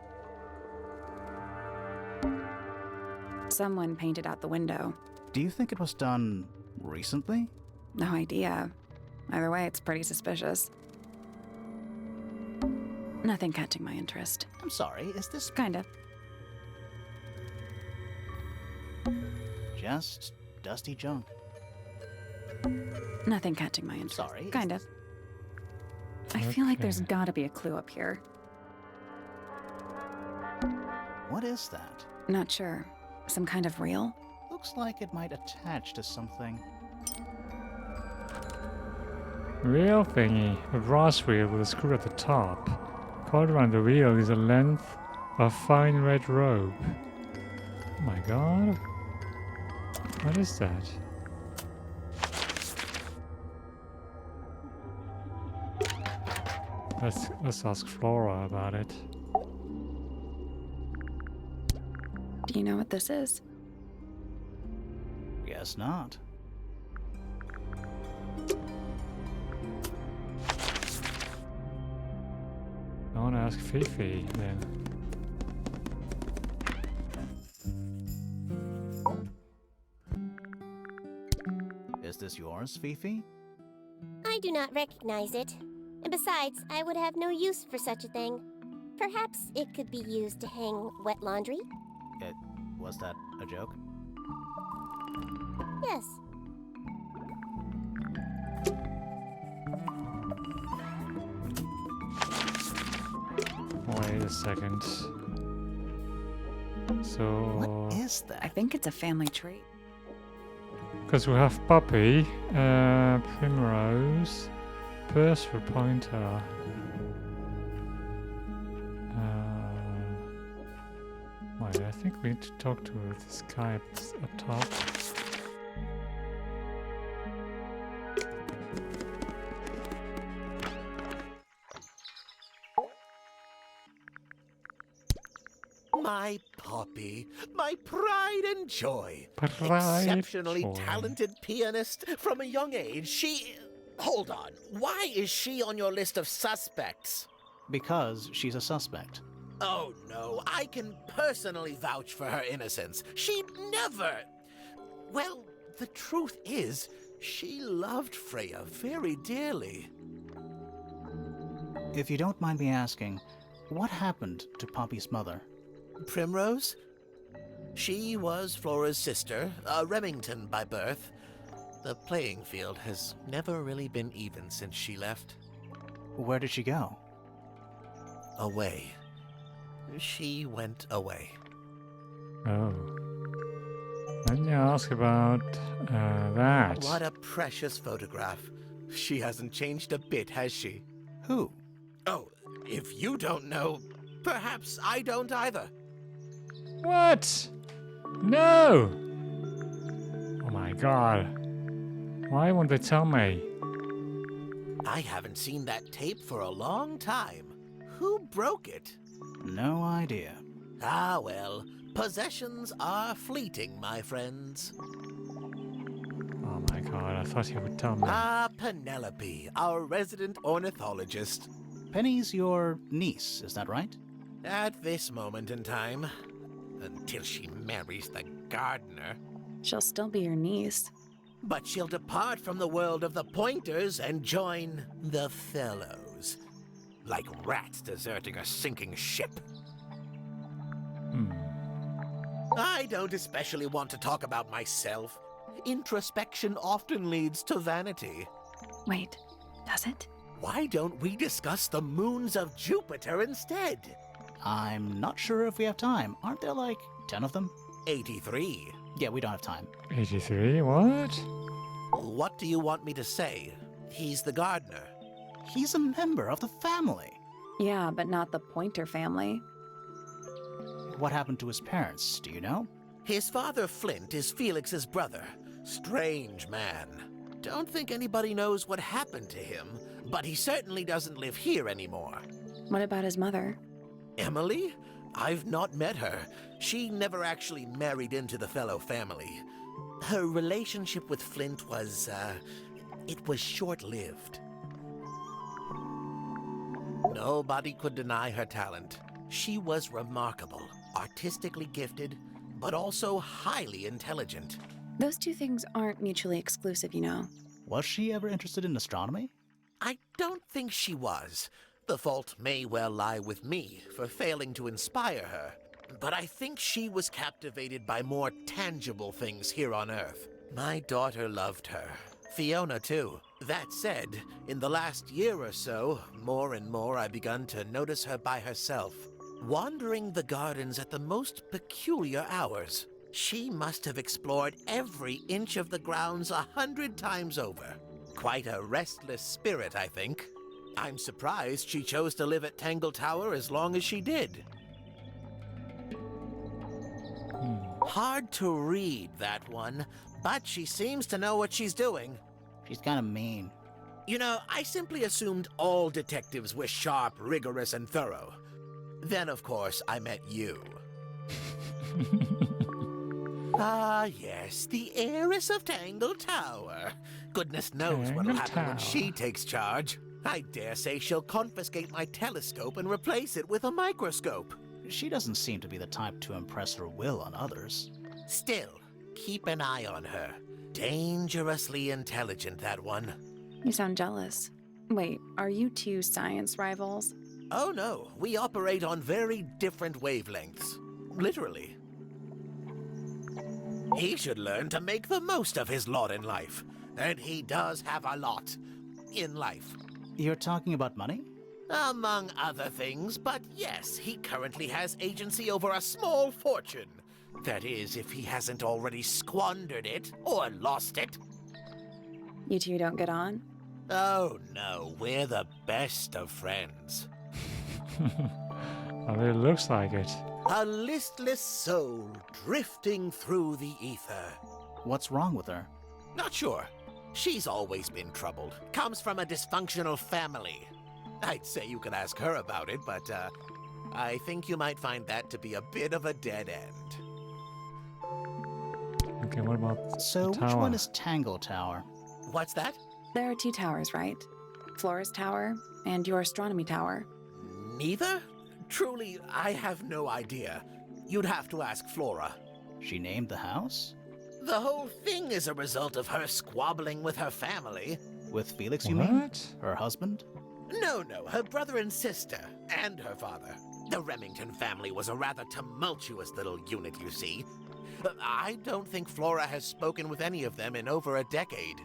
C: Someone painted out the window.
B: Do you think it was done recently?
C: No idea. Either way, it's pretty suspicious. Nothing catching my interest.
B: I'm sorry, is this
C: Kinda.
B: just dusty junk?
C: Nothing catching my interest.
B: Sorry.
C: Kinda. I feel like there's
A: Okay.
C: gotta be a clue up here.
B: What is that?
C: Not sure. Some kind of rail?
B: Looks like it might attach to something.
A: Wheel thingy. A brass wheel with a screw at the top. Coiled around the wheel is a length of fine red rope. Oh my god. What is that? Let's ask Flora about it.
C: Do you know what this is?
B: Guess not.
A: I want to ask Fifi then.
B: Is this yours, Fifi?
H: I do not recognize it. And besides, I would have no use for such a thing. Perhaps it could be used to hang wet laundry?
B: Was that a joke?
H: Yes.
A: Wait a second. So...
B: What is
C: I
B: that?
C: think it's a family trait.
A: Because we have Puppy, Primrose, Purser, Pointer. Wait, I think we need to talk to this guy up top.
E: My Poppy, my pride and joy.
A: Pride,
E: Exceptionally
A: joy.
E: talented pianist from a young age. She... Hold on. Why is she on your list of suspects?
B: Because she's a suspect.
E: Oh, no. I can personally vouch for her innocence. She never... Well, the truth is, she loved Freya very dearly.
B: If you don't mind me asking, what happened to Poppy's mother?
E: Primrose? She was Flora's sister, a Remington by birth. The playing field has never really been even since she left.
B: Where did she go?
E: Away. She went away.
A: Oh. Let me ask about that.
E: What a precious photograph. She hasn't changed a bit, has she?
B: Who?
E: Oh, if you don't know, perhaps I don't either.
A: What? No! Oh my god. Why won't they tell me?
E: I haven't seen that tape for a long time. Who broke it?
B: No idea.
E: Ah, well, possessions are fleeting, my friends.
A: Oh my god, I thought he would tell me.
E: Ah, Penelope, our resident ornithologist.
B: Penny's your niece, is that right?
E: At this moment in time, until she marries the gardener.
C: She'll still be your niece.
E: But she'll depart from the world of the Pointers and join the Fellows. Like rats deserting a sinking ship. I don't especially want to talk about myself. Introspection often leads to vanity.
C: Wait, does it?
E: Why don't we discuss the moons of Jupiter instead?
B: I'm not sure if we have time. Aren't there like 10 of them?
E: 83.
B: Yeah, we don't have time.
A: 83? What?
E: What do you want me to say? He's the gardener.
B: He's a member of the family.
C: Yeah, but not the Pointer family.
B: What happened to his parents, do you know?
E: His father, Flint, is Felix's brother. Strange man. Don't think anybody knows what happened to him, but he certainly doesn't live here anymore.
C: What about his mother?
E: Emily? I've not met her. She never actually married into the Fellow family. Her relationship with Flint was, it was short-lived. Nobody could deny her talent. She was remarkable, artistically gifted, but also highly intelligent.
C: Those two things aren't mutually exclusive, you know.
B: Was she ever interested in astronomy?
E: I don't think she was. The fault may well lie with me for failing to inspire her. But I think she was captivated by more tangible things here on Earth. My daughter loved her. Fiona, too. That said, in the last year or so, more and more I've begun to notice her by herself, wandering the gardens at the most peculiar hours. She must have explored every inch of the grounds 100 times over. Quite a restless spirit, I think. I'm surprised she chose to live at Tangle Tower as long as she did. Hard to read, that one, but she seems to know what she's doing.
B: She's kind of mean.
E: You know, I simply assumed all detectives were sharp, rigorous, and thorough. Then, of course, I met you. Ah, yes, the heiress of Tangle Tower. Goodness knows what'll happen when she takes charge. I dare say she'll confiscate my telescope and replace it with a microscope.
B: She doesn't seem to be the type to impress her will on others.
E: Still, keep an eye on her. Dangerously intelligent, that one.
C: You sound jealous. Wait, are you two science rivals?
E: Oh no, we operate on very different wavelengths. Literally. He should learn to make the most of his lot in life. And he does have a lot in life.
B: You're talking about money?
E: Among other things, but yes, he currently has agency over a small fortune. That is, if he hasn't already squandered it or lost it.
C: You two don't get on?
E: Oh no, we're the best of friends.
A: Well, it looks like it.
E: A listless soul drifting through the ether.
B: What's wrong with her?
E: Not sure. She's always been troubled. Comes from a dysfunctional family. I'd say you could ask her about it, but I think you might find that to be a bit of a dead end.
A: Okay, what about
B: So
A: the
B: which
A: tower?
B: one is Tangle Tower?
E: What's that?
C: There are 2 towers, right? Flora's tower and your astronomy tower.
E: Neither? Truly, I have no idea. You'd have to ask Flora.
B: She named the house?
E: The whole thing is a result of her squabbling with her family.
B: With Felix, you mean?
A: What?
B: Her husband?
E: No, her brother and sister, and her father. The Remington family was a rather tumultuous little unit, you see. I don't think Flora has spoken with any of them in over a decade.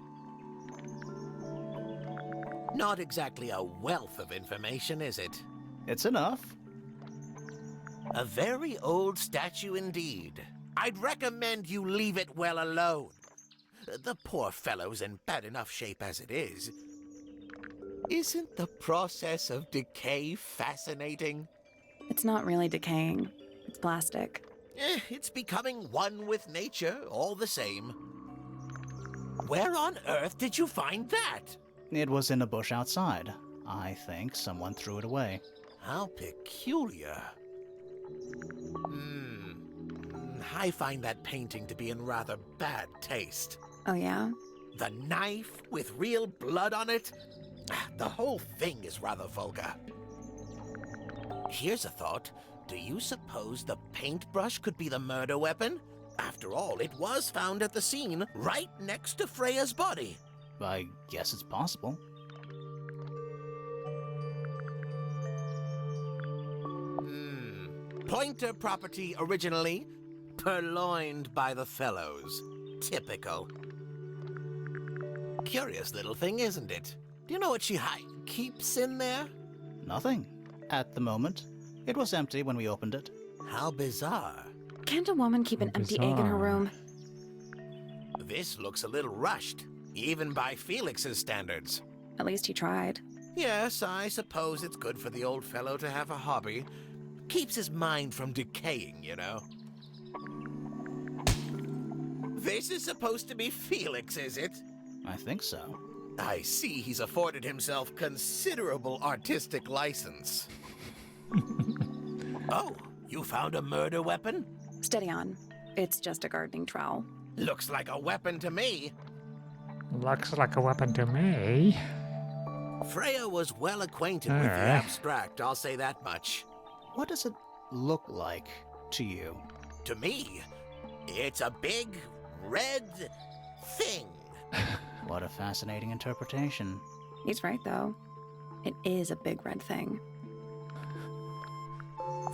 E: Not exactly a wealth of information, is it?
B: It's enough.
E: A very old statue indeed. I'd recommend you leave it well alone. The poor fellow's in bad enough shape as it is. Isn't the process of decay fascinating?
C: It's not really decaying. It's plastic.
E: It's becoming one with nature, all the same. Where on earth did you find that?
B: It was in a bush outside. I think someone threw it away.
E: How peculiar. I find that painting to be in rather bad taste.
C: Oh, yeah?
E: The knife with real blood on it? The whole thing is rather vulgar. Here's a thought. Do you suppose the paintbrush could be the murder weapon? After all, it was found at the scene, right next to Freya's body.
B: I guess it's possible.
E: Pointer property originally, purloined by the fellows. Typical. Curious little thing, isn't it? Do you know what she keeps in there?
B: Nothing. At the moment. It was empty when we opened it.
E: How bizarre.
C: Can't a woman keep an empty egg in her room?
E: This looks a little rushed, even by Felix's standards.
C: At least he tried.
E: Yes, I suppose it's good for the old fellow to have a hobby. Keeps his mind from decaying, you know. This is supposed to be Felix, is it?
B: I think so.
E: I see he's afforded himself considerable artistic license. Oh, you found a murder weapon?
C: Steady on. It's just a gardening trowel.
E: Looks like a weapon to me.
A: Looks like a weapon to me.
E: Freya was well acquainted with the abstract, I'll say that much.
B: What does it look like to you?
E: To me, it's a big, red thing.
B: What a fascinating interpretation.
C: He's right, though. It is a big red thing.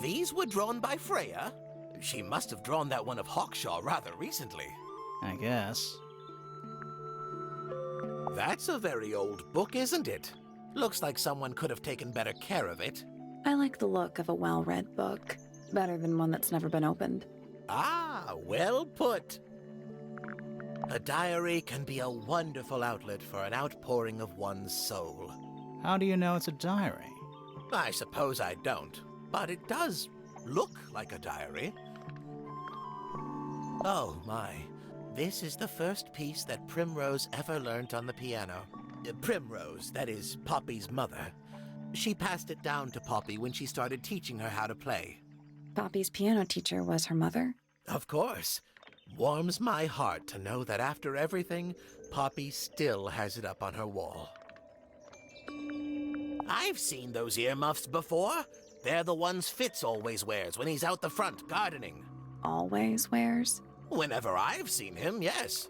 E: These were drawn by Freya? She must have drawn that one of Hawkshaw rather recently.
B: I guess.
E: That's a very old book, isn't it? Looks like someone could have taken better care of it.
C: I like the look of a well-read book. Better than one that's never been opened.
E: Ah, well put. A diary can be a wonderful outlet for an outpouring of one's soul.
B: How do you know it's a diary?
E: I suppose I don't, but it does look like a diary. Oh my, this is the first piece that Primrose ever learnt on the piano. Primrose, that is Poppy's mother. She passed it down to Poppy when she started teaching her how to play.
C: Poppy's piano teacher was her mother?
E: Of course. Warms my heart to know that after everything, Poppy still has it up on her wall. I've seen those earmuffs before. They're the ones Fitz always wears when he's out the front gardening.
C: Always wears?
E: Whenever I've seen him, yes.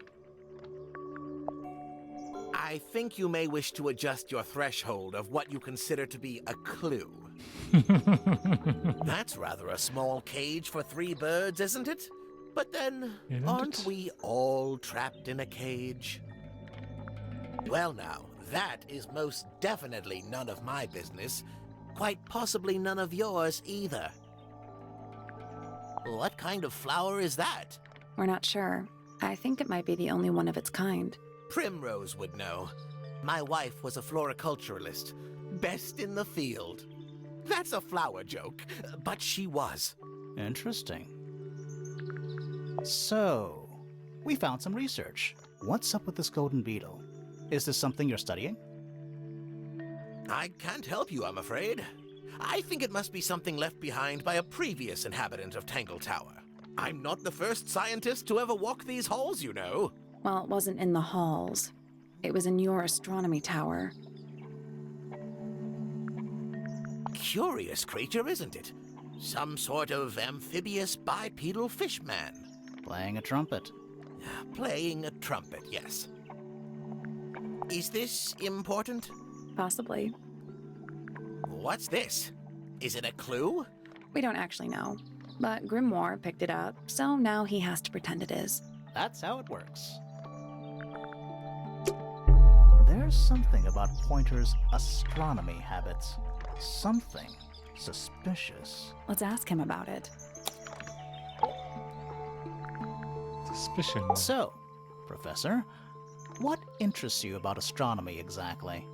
E: I think you may wish to adjust your threshold of what you consider to be a clue. That's rather a small cage for 3 birds, isn't it? But then,
A: Isn't
E: aren't
A: it?
E: we all trapped in a cage? Well now, that is most definitely none of my business. Quite possibly none of yours either. What kind of flower is that?
C: We're not sure. I think it might be the only one of its kind.
E: Primrose would know. My wife was a floriculturalist. Best in the field. That's a flower joke, but she was.
B: Interesting. So, we found some research. What's up with this golden beetle? Is this something you're studying?
E: I can't help you, I'm afraid. I think it must be something left behind by a previous inhabitant of Tangle Tower. I'm not the first scientist to ever walk these halls, you know.
C: Well, it wasn't in the halls. It was in your astronomy tower.
E: Curious creature, isn't it? Some sort of amphibious bipedal fishman.
B: Playing a trumpet.
E: Playing a trumpet, yes. Is this important?
C: Possibly.
E: What's this? Is it a clue?
C: We don't actually know. But Grimoire picked it up, so now he has to pretend it is.
B: That's how it works. There's something about Pointer's astronomy habits. Something suspicious.
C: Let's ask him about it.
A: Suspicion.
B: So, Professor, what interests you about astronomy exactly?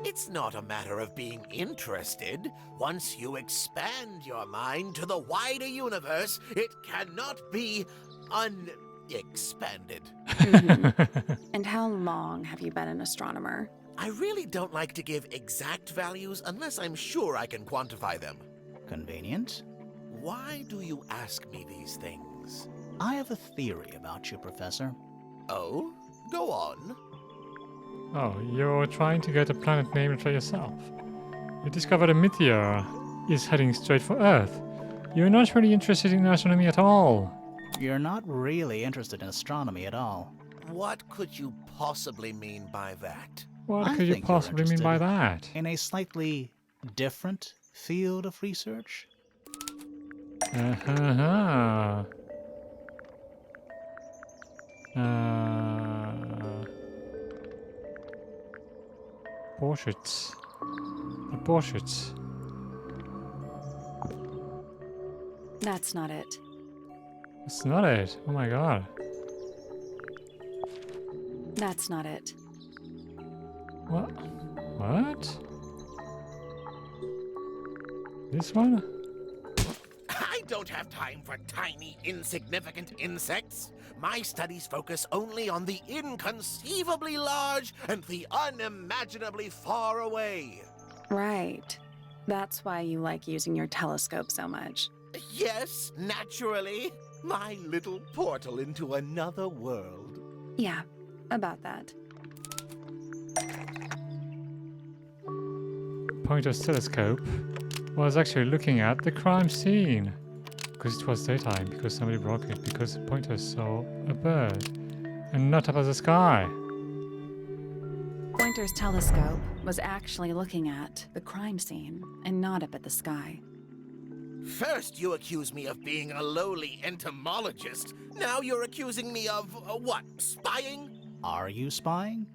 E: It's not a matter of being interested. Once you expand your mind to the wider universe, it cannot be unexpanded.
C: And how long have you been an astronomer?
E: I really don't like to give exact values unless I'm sure I can quantify them.
B: Convenient.
E: Why do you ask me these things?
B: I have a theory about you, Professor.
E: Oh? Go on.
A: Oh, you're trying to get a planet named for yourself. You discovered a meteor is heading straight for Earth. You're not really interested in astronomy at all.
B: You're not really interested in astronomy at all.
E: What could you possibly mean by that?
A: What
B: I
A: could you
B: think you're
A: possibly mean by that?
B: In a slightly different field of research?
A: Uh-huh. Portraits. The portraits.
C: That's not it.
A: That's not it. Oh my god.
C: That's not it.
A: What? What? This one?
E: I don't have time for tiny, insignificant insects. My studies focus only on the inconceivably large and the unimaginably far away.
C: Right. That's why you like using your telescope so much.
E: Yes, naturally. My little portal into another world.
C: Yeah, about that.
A: Pointer's telescope was actually looking at the crime scene. Because it was daytime, because somebody broke it, because Pointer saw a bird and not up at the sky.
C: Pointer's telescope was actually looking at the crime scene and not up at the sky.
E: First you accuse me of being a lowly entomologist. Now you're accusing me of, what, spying?
B: Are you spying?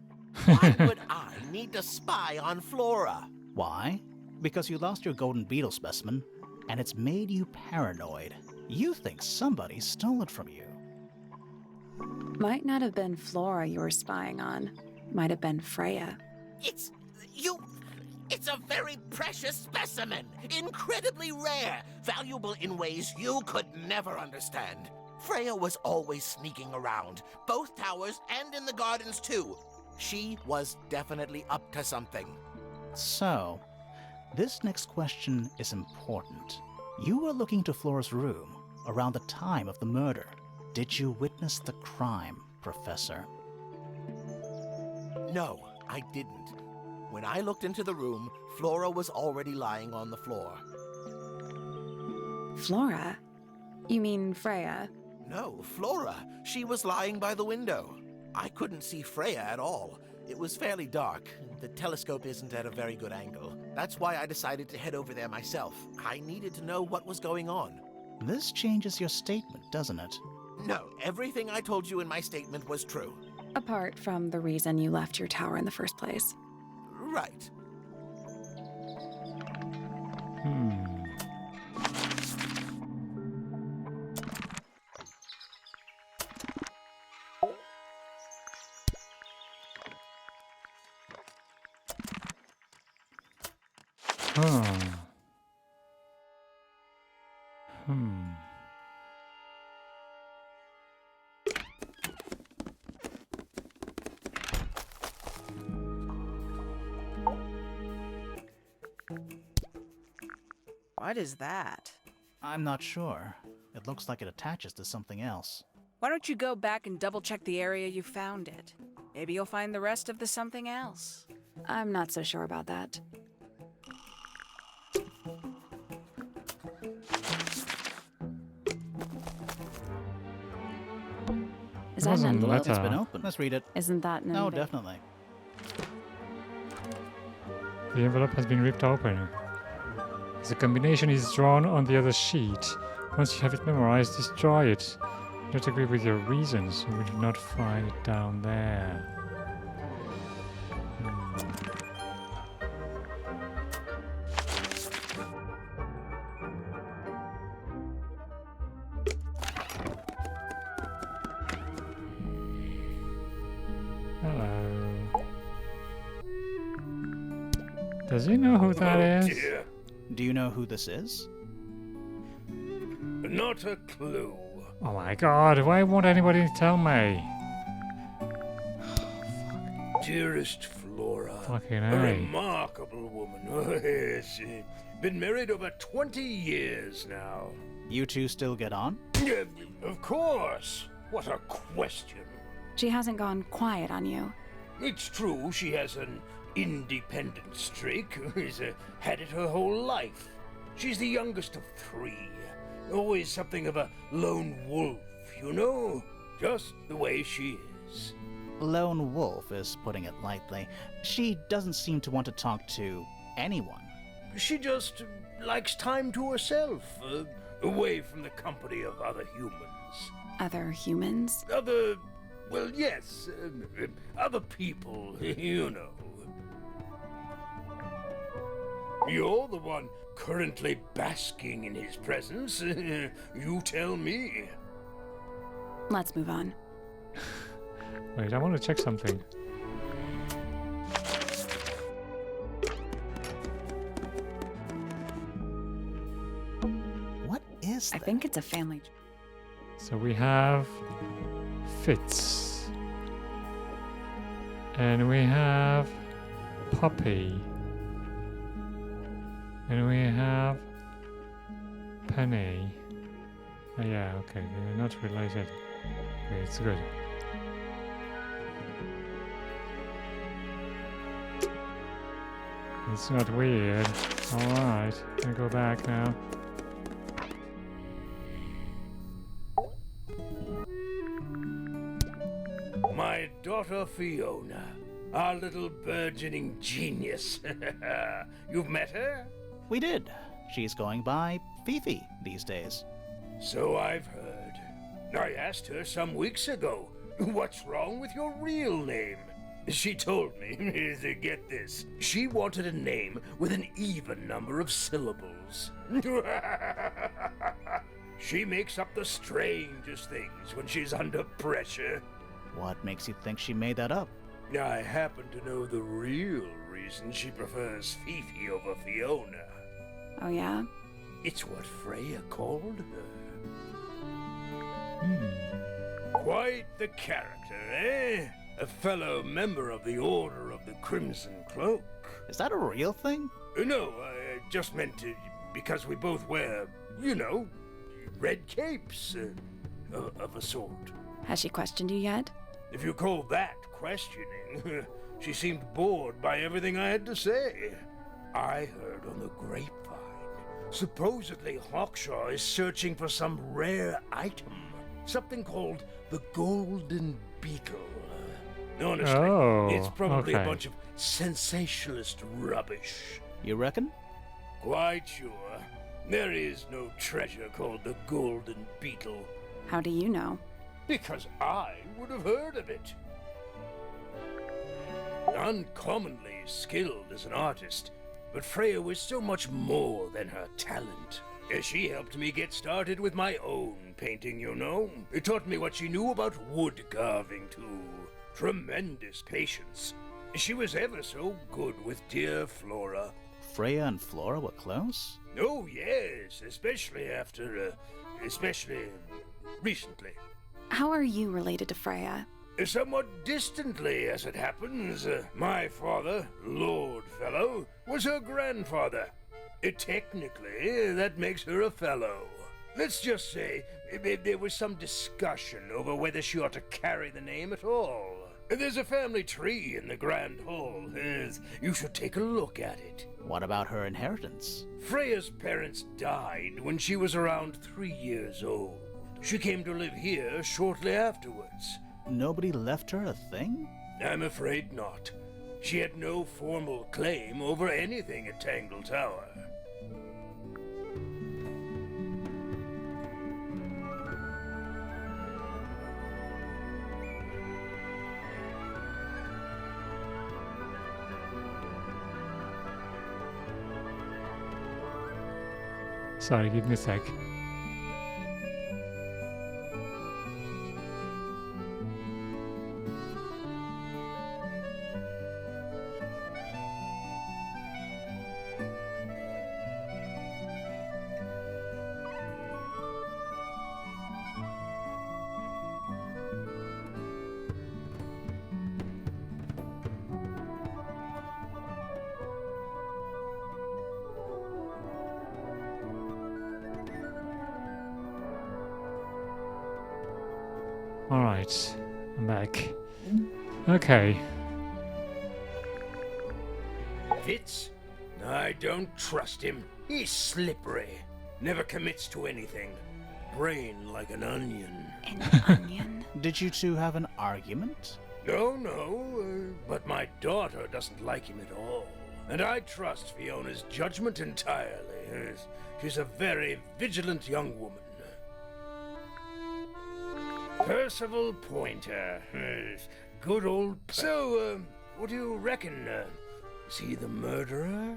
E: Why would I need to spy on Flora?
B: Why? Because you lost your golden beetle specimen, and it's made you paranoid. You think somebody stole it from you.
C: Might not have been Flora you were spying on. Might have been Freya.
E: It's a very precious specimen. Incredibly rare. Valuable in ways you could never understand. Freya was always sneaking around, both towers and in the gardens too. She was definitely up to something.
B: So, this next question is important. You were looking to Flora's room around the time of the murder. Did you witness the crime, Professor?
E: No, I didn't. When I looked into the room, Flora was already lying on the floor.
C: Flora? You mean Freya?
E: No, Flora. She was lying by the window.
L: I couldn't see Freya at all. It was fairly dark. The telescope isn't at a very good angle. That's why I decided to head over there myself. I needed to know what was going on.
B: This changes your statement, doesn't it?
L: No, everything I told you in my statement was true.
C: Apart from the reason you left your tower in the first place.
L: Right.
I: What is that?
B: I'm not sure. It looks like it attaches to something else.
I: Why don't you go back and double-check the area you found it? Maybe you'll find the rest of the something else.
C: I'm not so sure about that. Is that an envelope?
B: It's been open. Let's read it.
C: Isn't that an
B: No,
C: envelope?
B: definitely.
A: The envelope has been ripped open. The combination is drawn on the other sheet. Once you have it memorized, destroy it. I don't agree with your reasons. You will not find it down there. Hello. Does he know who that is?
F: Dear.
B: Do you know who this is?
F: Not a clue.
A: Oh my god, why won't anybody tell me?
F: Dearest Flora.
A: Fucking
F: A
A: A.
F: remarkable woman. Oh, yes. Been married over 20 years now.
B: You two still get on?
F: Of course. What a question.
C: She hasn't gone quiet on you.
F: It's true she has an independent streak. She's had it her whole life. She's the youngest of 3. Always something of a lone wolf, you know? Just the way she is.
B: Lone wolf is putting it lightly. She doesn't seem to want to talk to anyone.
F: She just likes time to herself, away from the company of other humans.
C: Other humans?
F: Well, yes, other people, you know. You're the one currently basking in his presence. You tell me.
C: Let's move on.
A: Wait, I want to check something.
B: What is that?
C: I think it's a family.
A: So we have Fitz. And we have Poppy. And we have Penny. Oh, yeah, okay, they're not related. Okay, it's good. It's not weird. Alright, I go back now.
F: My daughter Fiona, our little burgeoning genius. You've met her?
B: We did. She's going by Fifi these days.
F: So I've heard. I asked her some weeks ago, what's wrong with your real name? She told me, get this, she wanted a name with an even number of syllables. She makes up the strangest things when she's under pressure.
B: What makes you think she made that up?
F: I happen to know the real reason she prefers Fifi over Fiona.
C: Oh, yeah?
F: It's what Freya called her. Quite the character, eh? A fellow member of the Order of the Crimson Cloak.
B: Is that a real thing?
F: No, I just meant because we both wear, you know, red capes of a sort.
C: Has she questioned you yet?
F: If you call that questioning, she seemed bored by everything I had to say. I heard on the grapevine, supposedly Hawkshaw is searching for some rare item. Something called the Golden Beetle. Honestly,
A: Oh,
F: it's probably a
A: okay.
F: bunch of sensationalist rubbish.
B: You reckon?
F: Quite sure. There is no treasure called the Golden Beetle.
C: How do you know?
F: Because I would have heard of it. Uncommonly skilled as an artist, but Freya was so much more than her talent. She helped me get started with my own painting, you know. It taught me what she knew about wood carving, too. Tremendous patience. She was ever so good with dear Flora.
B: Freya and Flora were close?
F: Oh, yes, especially recently.
C: How are you related to Freya?
F: Somewhat distantly, as it happens. My father, Lord Fellow, was her grandfather. Technically, that makes her a fellow. Let's just say there was some discussion over whether she ought to carry the name at all. There's a family tree in the Grand Hall. You should take a look at it.
B: What about her inheritance?
F: Freya's parents died when she was around 3 years old. She came to live here shortly afterwards.
B: Nobody left her a thing?
F: I'm afraid not. She had no formal claim over anything at Tangle Tower.
A: Sorry, give me a sec. Alright, I'm back. Okay.
F: Fitz? I don't trust him. He's slippery. Never commits to anything. Brain like an onion.
C: An onion?
B: Did you two have an argument?
F: No, but my daughter doesn't like him at all. And I trust Fiona's judgment entirely. She's a very vigilant young woman. Percival Pointer. Good old... So, what do you reckon? Is he the murderer?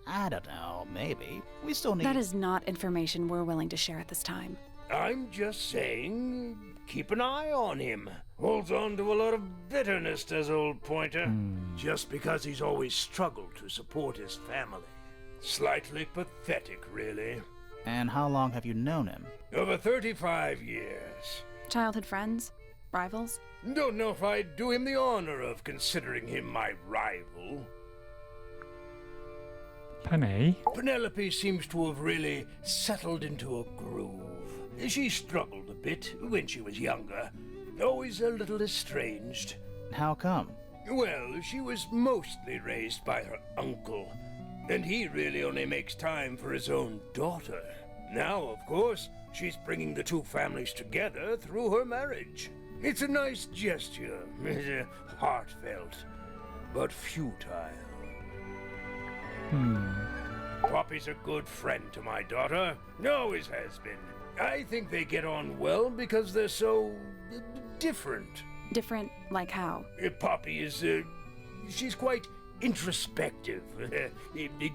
B: I don't know, maybe. We still need...
C: That is not information we're willing to share at this time.
F: I'm just saying, keep an eye on him. Holds on to a lot of bitterness, does old Pointer. Just because he's always struggled to support his family. Slightly pathetic, really.
B: And how long have you known him?
F: Over 35 years.
C: Childhood friends? Rivals?
F: Don't know if I'd do him the honor of considering him my rival.
A: Penny?
F: Penelope seems to have really settled into a groove. She struggled a bit when she was younger. Always a little estranged.
B: How come?
F: Well, she was mostly raised by her uncle, and he really only makes time for his own daughter. Now, of course, she's bringing the two families together through her marriage. It's a nice gesture, heartfelt, but futile. Poppy's a good friend to my daughter, always has been. I think they get on well because they're so different.
C: Different like how?
F: Poppy is, she's quite introspective,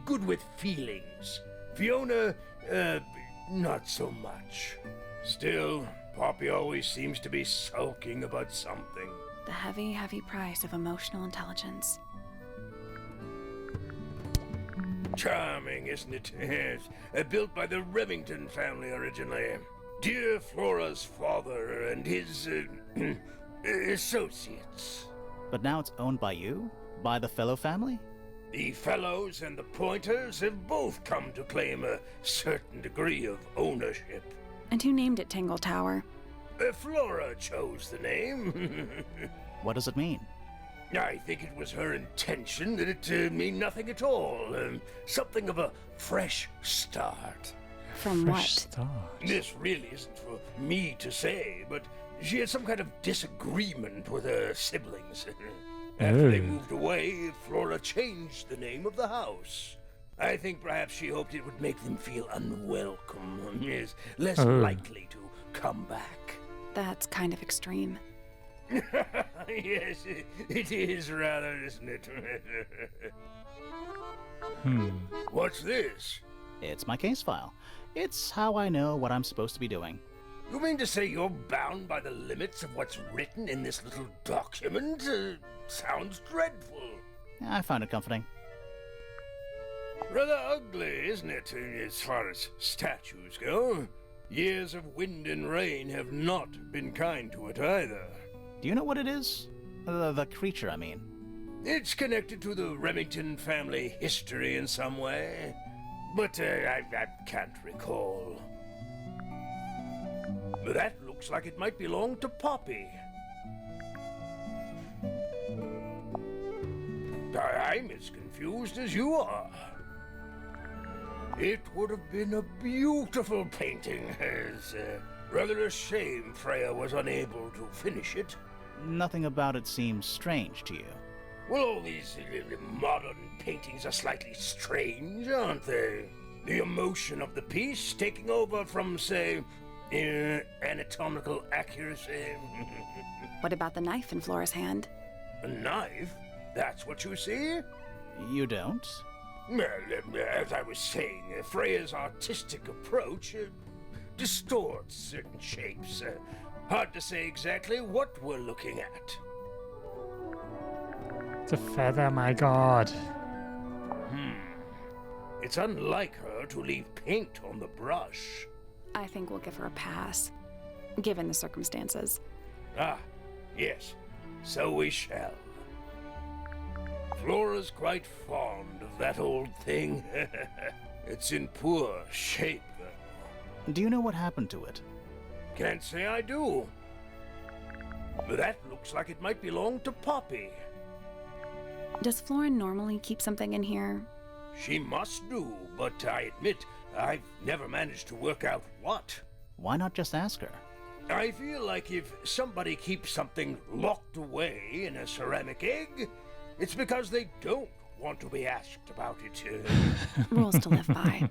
F: good with feelings. Fiona, not so much. Still, Poppy always seems to be sulking about something.
C: The heavy, heavy price of emotional intelligence.
F: Charming, isn't it? Yes. Built by the Remington family originally. Dear Flora's father and his associates.
B: But now it's owned by you? By the Fellow family?
F: The Fellows and the Pointers have both come to claim a certain degree of ownership.
C: And who named it Tangle Tower?
F: Flora chose the name.
B: What does it mean?
F: I think it was her intention that it mean nothing at all. Something of a fresh start.
C: From
A: Fresh
C: what?
A: start.
F: This really isn't for me to say, but She had some kind of disagreement with her siblings. After they moved away, Flora changed the name of the house. I think perhaps she hoped it would make them feel unwelcome, yes, less likely to come back.
C: That's kind of extreme.
F: Yes, it is rather, isn't it? What's this?
B: It's my case file. It's how I know what I'm supposed to be doing.
F: You mean to say you're bound by the limits of what's written in this little document? Sounds dreadful.
B: I find it comforting.
F: Rather ugly, isn't it, as far as statues go? Years of wind and rain have not been kind to it either.
B: Do you know what it is? The creature, I mean.
F: It's connected to the Remington family history in some way, but I can't recall. That looks like it might belong to Poppy. I'm as confused as you are. It would have been a beautiful painting. It's rather a shame Freya was unable to finish it.
B: Nothing about it seems strange to you.
F: Well, all these modern paintings are slightly strange, aren't they? The emotion of the piece taking over from, say, anatomical accuracy.
C: What about the knife in Flora's hand?
F: A knife? That's what you see?
B: You don't?
F: Well, as I was saying, Freya's artistic approach distorts certain shapes. Hard to say exactly what we're looking at.
A: It's a feather, my god.
F: It's unlike her to leave paint on the brush.
C: I think we'll give her a pass, given the circumstances.
F: Ah, yes, so we shall. Flora's quite fond of that old thing. It's in poor shape, though.
B: Do you know what happened to it?
F: Can't say I do. But that looks like it might belong to Poppy.
C: Does Flora normally keep something in here?
F: She must do, but I admit I've never managed to work out what.
B: Why not just ask her?
F: I feel like if somebody keeps something locked away in a ceramic egg, it's because they don't want to be asked about it.
C: Rules to live by.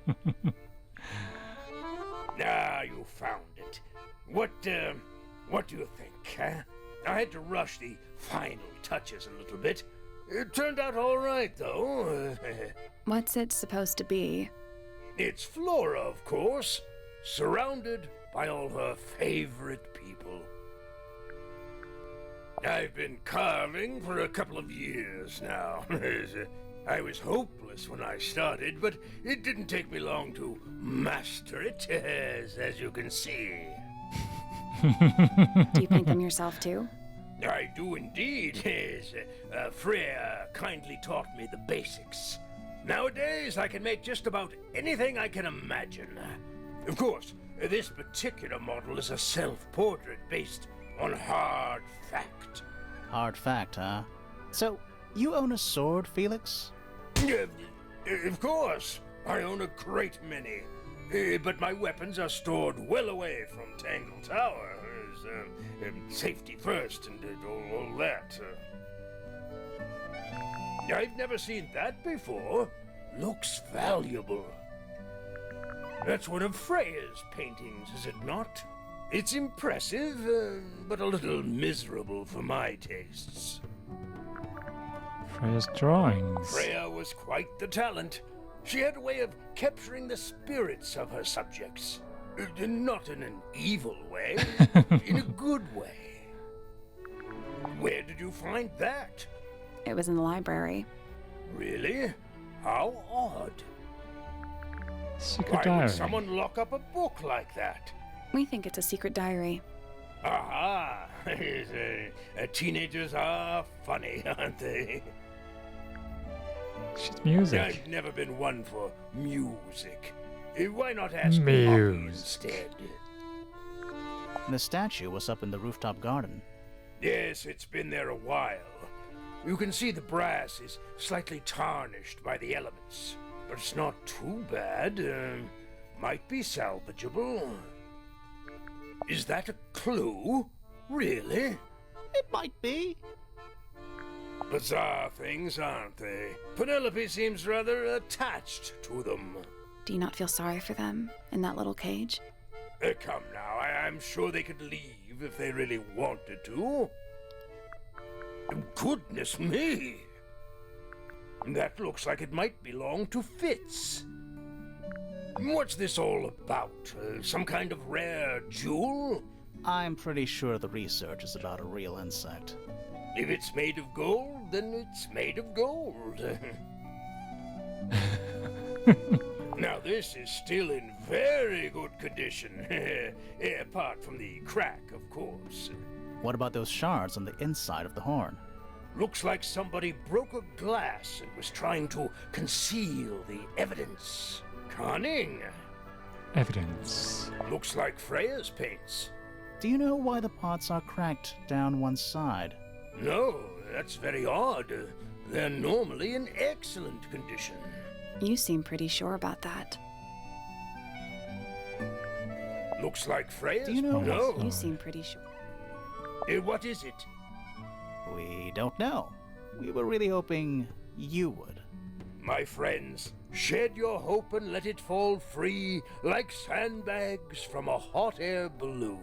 F: Ah, you found it. What do you think, huh? I had to rush the final touches a little bit. It turned out all right, though.
C: What's it supposed to be?
F: It's Flora, of course, surrounded by all her favorite people. I've been carving for a couple of years now. I was hopeless when I started, but it didn't take me long to master it, as you can see.
C: Do you paint them yourself, too?
F: I do indeed. Freya kindly taught me the basics. Nowadays, I can make just about anything I can imagine. Of course, this particular model is a self-portrait based on hard fact.
B: Hard fact, huh? So, you own a sword, Felix?
F: Of course. I own a great many. But my weapons are stored well away from Tangle Tower. Safety first and all that. I've never seen that before. Looks valuable. That's one of Freya's paintings, is it not? It's impressive, but a little miserable for my tastes.
A: Freya's drawings.
F: Freya was quite the talent. She had a way of capturing the spirits of her subjects. Not in an evil way, in a good way. Where did you find that?
C: It was in the library.
F: Really? How odd.
A: Secret
F: Why
A: diary.
F: would someone lock up a book like that?
C: We think it's a secret diary.
F: Aha! Teenagers are funny, aren't they?
A: She's music.
F: I've never been one for music. Why not ask
A: Music.
F: Poppy instead?
B: The statue was up in the rooftop garden.
F: Yes, it's been there a while. You can see the brass is slightly tarnished by the elements, but it's not too bad. Might be salvageable. Is that a clue? Really?
B: It might be.
F: Bizarre things, aren't they? Penelope seems rather attached to them.
C: Do you not feel sorry for them in that little cage?
F: Come now, I'm sure they could leave if they really wanted to. Goodness me! That looks like it might belong to Fitz. What's this all about? Some kind of rare jewel?
B: I'm pretty sure the research is about a real insect.
F: If it's made of gold, then it's made of gold. Now this is still in very good condition. Apart from the crack, of course.
B: What about those shards on the inside of the horn?
F: Looks like somebody broke a glass and was trying to conceal the evidence. Cunning.
A: Evidence.
F: Looks like Freya's paints.
B: Do you know why the pots are cracked down one side?
F: No, that's very odd. They're normally in excellent condition.
C: You seem pretty sure about that.
F: Looks like Freya's.
B: Do you know?
F: No.
C: You seem pretty sure.
F: What is it?
B: We don't know. We were really hoping you would.
F: My friends, shed your hope and let it fall free like sandbags from a hot air balloon.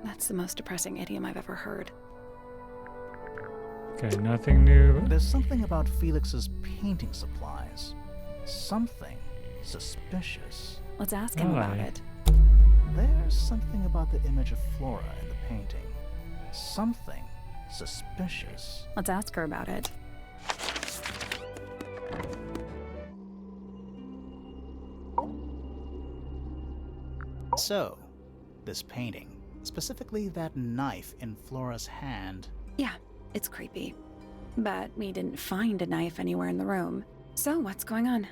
C: That's the most depressing idiom I've ever heard.
A: Okay, nothing new.
B: There's something about Felix's painting supplies. Something suspicious.
C: Let's ask him about it.
B: There's something about the image of Flora in the painting. Something suspicious.
C: Let's ask her about it.
B: So, this painting, specifically that knife in Flora's hand.
C: Yeah, it's creepy. But we didn't find a knife anywhere in the room. So what's going on?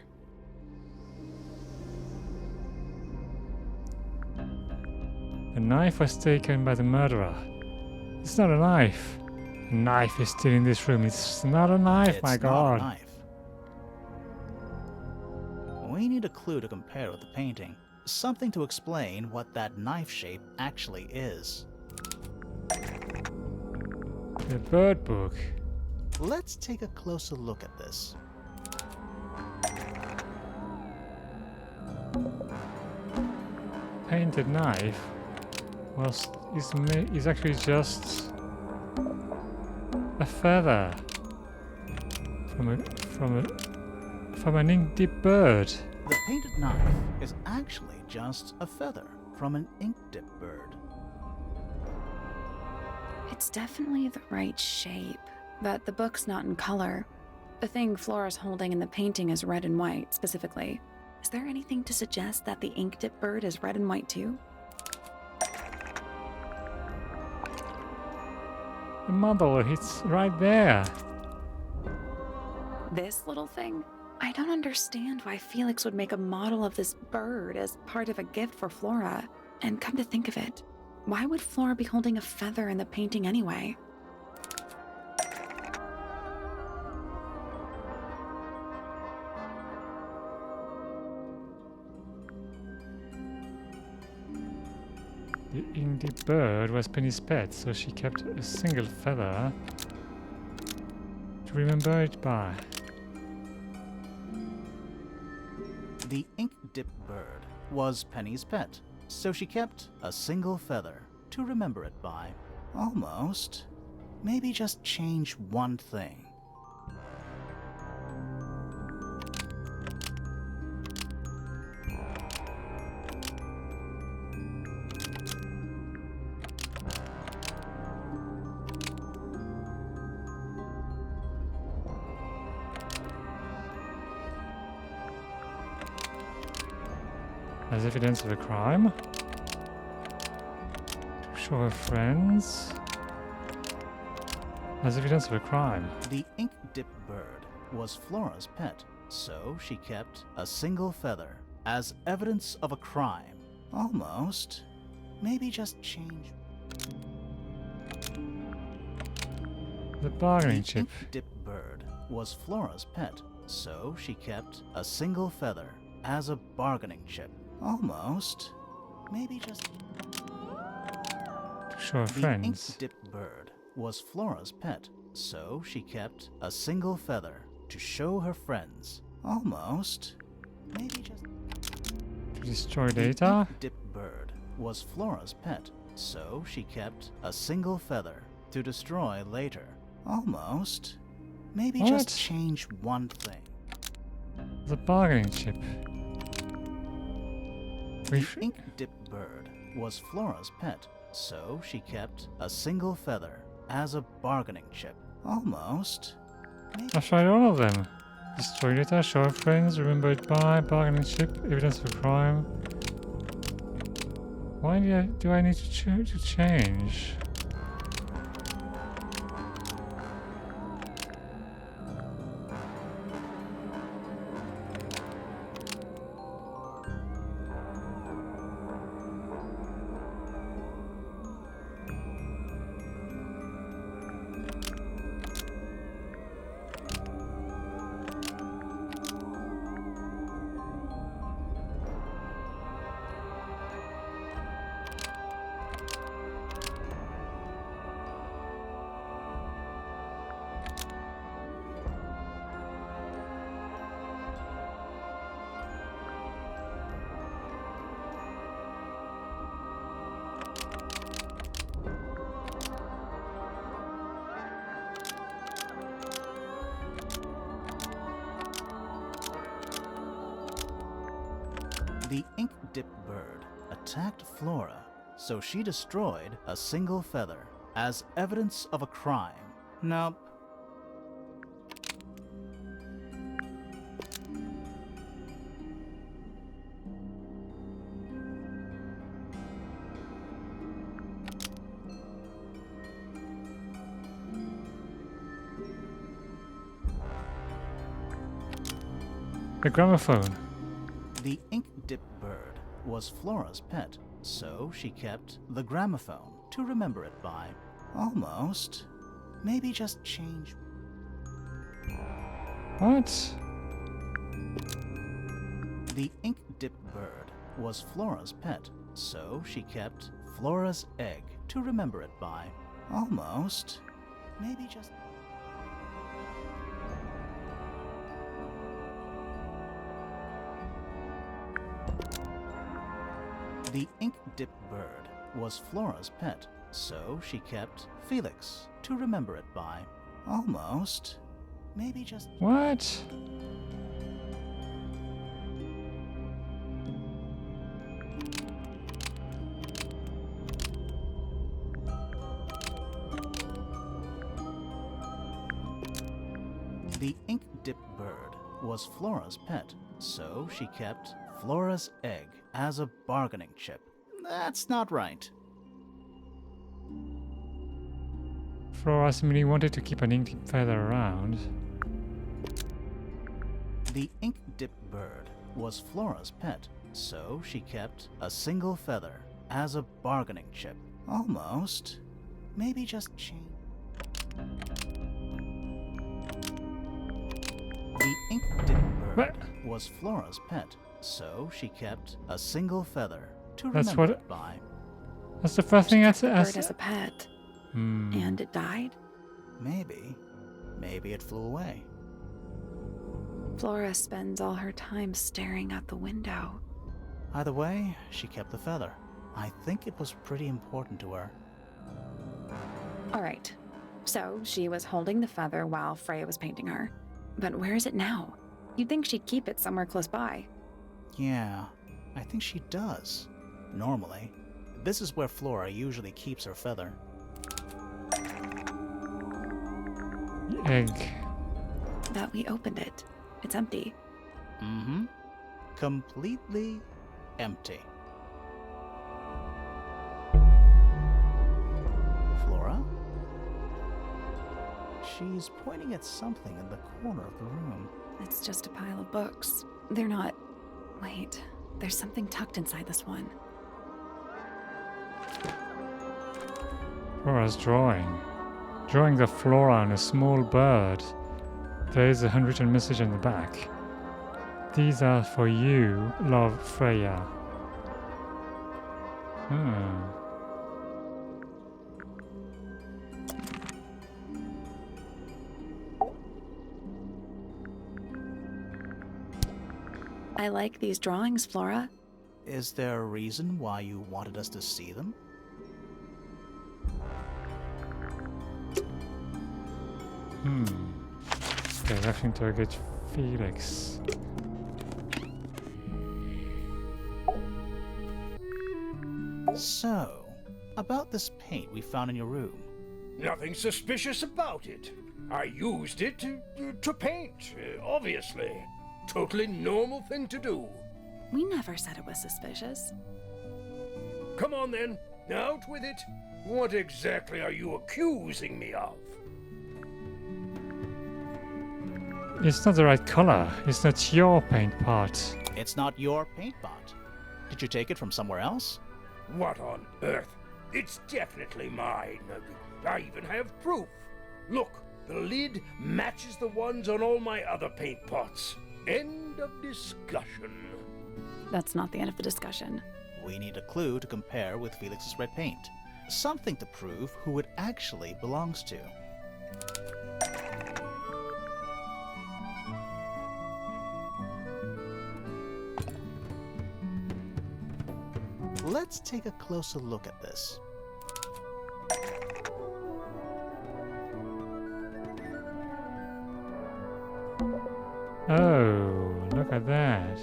A: The knife was taken by the murderer. It's not a knife. A knife is still in this room. It's not a knife, my
B: It's
A: god.
B: not a knife. We need a clue to compare with the painting. Something to explain what that knife shape actually is.
A: The bird book.
B: Let's take a closer look at this.
A: Painted knife is actually just a feather from an ink-dipped bird.
B: The painted knife is actually just a feather from an ink-dipped bird.
C: It's definitely the right shape, but the book's not in color. The thing Flora's holding in the painting is red and white, specifically. Is there anything to suggest that the ink-dipped bird is red and white too?
A: The model, it's right there.
C: This little thing? I don't understand why Felix would make a model of this bird as part of a gift for Flora. And come to think of it, why would Flora be holding a feather in the painting anyway?
A: The ink-dipped bird was Penny's pet, so she kept a single feather to remember it by.
B: The ink-dipped bird was Penny's pet, so she kept a single feather to remember it by. Almost. Maybe just change one thing.
A: As evidence of a crime. To show her friends. As evidence of a crime.
B: The ink-dipped bird was Flora's pet, so she kept a single feather as evidence of a crime. Almost. Maybe just change.
A: The bargaining
B: The
A: chip.
B: ink-dipped bird was Flora's pet, so she kept a single feather as a bargaining chip. Almost. Maybe just...
A: to show her
B: The
A: friends.
B: ink-dipped bird was Flora's pet, so she kept a single feather to show her friends. Almost. Maybe just...
A: To destroy
B: The
A: data?
B: ink-dipped bird was Flora's pet, so she kept a single feather to destroy later. Almost. Maybe
A: What?
B: just change one thing.
A: The bargaining chip.
B: The ink-dipped bird was Flora's pet, so she kept a single feather as a bargaining chip. Almost. Maybe
A: I've tried all of them. Destroy data, show her friends, remember it by, bargaining chip, evidence of crime. Why do I need to change?
B: The ink-dipped bird attacked Flora, so she destroyed a single feather as evidence of a crime. Nope.
A: The gramophone.
B: The ink-dipped bird was Flora's pet, so she kept the gramophone to remember it by. Almost. Maybe just change.
A: What?
B: The ink-dipped bird was Flora's pet, so she kept Flora's egg to remember it by. Almost. Maybe just... The ink-dipped bird was Flora's pet, so she kept Felix to remember it by. Almost. Maybe just...
A: What?
B: The ink-dipped bird was Flora's pet, so she kept Flora's egg as a bargaining chip. That's not right.
A: Flora seemingly wanted to keep an ink feather around.
B: The ink-dipped bird was Flora's pet, so she kept a single feather as a bargaining chip. Almost. Maybe just change. The ink-dipped bird
A: What?
B: was Flora's pet, so she kept a single feather to
A: That's
B: remember
A: what-
B: it by.
A: That's the first thing I
C: The bird as a
A: said.
C: pet,
A: Hmm.
C: and it died.
B: Maybe. Maybe it flew away.
C: Flora spends all her time staring out the window.
B: Either way, she kept the feather. I think it was pretty important to her.
C: All right, so she was holding the feather while Freya was painting her. But where is it now? You'd think she'd keep it somewhere close by.
B: Yeah, I think she does. Normally. This is where Flora usually keeps her feather.
A: Egg.
C: But we opened it. It's empty.
B: Mm-hmm. Completely empty. Flora? She's pointing at something in the corner of the room.
C: It's just a pile of books. They're not... Wait, there's something tucked inside this one.
A: Flora's drawing. Drawing the flora on a small bird. There is a handwritten message on the back. These are for you, love Freya. Hmm.
C: I like these drawings, Flora.
B: Is there a reason why you wanted us to see them?
A: Okay, I have to interrogate Felix.
B: So, about this paint we found in your room.
F: Nothing suspicious about it. I used it to paint, obviously. Totally normal thing to do.
C: We never said it was suspicious.
F: Come on then, out with it. What exactly are you accusing me of?
A: It's not the right color. It's not your paint pot.
B: It's not your paint pot. Did you take it from somewhere else?
F: What on earth? It's definitely mine. I even have proof. Look, the lid matches the ones on all my other paint pots. End of discussion.
C: That's not the end of the discussion.
B: We need a clue to compare with Felix's red paint. Something to prove who it actually belongs to. Let's take a closer look at this.
A: Oh, look at that.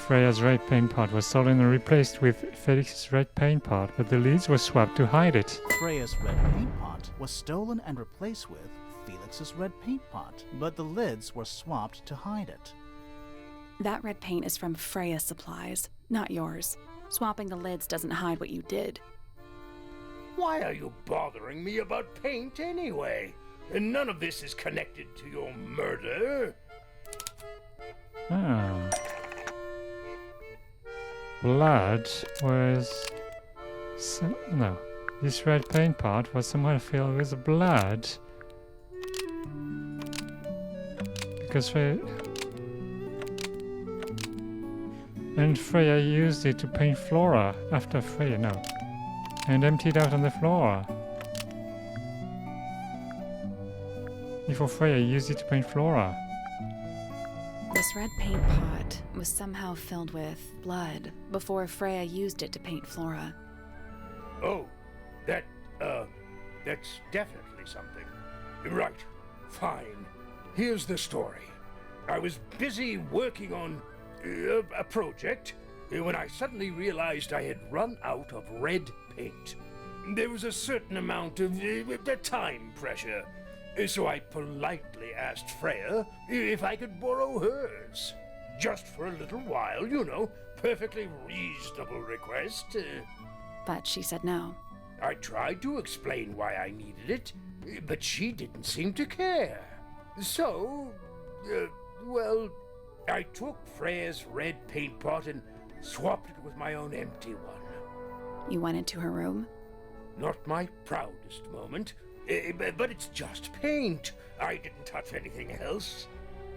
A: Freya's red paint pot was stolen and replaced with Felix's red paint pot, but the lids were swapped to hide it.
B: Freya's red paint pot was stolen and replaced with Felix's red paint pot, but the lids were swapped to hide it.
C: That red paint is from Freya's supplies, not yours. Swapping the lids doesn't hide what you did.
F: Why are you bothering me about paint anyway? And none of this is connected to your murder.
A: Ah. Blood was... no. This red paint pot was somehow filled with blood. Because Freya... And Freya used it to paint Flora after Freya, no. And emptied out on the floor. Before Freya used it to paint Flora.
C: This red paint pot was somehow filled with blood before Freya used it to paint Flora.
F: Oh, that's definitely something. Right, fine. Here's the story. I was busy working on a project when I suddenly realized I had run out of red paint. There was a certain amount of time pressure, so I politely asked Freya if I could borrow hers. Just for a little while, you know, perfectly reasonable request.
C: But she said no.
F: I tried to explain why I needed it, but she didn't seem to care. So, well, I took Freya's red paint pot and swapped it with my own empty one.
C: You went into her room?
F: Not my proudest moment, but it's just paint. I didn't touch anything else.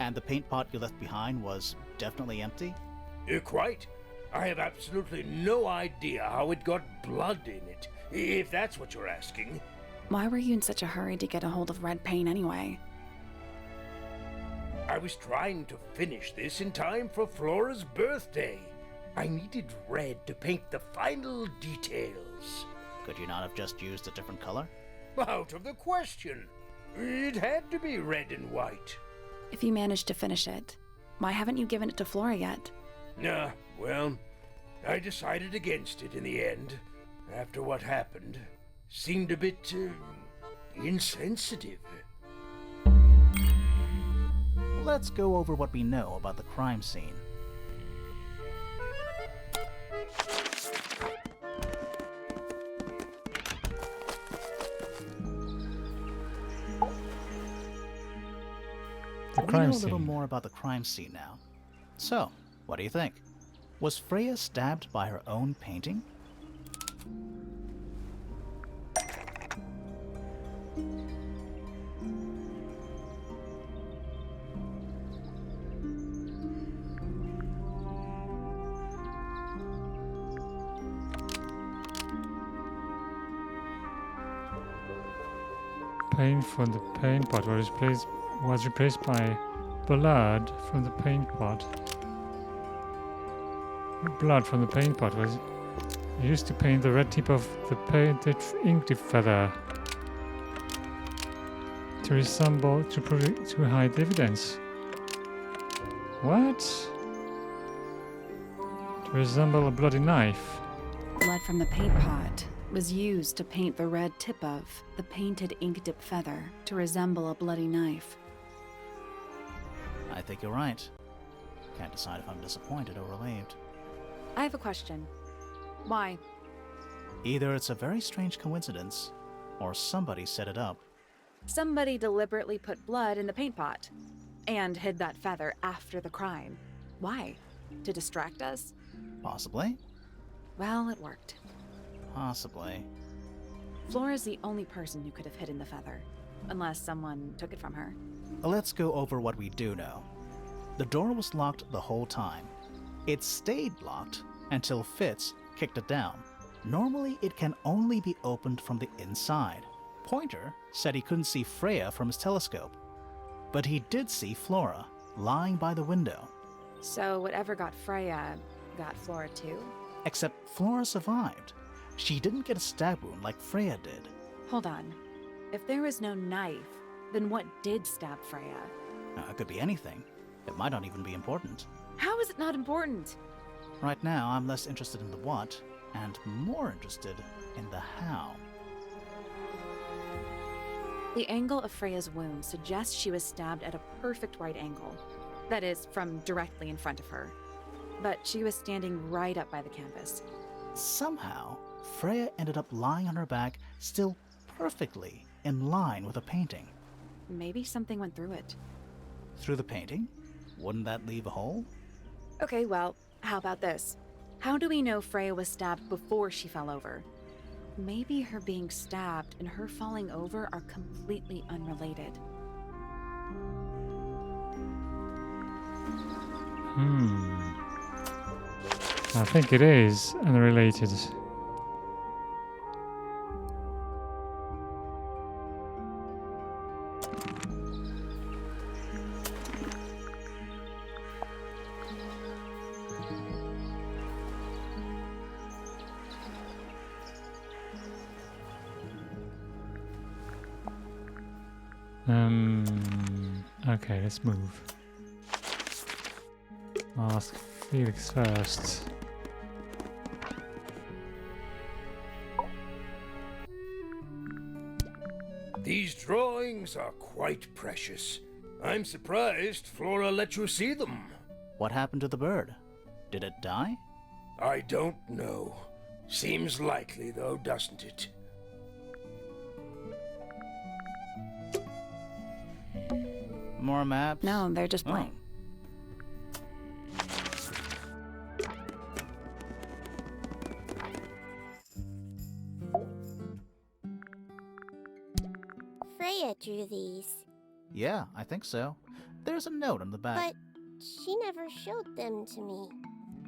B: And the paint pot you left behind was definitely empty?
F: Quite. I have absolutely no idea how it got blood in it, if that's what you're asking.
C: Why were you in such a hurry to get a hold of red paint anyway?
F: I was trying to finish this in time for Flora's birthday. I needed red to paint the final details.
B: Could you not have just used a different color?
F: Out of the question. It had to be red and white.
C: If you managed to finish it, why haven't you given it to Flora yet?
F: Well, I decided against it in the end. After what happened, seemed a bit insensitive.
B: Let's go over what we know about the crime scene. We know a little more about the crime scene now. So, what do you think? Was Freya stabbed by her own painting?
A: Paint from the paint pot was replaced by blood from the paint pot. Blood from the paint pot was used to paint the red tip of the painted ink tip feather to hide evidence. What? To resemble a bloody knife.
C: Blood from the paint pot was used to paint the red tip of the painted ink dip feather to resemble a bloody knife.
B: I think you're right. Can't decide if I'm disappointed or relieved.
C: I have a question. Why?
B: Either it's a very strange coincidence, or somebody set it up.
C: Somebody deliberately put blood in the paint pot and hid that feather after the crime. Why? To distract us?
B: Possibly.
C: Well, it worked.
B: Possibly.
C: Flora's the only person who could have hidden the feather, unless someone took it from her.
B: Let's go over what we do know. The door was locked the whole time. It stayed locked until Fitz kicked it down. Normally, it can only be opened from the inside. Pointer said he couldn't see Freya from his telescope, but he did see Flora lying by the window.
C: So whatever got Freya got Flora too?
B: Except Flora survived. She didn't get a stab wound like Freya did.
C: Hold on. If there was no knife, then what did stab Freya?
B: It could be anything. It might not even be important.
C: How is it not important?
B: Right now, I'm less interested in the what, and more interested in the how.
C: The angle of Freya's wound suggests she was stabbed at a perfect right angle. That is, from directly in front of her. But she was standing right up by the canvas.
B: Somehow, Freya ended up lying on her back, still perfectly in line with the painting.
C: Maybe something went through it.
B: Through the painting? Wouldn't that leave a hole?
C: Okay, well, how about this? How do we know Freya was stabbed before she fell over? Maybe her being stabbed and her falling over are completely unrelated.
A: I think it is unrelated. Okay, let's move. I'll ask Felix first.
F: These drawings are quite precious. I'm surprised Flora let you see them.
B: What happened to the bird? Did it die?
F: I don't know. Seems likely, though, doesn't it?
B: More maps?
C: No, they're just blank.
H: Freya drew these,
B: Yeah, I think so. There's a note on the back.
H: but she never showed them to me.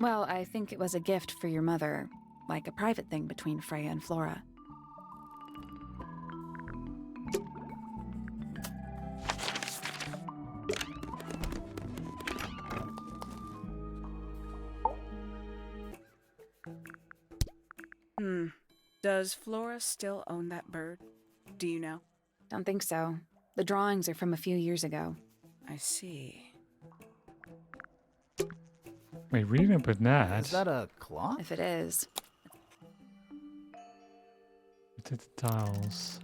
C: Well, I think it was a gift for your mother, like a private thing between Freya and Flora.
I: Does Flora still own that bird? Do you know?
C: Don't think so. The drawings are from a few years ago.
I: I see.
A: Wait, we didn't put that.
B: Is that a clock?
C: If it is.
A: We did the tiles.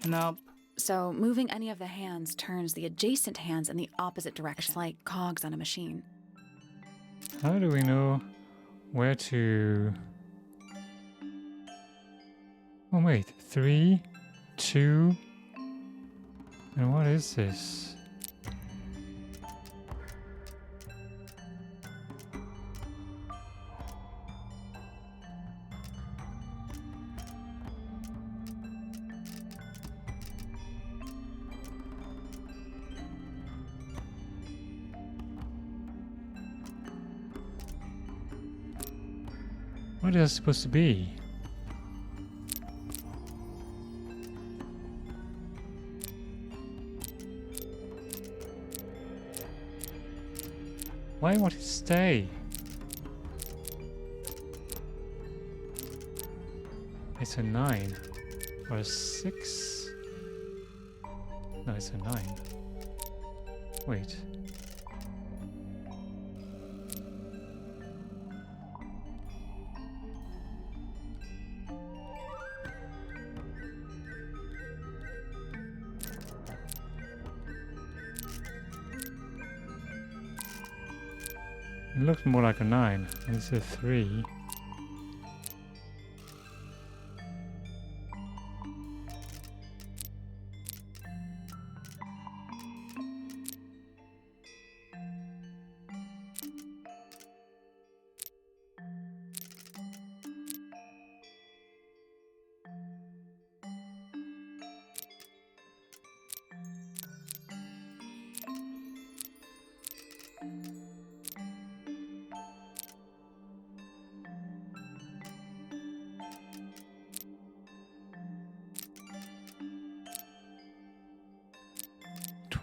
B: Nope.
C: So, moving any of the hands turns the adjacent hands in the opposite direction. It's like cogs on a machine.
A: How do we know where to... Oh wait, 3, 2. And what is this? What is that supposed to be? Why won't it stay? It's a 9. Or a 6? No, it's a 9. Wait. It looks more like a 9. It's a 3.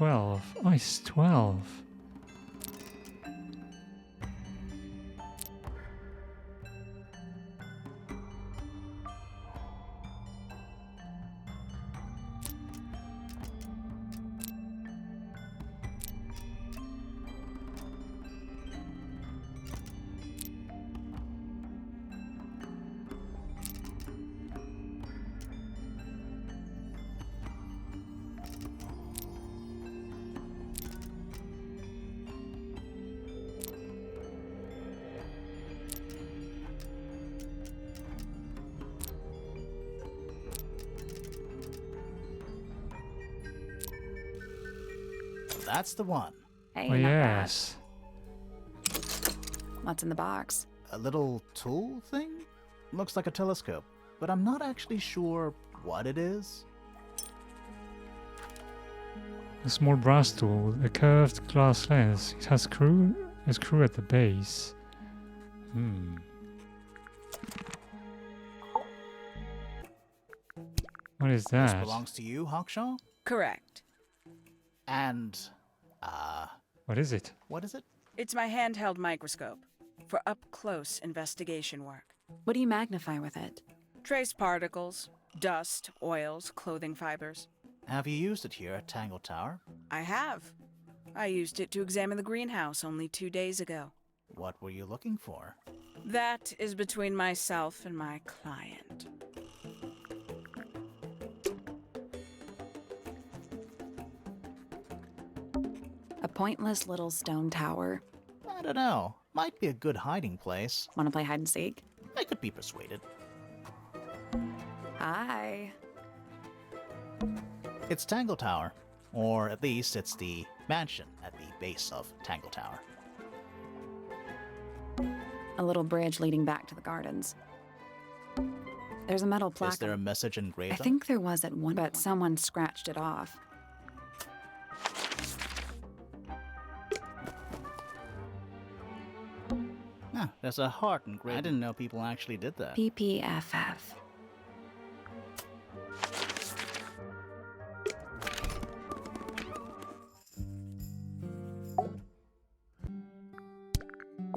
A: Oh, it's 12.
B: That's the one.
C: Hey,
A: Oh,
C: not
A: yes.
C: bad. What's in the box?
B: A little tool thing? Looks like a telescope, but I'm not actually sure what it is.
A: A small brass tool with a curved glass lens. It has a screw at the base. What is
B: This
A: that?
B: belongs to you, Hawkshaw?
I: Correct.
B: And,
A: What is it?
B: what is it?
I: It's my handheld microscope for up-close investigation work.
C: What do you magnify with it?
I: Trace particles, dust, oils, clothing fibers.
B: Have you used it here at Tangle Tower?
I: I have. I used it to examine the greenhouse only 2 days ago.
B: What were you looking for?
I: That is between myself and my client.
C: A pointless little stone tower.
B: I don't know. Might be a good hiding place.
C: Want to play hide and seek?
B: I could be persuaded.
C: Hi.
B: It's Tangle Tower. Or at least it's the mansion at the base of Tangle Tower.
C: A little bridge leading back to the gardens. There's a metal plaque.
B: Is there a message engraved
C: I
B: on it?
C: think there was at one, but someone scratched it off.
B: There's a heart engraved. I didn't know people actually did that.
C: PPFF.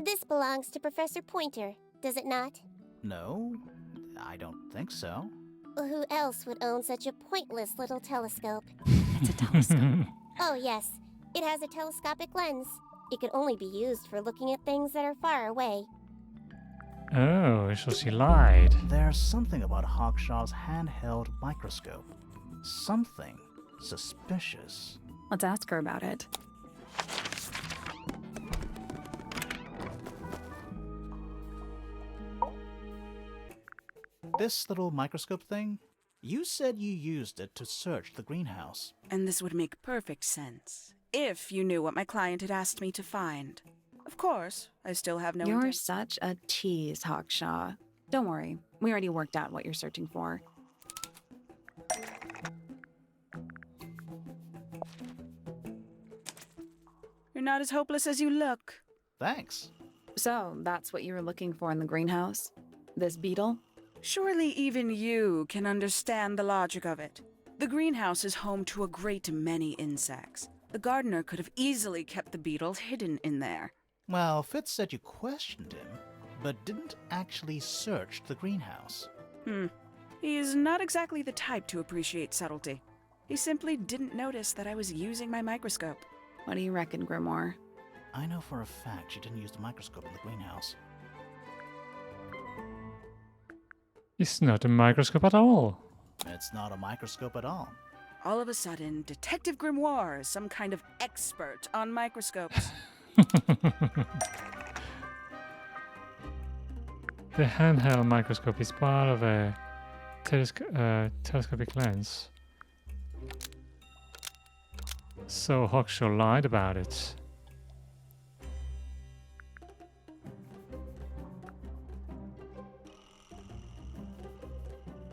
H: This belongs to Professor Pointer, does it not?
B: No, I don't think so.
H: Who else would own such a pointless little telescope?
C: It's a telescope.
H: Oh, yes. It has a telescopic lens. It can only be used for looking at things that are far away.
A: Oh, so she lied.
B: There's something about Hawkshaw's handheld microscope. Something suspicious.
C: Let's ask her about it.
B: This little microscope thing? You said you used it to search the greenhouse.
I: And this would make perfect sense if you knew what my client had asked me to find. Of course, I still have no
C: You're
I: intent.
C: such a tease, Hawkshaw. Don't worry, we already worked out what you're searching for.
I: You're not as hopeless as you look.
B: Thanks.
C: So, that's what you were looking for in the greenhouse? This beetle?
I: Surely even you can understand the logic of it. The greenhouse is home to a great many insects. The gardener could have easily kept the beetle hidden in there.
B: Well, Fitz said you questioned him, but didn't actually search the greenhouse.
I: He is not exactly the type to appreciate subtlety. He simply didn't notice that I was using my microscope.
C: What do you reckon, Grimoire?
B: I know for a fact you didn't use the microscope in the greenhouse.
A: It's not a microscope at all.
B: It's not a microscope at all.
I: All of a sudden, Detective Grimoire is some kind of expert on microscopes.
A: The handheld microscope is part of a telescopic lens. So Hawkshaw lied about it.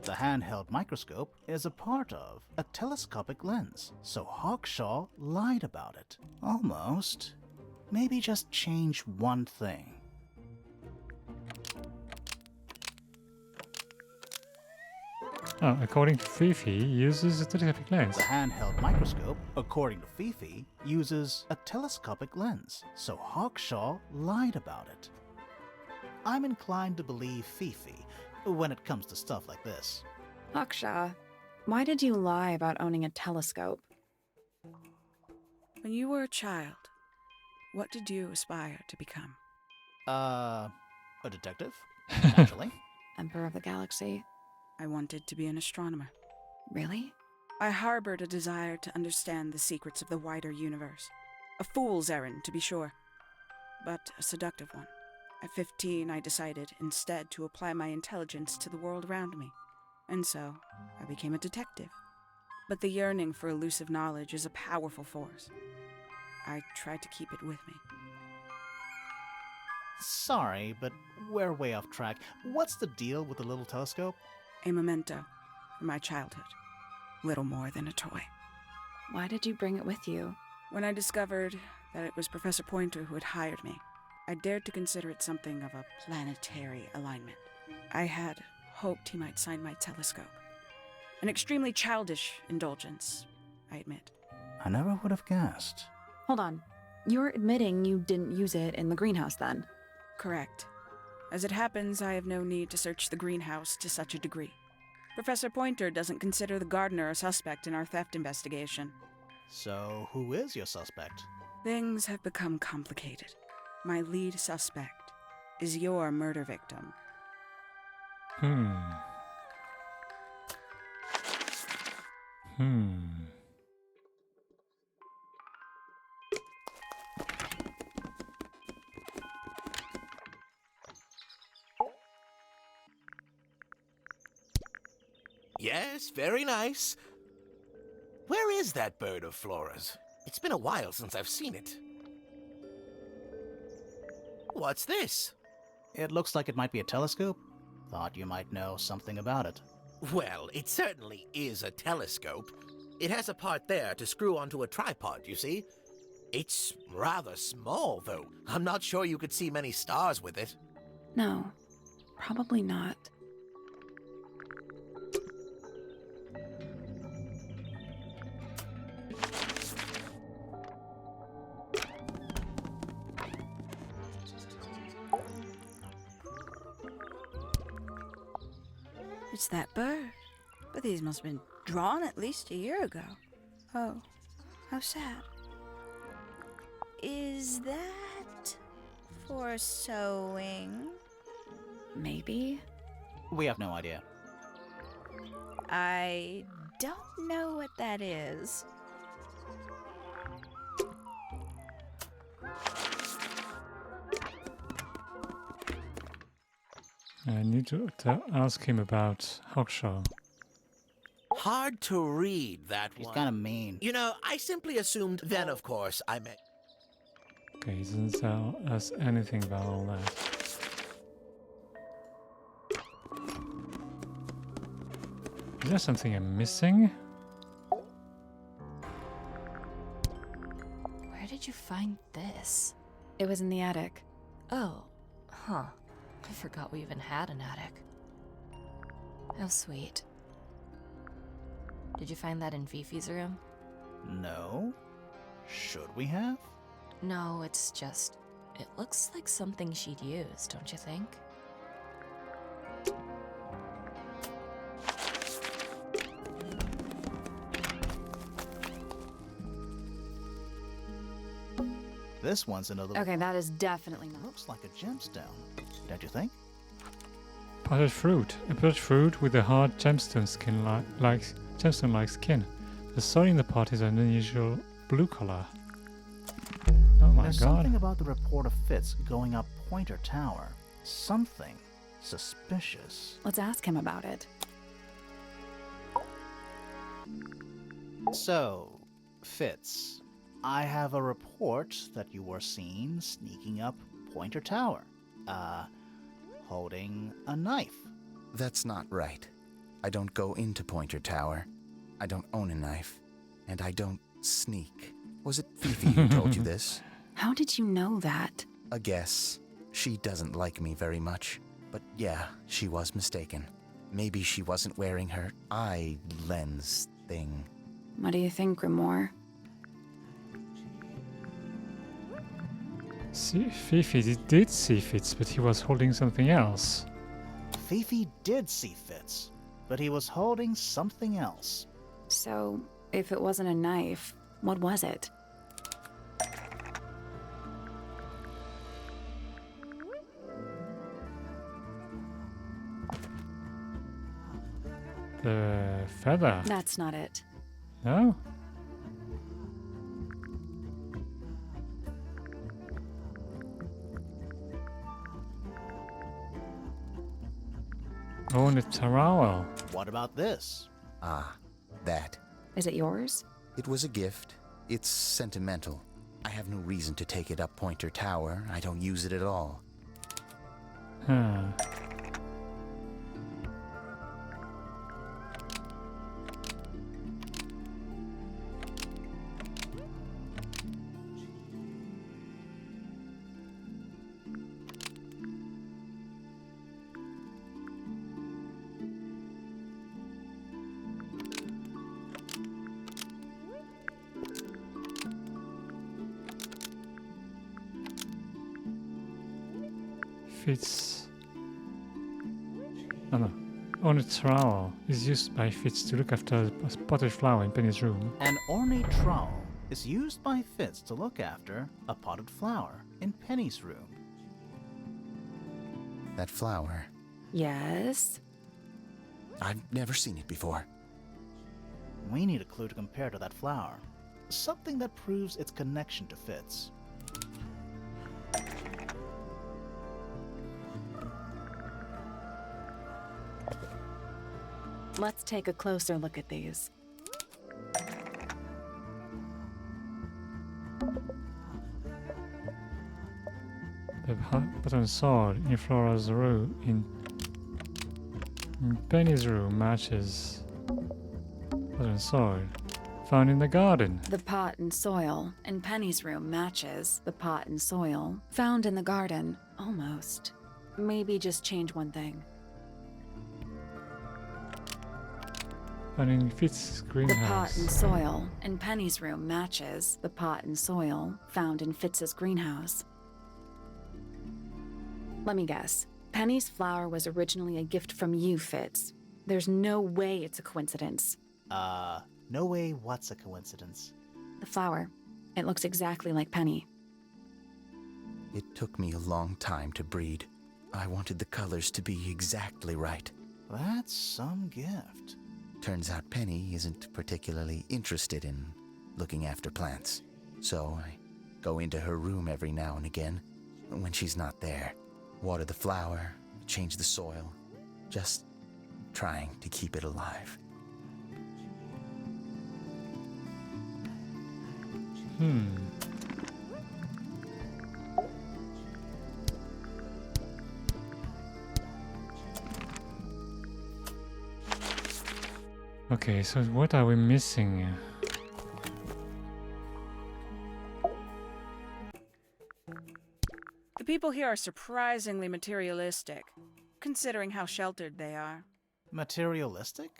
B: The handheld microscope is a part of a telescopic lens, so Hawkshaw lied about it. Almost. Maybe just change one thing.
A: Oh, according to Fifi, uses a telescopic lens.
B: The handheld microscope, according to Fifi, uses a telescopic lens, so Hawkshaw lied about it. I'm inclined to believe Fifi when it comes to stuff like this.
C: Hawkshaw, why did you lie about owning a telescope?
I: When you were a child, what did you aspire to become?
B: A detective? Naturally.
C: Emperor of the Galaxy?
I: I wanted to be an astronomer.
C: Really?
I: I harbored a desire to understand the secrets of the wider universe. A fool's errand, to be sure, but a seductive one. At 15, I decided instead to apply my intelligence to the world around me, and so I became a detective. But the yearning for elusive knowledge is a powerful force. I tried to keep it with me.
B: Sorry, but we're way off track. What's the deal with the little telescope?
I: A memento from my childhood. Little more than a toy.
C: Why did you bring it with you?
I: When I discovered that it was Professor Pointer who had hired me, I dared to consider it something of a planetary alignment. I had hoped he might sign my telescope. An extremely childish indulgence, I admit.
B: I never would have guessed.
C: Hold on. You're admitting you didn't use it in the greenhouse then?
I: Correct. As it happens, I have no need to search the greenhouse to such a degree. Professor Pointer doesn't consider the gardener a suspect in our theft investigation.
B: So, who is your suspect?
I: Things have become complicated. My lead suspect is your murder victim.
L: Yes, very nice. Where is that bird of Flora's? It's been a while since I've seen it. What's this?
B: It looks like it might be a telescope. Thought you might know something about it.
L: Well, it certainly is a telescope. It has a part there to screw onto a tripod, you see. It's rather small, though. I'm not sure you could see many stars with it.
C: No, probably not.
K: It's that bird. But these must have been drawn at least a year ago. Oh, how sad. Is that for sewing?
C: Maybe?
B: We have no idea.
K: I don't know what that is.
A: I need to ask him about Hawkshaw.
L: Hard to read, that
B: He's
L: one.
B: kind of mean.
L: You know, I simply assumed then, of course, I meant...
A: Okay, he doesn't tell us anything about all that. Is there something I'm missing?
D: Where did you find this?
C: It was in the attic.
D: Oh, huh. I forgot we even had an attic. How sweet. Did you find that in Fifi's room?
B: No? Should we have?
D: No, it's just... It looks like something she'd use, don't you think?
B: This one's another.
C: Okay, that is definitely not.
B: Looks like a gemstone, don't you think?
A: Potted fruit. A potted fruit with a hard gemstone skin gemstone-like skin. The soil in the pot is an unusual blue color. Oh my
B: There's
A: god.
B: something about the report of Fitz going up Pointer Tower. Something suspicious.
C: Let's ask him about it.
B: So, Fitz, I have a report that you were seen sneaking up Pointer Tower. Holding a knife.
J: That's not right. I don't go into Pointer Tower. I don't own a knife. And I don't sneak. Was it Fifi who told you this?
C: How did you know that?
J: A guess. She doesn't like me very much. But yeah, she was mistaken. Maybe she wasn't wearing her eye lens thing.
C: What do you think, Grimoire?
A: Fifi did see Fitz, but he was holding something else.
B: Fifi did see Fitz, but he was holding something else.
C: So, if it wasn't a knife, what was it?
A: The feather.
C: That's not it.
A: No? Oh, and a trowel.
B: What about this?
J: Ah, that.
C: Is it yours?
J: It was a gift. It's sentimental. I have no reason to take it up Pointer Tower. I don't use it at all.
A: Huh. Fitz. Oh no. Ornate trowel is used by Fitz to look after a potted flower in Penny's room.
B: An ornate trowel is used by Fitz to look after a potted flower in Penny's room.
J: That flower.
C: Yes.
J: I've never seen it before.
B: We need a clue to compare to that flower. Something that proves its connection to Fitz.
C: Let's take a closer look at these.
A: The button sword in Flora's room in Penny's room matches button sword found in the garden.
C: The pot and soil in Penny's room matches the pot and soil found in the garden. Almost. Maybe just change one thing.
A: Found in Fitz's
C: The pot
A: greenhouse.
C: and soil in Penny's room matches the pot and soil found in Fitz's greenhouse. Let me guess. Penny's flower was originally a gift from you, Fitz. There's no way it's a coincidence.
B: No way what's a coincidence.
C: The flower. It looks exactly like Penny.
J: It took me a long time to breed. I wanted the colors to be exactly right.
B: That's some gift.
J: Turns out Penny isn't particularly interested in looking after plants. So I go into her room every now and again when she's not there. Water the flower, change the soil, just trying to keep it alive.
A: Okay, so what are we missing?
I: The people here are surprisingly materialistic, considering how sheltered they are.
B: Materialistic?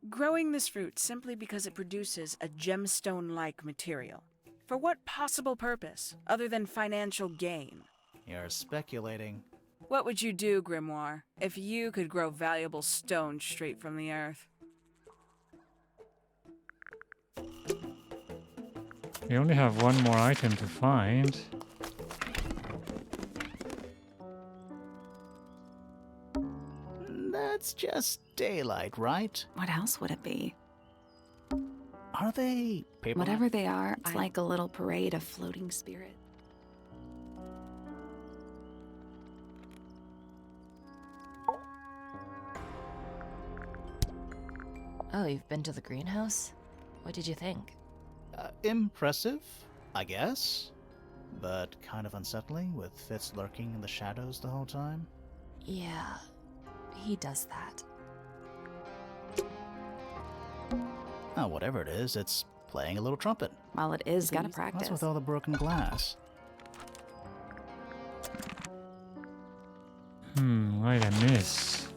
I: Growing this fruit simply because it produces a gemstone-like material. For what possible purpose, other than financial gain?
B: You're speculating.
I: What would you do, Grimoire, if you could grow valuable stone straight from the earth?
A: We only have one more item to find.
B: That's just daylight, right?
C: What else would it be?
B: Are they paper?
C: Whatever they are, it's like a little parade of floating spirits.
D: Oh, you've been to the greenhouse? What did you think?
B: Impressive, I guess. But kind of unsettling, with Fitz lurking in the shadows the whole time.
D: Yeah, he does that.
B: Oh, whatever it is, it's playing a little trumpet.
C: Well, it is gotta practice.
B: What's with all the broken glass?
A: What did I miss?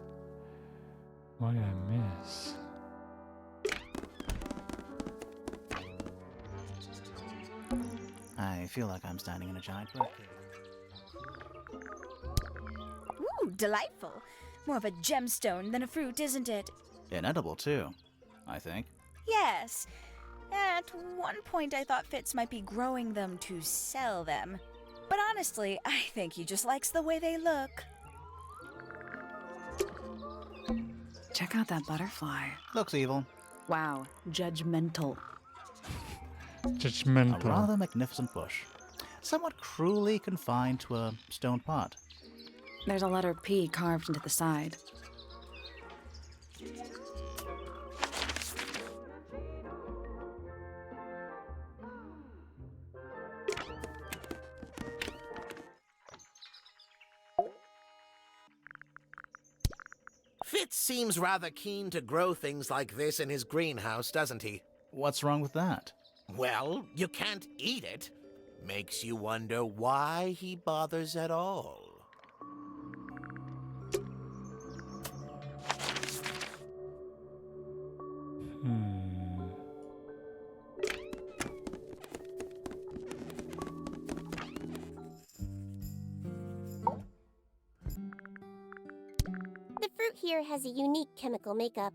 A: What did I miss?
B: I feel like I'm standing in a giant birthday.
K: Ooh, delightful. More of a gemstone than a fruit, isn't it?
B: Inedible, too, I think.
K: Yes. At one point, I thought Fitz might be growing them to sell them. But honestly, I think he just likes the way they look.
C: Check out that butterfly.
B: Looks evil.
C: Wow, judgmental.
B: A
A: Judgmental.
B: rather magnificent bush. Somewhat cruelly confined to a stone pot.
C: There's a letter P carved into the side.
L: Fitz seems rather keen to grow things like this in his greenhouse, doesn't he?
B: What's wrong with that?
L: Well, you can't eat it. Makes you wonder why he bothers at all.
H: The fruit here has a unique chemical makeup.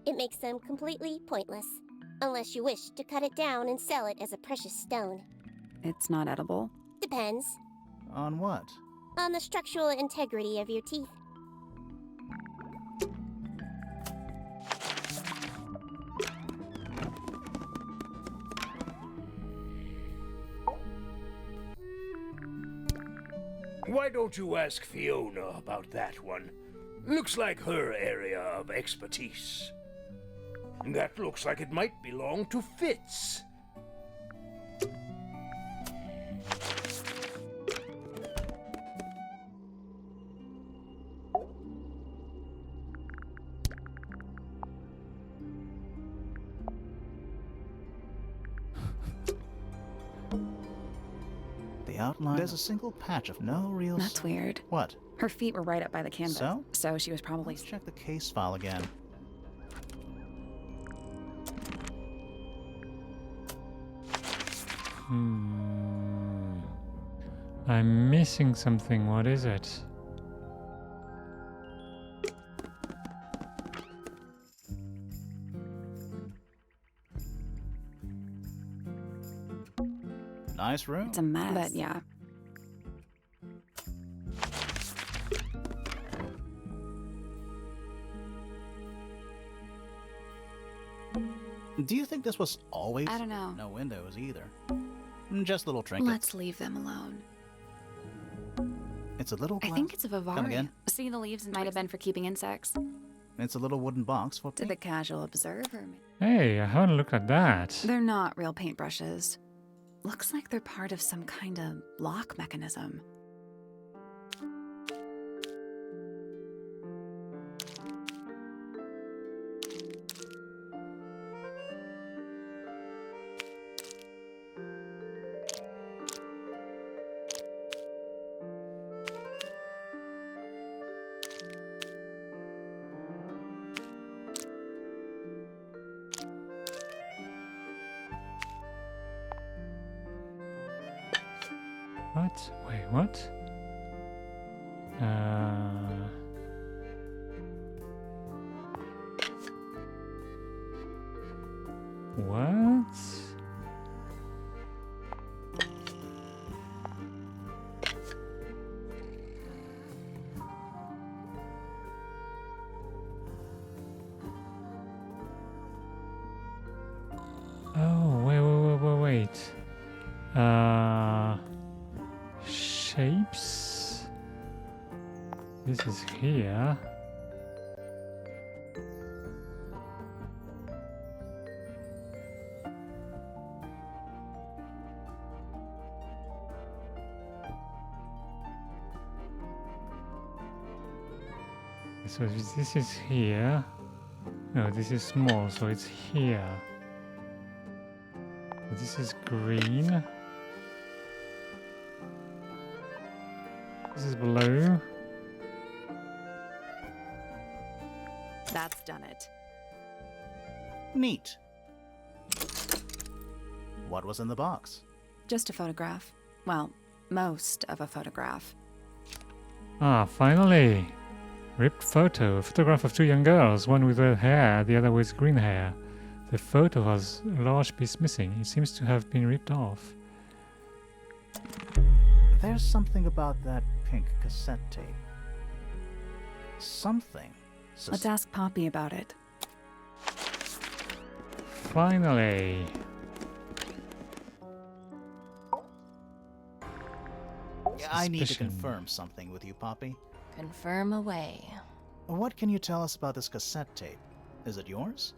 H: It makes them completely pointless, unless you wish to cut it down and sell it as a precious stone.
C: It's not edible.
H: Depends
B: On what?
H: on the structural integrity of your teeth.
F: Why don't you ask Fiona about that one? Looks like her area of expertise. That looks like it might belong to Fitz.
B: The outline. There's a single patch of no real.
C: That's weird.
B: What?
C: Her feet were right up by the canvas.
B: So?
C: She was probably...
B: Let's check the case file again.
A: I'm missing something. What is it?
B: Nice room.
C: It's a mess. But yeah.
B: Do you think this was always?
C: I don't know.
B: No windows either. Just little trinkets.
C: Let's leave them alone.
B: It's a little.
C: I think it's a
B: Come
C: vivarium.
B: again?
C: See, the leaves might have been for keeping insects.
B: It's a little wooden box for.
C: To the casual observer.
A: Hey, I haven't looked at that.
C: They're not real paintbrushes. Looks like they're part of some kind of lock mechanism.
A: What? Wait, what? What? Oh, wait. Shapes. This is here. So this is here. No, this is small, so it's here. This is green. This is blue.
C: That's done it.
B: Neat. What was in the box?
C: Just a photograph. Well, most of a photograph.
A: Ah, finally! Ripped photo. A photograph of two young girls, one with red hair, the other with green hair. The photo has a large piece missing. It seems to have been ripped off.
B: There's something about that pink cassette tape. Something.
C: Let's ask Poppy about it.
A: Finally!
B: I need to
A: Suspicion.
B: confirm something with you, Poppy.
D: Confirm away.
B: What can you tell us about this cassette tape? Is it yours?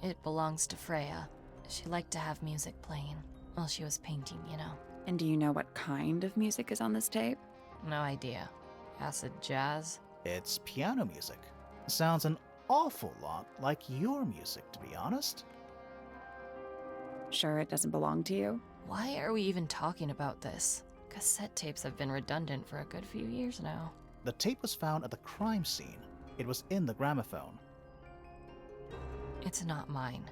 D: It belongs to Freya. She liked to have music playing while she was painting, you know.
C: And do you know what kind of music is on this tape?
D: No idea. Acid jazz?
B: It's piano music. Sounds an awful lot like your music, to be honest.
C: Sure it doesn't belong to you?
D: Why are we even talking about this? Cassette tapes have been redundant for a good few years now.
B: The tape was found at the crime scene. It was in the gramophone.
D: It's not mine.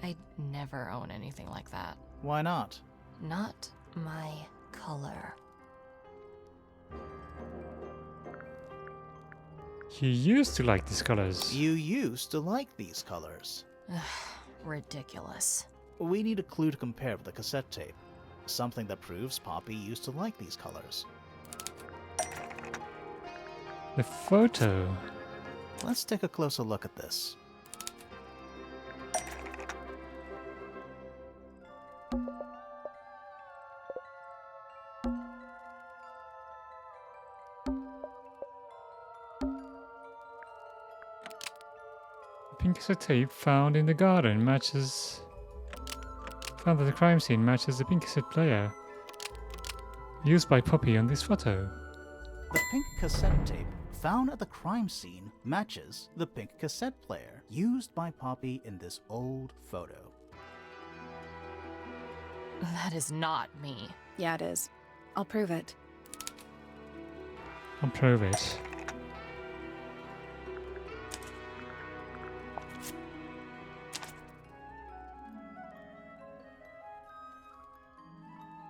D: I'd never own anything like that.
B: Why not?
D: Not my color.
A: You used to like these colors.
B: You used to like these colors.
D: Ridiculous.
B: We need a clue to compare with the cassette tape. Something that proves Poppy used to like these colors.
A: The photo.
B: Let's take a closer look at this.
A: The pink cassette tape found in the garden matches. Found that the crime scene matches the pink cassette player used by Poppy on this photo.
B: The pink cassette tape found at the crime scene matches the pink cassette player used by Poppy in this old photo.
D: That is not me.
C: Yeah, it is. I'll prove it.
A: I'll prove it.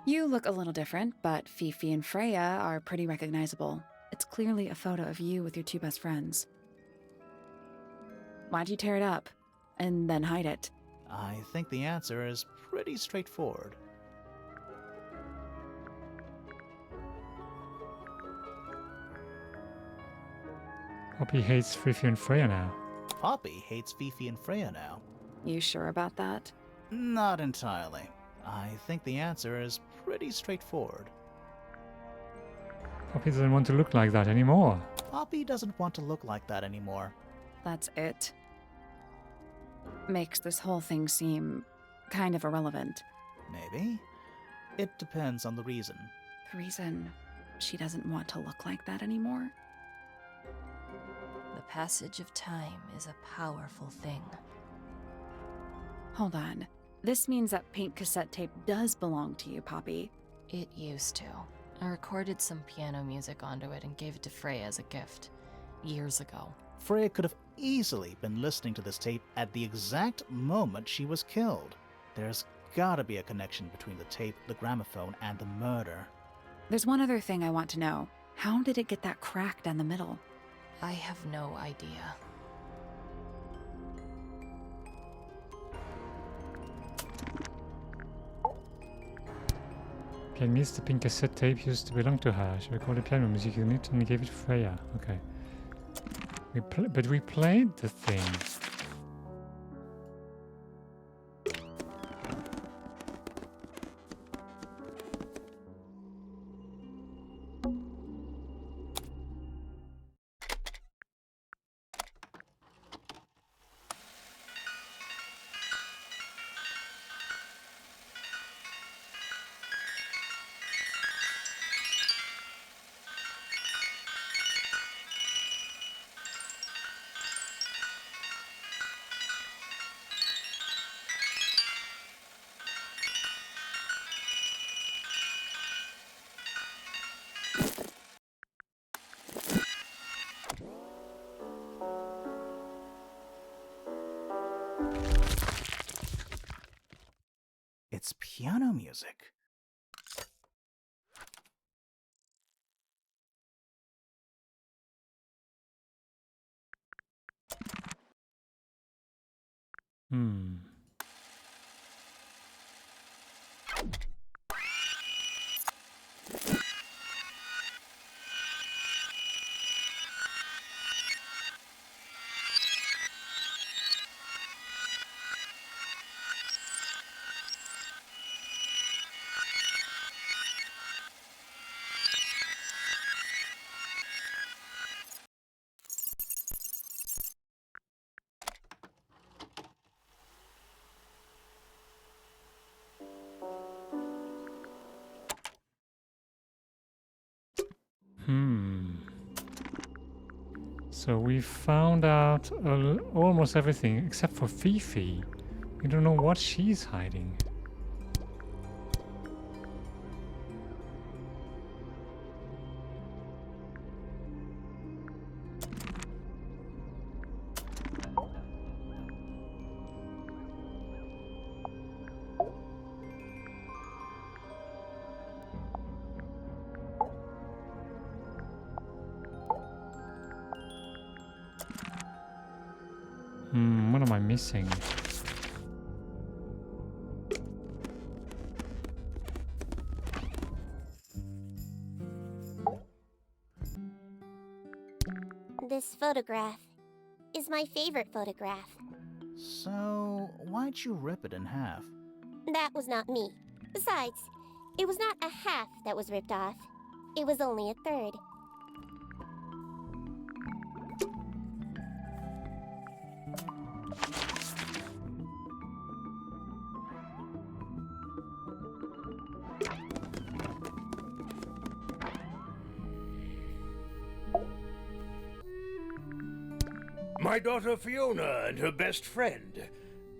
C: You look a little different, but Fifi and Freya are pretty recognizable. It's clearly a photo of you with your two best friends. Why'd you tear it up and then hide it?
B: I think the answer is pretty straightforward.
A: Poppy hates Fifi and Freya now.
B: Poppy hates Fifi and Freya now.
C: You sure about that?
B: Not entirely. I think the answer is pretty straightforward.
A: Poppy doesn't want to look like that anymore.
B: Poppy doesn't want to look like that anymore.
C: That's it. Makes this whole thing seem kind of irrelevant.
B: Maybe. It depends on the reason.
C: The reason she doesn't want to look like that anymore?
D: The passage of time is a powerful thing.
C: Hold on. This means that paint cassette tape does belong to you, Poppy.
D: It used to. I recorded some piano music onto it and gave it to Freya as a gift. Years ago.
B: Freya could have easily been listening to this tape at the exact moment she was killed. There's gotta be a connection between the tape, the gramophone, and the murder.
C: There's one other thing I want to know. How did it get that crack down the middle?
D: I have no idea.
A: Okay, means the pink cassette tape used to belong to her. She recorded piano music on it and gave it to Freya. Okay. But we played the thing.
B: It's piano music.
A: Hmm. So we found out almost everything except for Fifi. We don't know what she's hiding. What am I missing?
H: This photograph is my favorite photograph.
B: So, why'd you rip it in half?
H: That was not me. Besides, it was not a half that was ripped off. It was only a third.
F: My daughter Fiona and her best friend.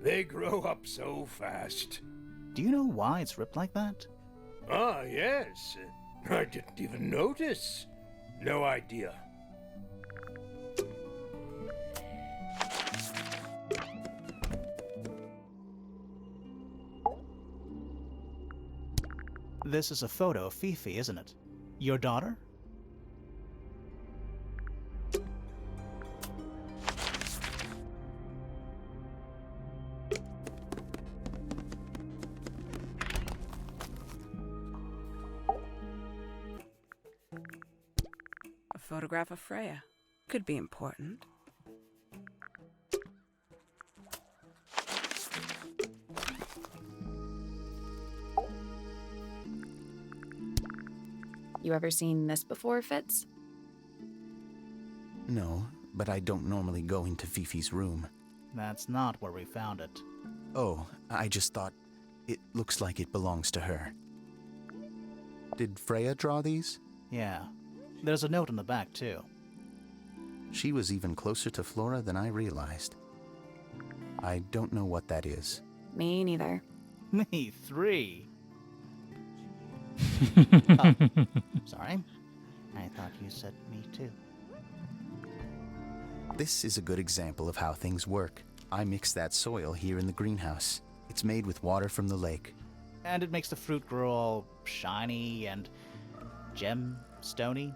F: They grow up so fast.
B: Do you know why it's ripped like that?
F: Ah, yes. I didn't even notice. No idea.
B: This is a photo of Fifi, isn't it? Your daughter?
I: A photograph of Freya. Could be important.
C: You ever seen this before, Fitz?
J: No, but I don't normally go into Fifi's room.
B: That's not where we found it.
J: Oh, I just thought It looks like it belongs to her. Did Freya draw these?
B: Yeah. There's a note on the back, too.
J: She was even closer to Flora than I realized. I don't know what that is.
C: Me neither.
B: Me 3. Sorry. I thought you said me too.
J: This is a good example of how things work. I mix that soil here in the greenhouse. It's made with water from the lake.
B: And it makes the fruit grow all shiny and gem-stony.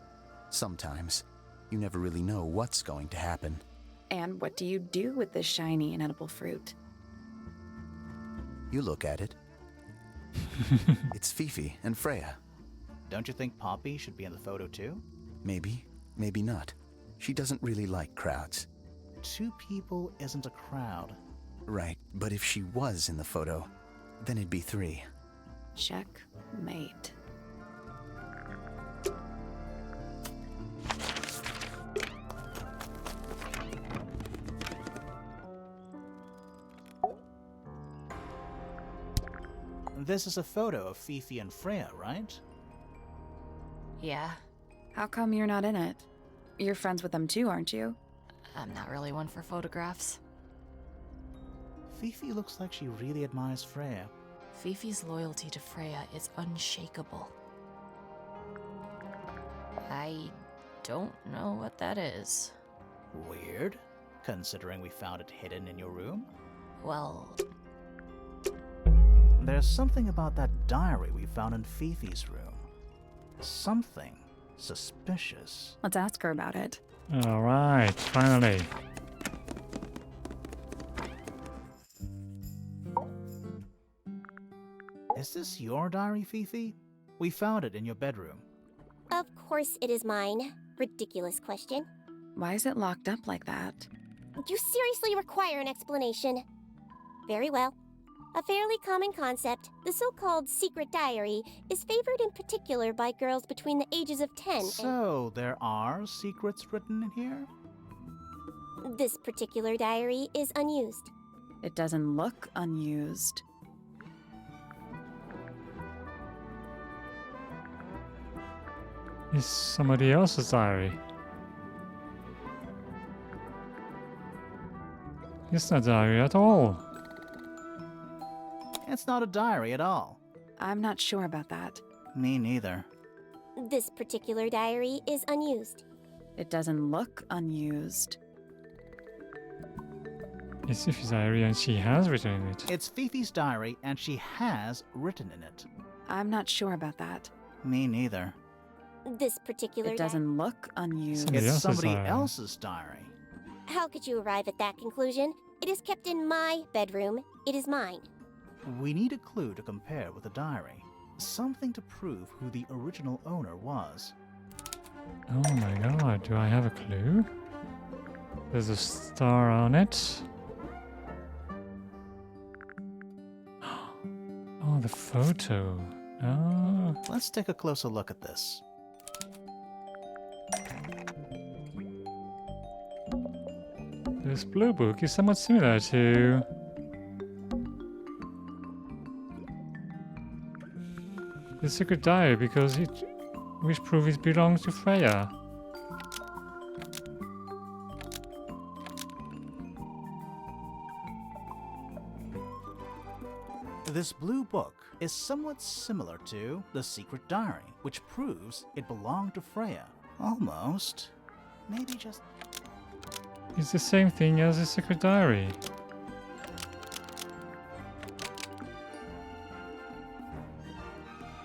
J: Sometimes. You never really know what's going to happen.
C: And what do you do with this shiny and edible fruit?
J: You look at it. It's Fifi and Freya.
B: Don't you think Poppy should be in the photo too?
J: Maybe, maybe not. She doesn't really like crowds.
B: 2 people isn't a crowd.
J: Right, but if she was in the photo, then it'd be 3.
C: Checkmate.
B: This is a photo of Fifi and Freya, right?
D: Yeah,
C: How come you're not in it? You're friends with them too, aren't you?
D: I'm not really one for photographs.
B: Fifi looks like she really admires Freya.
D: Fifi's loyalty to Freya is unshakable. I don't know what that is.
B: Weird, considering we found it hidden in your room.
D: Well,
B: There's something about that diary we found in Fifi's room. Something suspicious.
C: Let's ask her about it.
A: Alright, finally.
B: Is this your diary, Fifi? We found it in your bedroom.
H: Of course it is mine. Ridiculous question.
C: Why is it locked up like that?
H: You seriously require an explanation. Very well. A fairly common concept, the so-called secret diary, is favored in particular by girls between the ages of 10
B: So, there are secrets written in here?
H: and... This particular diary is unused.
C: It doesn't look unused.
A: It's somebody else's diary. It's not a diary at all.
B: It's not a diary at all.
C: I'm not sure about that.
B: Me neither.
H: This particular diary is unused.
C: It doesn't look unused.
A: It's Fifi's diary and she has written in it.
B: It's Fifi's diary and she has written in it.
C: I'm not sure about that.
B: Me neither.
H: This particular
C: It doesn't look unused.
A: Somebody
B: It's
A: else's
B: somebody
A: diary.
B: else's diary.
H: How could you arrive at that conclusion? It is kept in my bedroom. It is mine.
B: We need a clue to compare with the diary. Something to prove who the original owner was.
A: Oh my god, do I have a clue? There's a star on it. Oh, the photo. Oh,
B: Let's take a closer look at this.
A: this blue book is somewhat similar to... the secret diary because it... which proves it belongs to Freya.
B: This blue book is somewhat similar to the secret diary, which proves it belonged to Freya. Almost. Maybe just...
A: It's the same thing as the secret diary.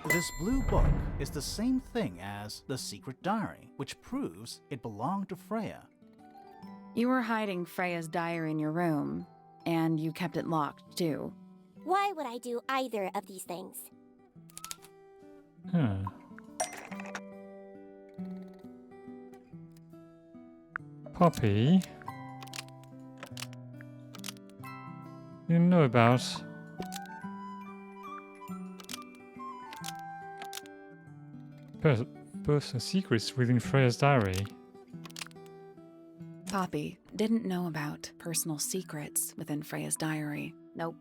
B: This blue book is the same thing as the secret diary, which proves it belonged to Freya.
C: You were hiding Freya's diary in your room, and you kept it locked too.
H: Why would I do either of these things?
A: Huh. Poppy. You know about... personal secrets within Freya's diary.
C: Poppy didn't know about personal secrets within Freya's diary. Nope.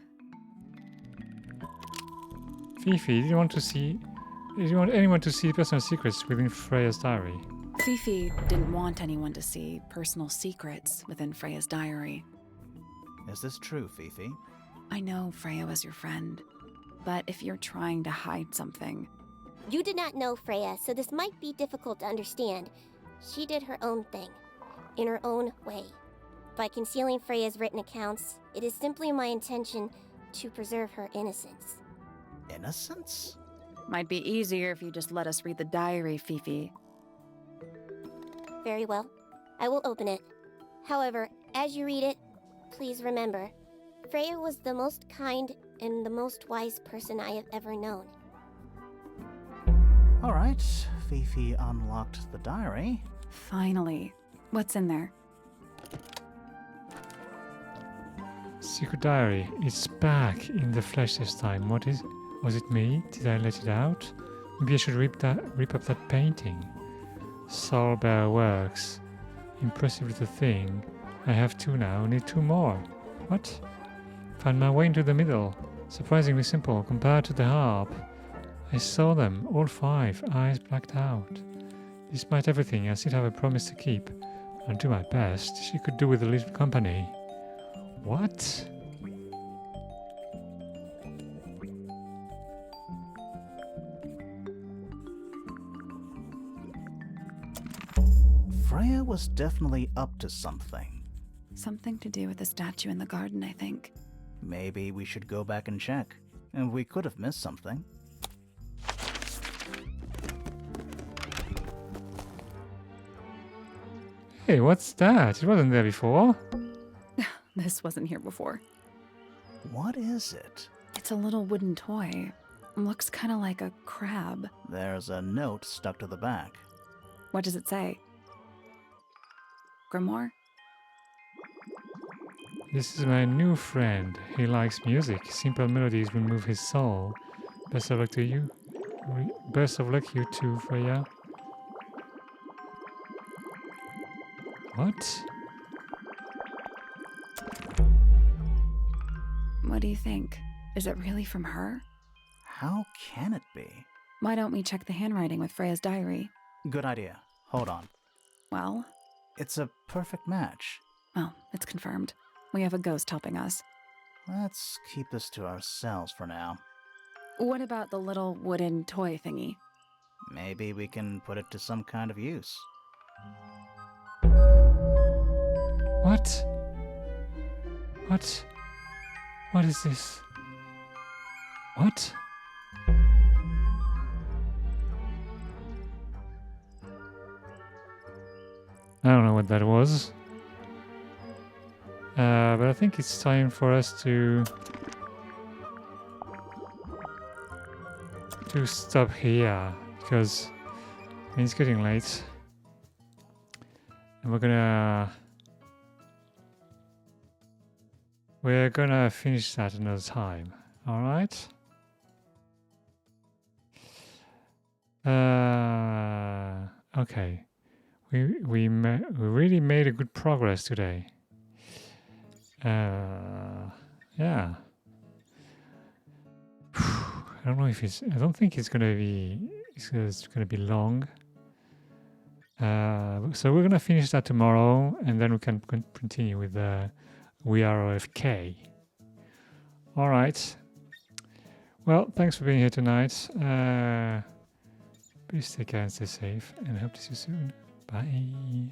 A: Fifi, did you want anyone to see personal secrets within Freya's diary?
C: Fifi didn't want anyone to see personal secrets within Freya's diary.
B: Is this true, Fifi?
C: I know Freya was your friend, but if you're trying to hide something...
H: You did not know Freya, so this might be difficult to understand. She did her own thing, in her own way. By concealing Freya's written accounts, it is simply my intention to preserve her innocence.
B: Innocence?
C: Might be easier if you just let us read the diary, Fifi.
H: Very well. I will open it. However, as you read it, please remember, Freya was the most kind and the most wise person I have ever known.
B: Alright, Fifi unlocked the diary.
C: Finally. What's in there?
A: Secret diary. It's back in the flesh this time. Was it me? Did I let it out? Maybe I should rip up that painting. Soulbear works. Impressive little thing. I have 2 now, need 2 more. What? Found my way into the middle. Surprisingly simple compared to the harp. I saw them, all 5, eyes blacked out. Despite everything, I still have a promise to keep. I'll do my best. She could do with a little company. What?
B: Freya was definitely up to something.
C: Something to do with the statue in the garden, I think.
B: Maybe we should go back and check. And we could have missed something.
A: Hey, what's that? It wasn't there before.
C: This wasn't here before.
B: What is it?
C: It's a little wooden toy. Looks kind of like a crab.
B: There's a note stuck to the back.
C: What does it say? Grimoire?
A: This is my new friend. He likes music. Simple melodies will move his soul. Best of luck to you. Best of luck you too, Freya. What?
C: What do you think? Is it really from her?
B: How can it be?
C: Why don't we check the handwriting with Freya's diary?
B: Good idea. Hold on.
C: Well?
B: It's a perfect match.
C: Well, it's confirmed. We have a ghost helping us.
B: Let's keep this to ourselves for now.
C: What about the little wooden toy thingy?
B: Maybe we can put it to some kind of use.
A: What? What? What is this? What? I don't know what that was. But I think it's time for us to stop here, because I mean, it's getting late. And we're gonna finish that another time. Alright? Okay. We really made a good progress today. Yeah. I don't know if I don't think it's gonna be long. So we're gonna finish that tomorrow, and then we can continue with We Are OFK. All right. Well, thanks for being here tonight. Please take care and stay safe, and I hope to see you soon. Bye.